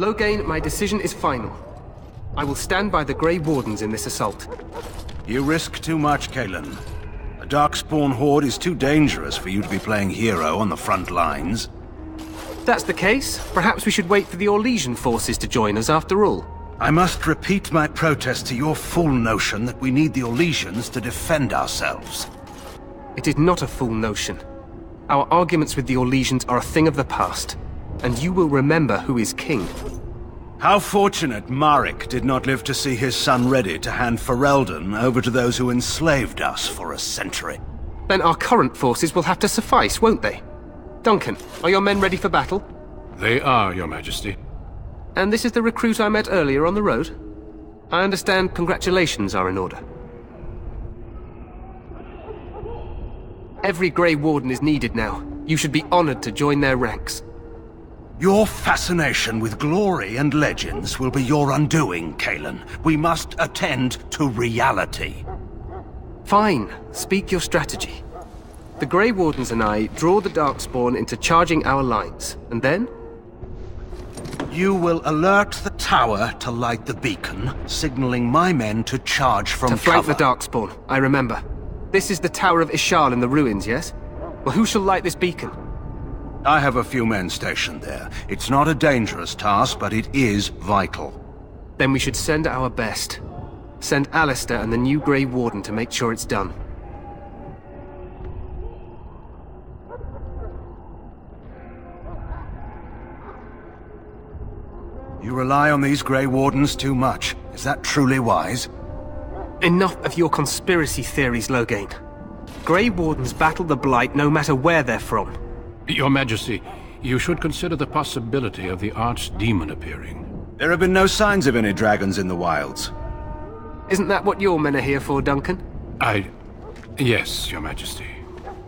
Loghain, my decision is final. I will stand by the Grey Wardens in this assault.
You risk too much, Cailan. A Darkspawn horde is too dangerous for you to be playing hero on the front lines.
If that's the case, perhaps we should wait for the Orlesian forces to join us after all.
I must repeat my protest to your fool notion that we need the Orlesians to defend ourselves.
It is not a fool notion. Our arguments with the Orlesians are a thing of the past, and you will remember who is king.
How fortunate Maric did not live to see his son ready to hand Ferelden over to those who enslaved us for a century.
Then our current forces will have to suffice, won't they? Duncan, are your men ready for battle?
They are, Your Majesty.
And this is the recruit I met earlier on the road? I understand congratulations are in order. Every Grey Warden is needed now. You should be honored to join their ranks.
Your fascination with glory and legends will be your undoing, Cailan. We must attend to reality.
Fine. Speak your strategy. The Grey Wardens and I draw the Darkspawn into charging our lines, and then?
You will alert the tower to light the beacon, signaling my men to charge from cover.
To flank the Darkspawn, I remember. This is the Tower of Ishal in the ruins, yes? Well, who shall light this beacon?
I have a few men stationed there. It's not a dangerous task, but it is vital.
Then we should send our best. Send Alistair and the new Grey Warden to make sure it's done.
You rely on these Grey Wardens too much. Is that truly wise?
Enough of your conspiracy theories, Loghain. Grey Wardens battle the Blight no matter where they're from.
Your Majesty, you should consider the possibility of the Archdemon appearing.
There have been no signs of any dragons in the wilds.
Isn't that what your men are here for, Duncan?
Yes, Your Majesty.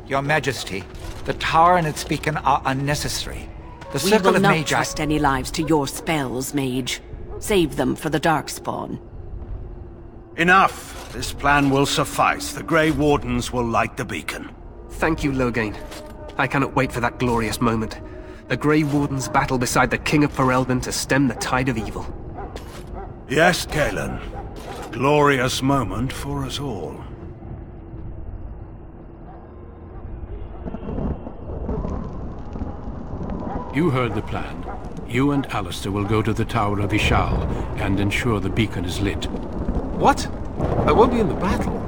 Your Majesty, the tower and its beacon are unnecessary. The
We
Circle
will
of
not
Magi...
trust any lives to your spells, Mage. Save them for the Darkspawn.
Enough! This plan will suffice. The Grey Wardens will light the beacon.
Thank you, Loghain. I cannot wait for that glorious moment. The Grey Wardens battle beside the King of Ferelden to stem the tide of evil.
Yes, Cailan. Glorious moment for us all.
You heard the plan. You and Alistair will go to the Tower of Ishal and ensure the beacon is lit.
What? I won't be in the battle.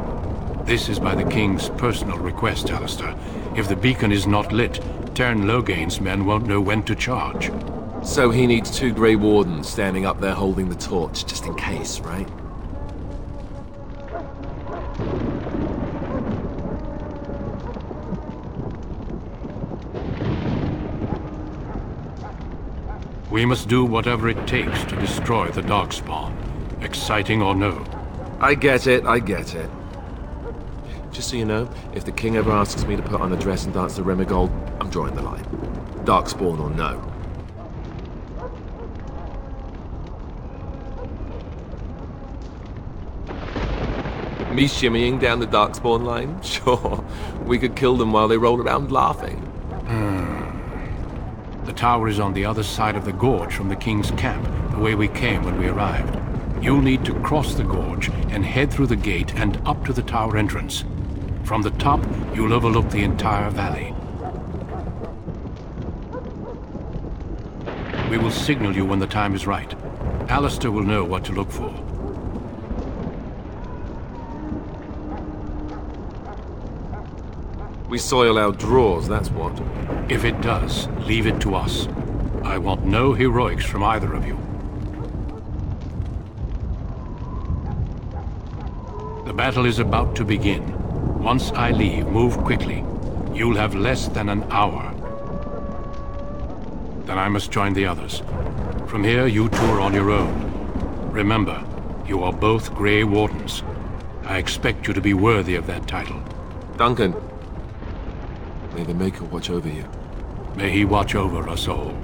This is by the King's personal request, Alistair. If the beacon is not lit, Tern Loghain's men won't know when to charge.
So he needs 2 Grey Wardens standing up there holding the torch, just in case, right?
We must do whatever it takes to destroy the Darkspawn, exciting or no.
I get it, I get it. Just so you know, if the King ever asks me to put on a dress and dance to Remigold, I'm drawing the line. Darkspawn or no. Me shimmying down the Darkspawn line? Sure. We could kill them while they roll around laughing.
The tower is on the other side of the gorge from the King's camp, the way we came when we arrived. You'll need to cross the gorge and head through the gate and up to the tower entrance. From the top, you'll overlook the entire valley. We will signal you when the time is right. Alistair will know what to look for.
We soil our drawers, that's what.
If it does, leave it to us. I want no heroics from either of you. The battle is about to begin. Once I leave, move quickly. You'll have less than an hour. Then I must join the others. From here, you two are on your own. Remember, you are both Grey Wardens. I expect you to be worthy of that title.
Duncan, may the Maker watch over you.
May he watch over us all.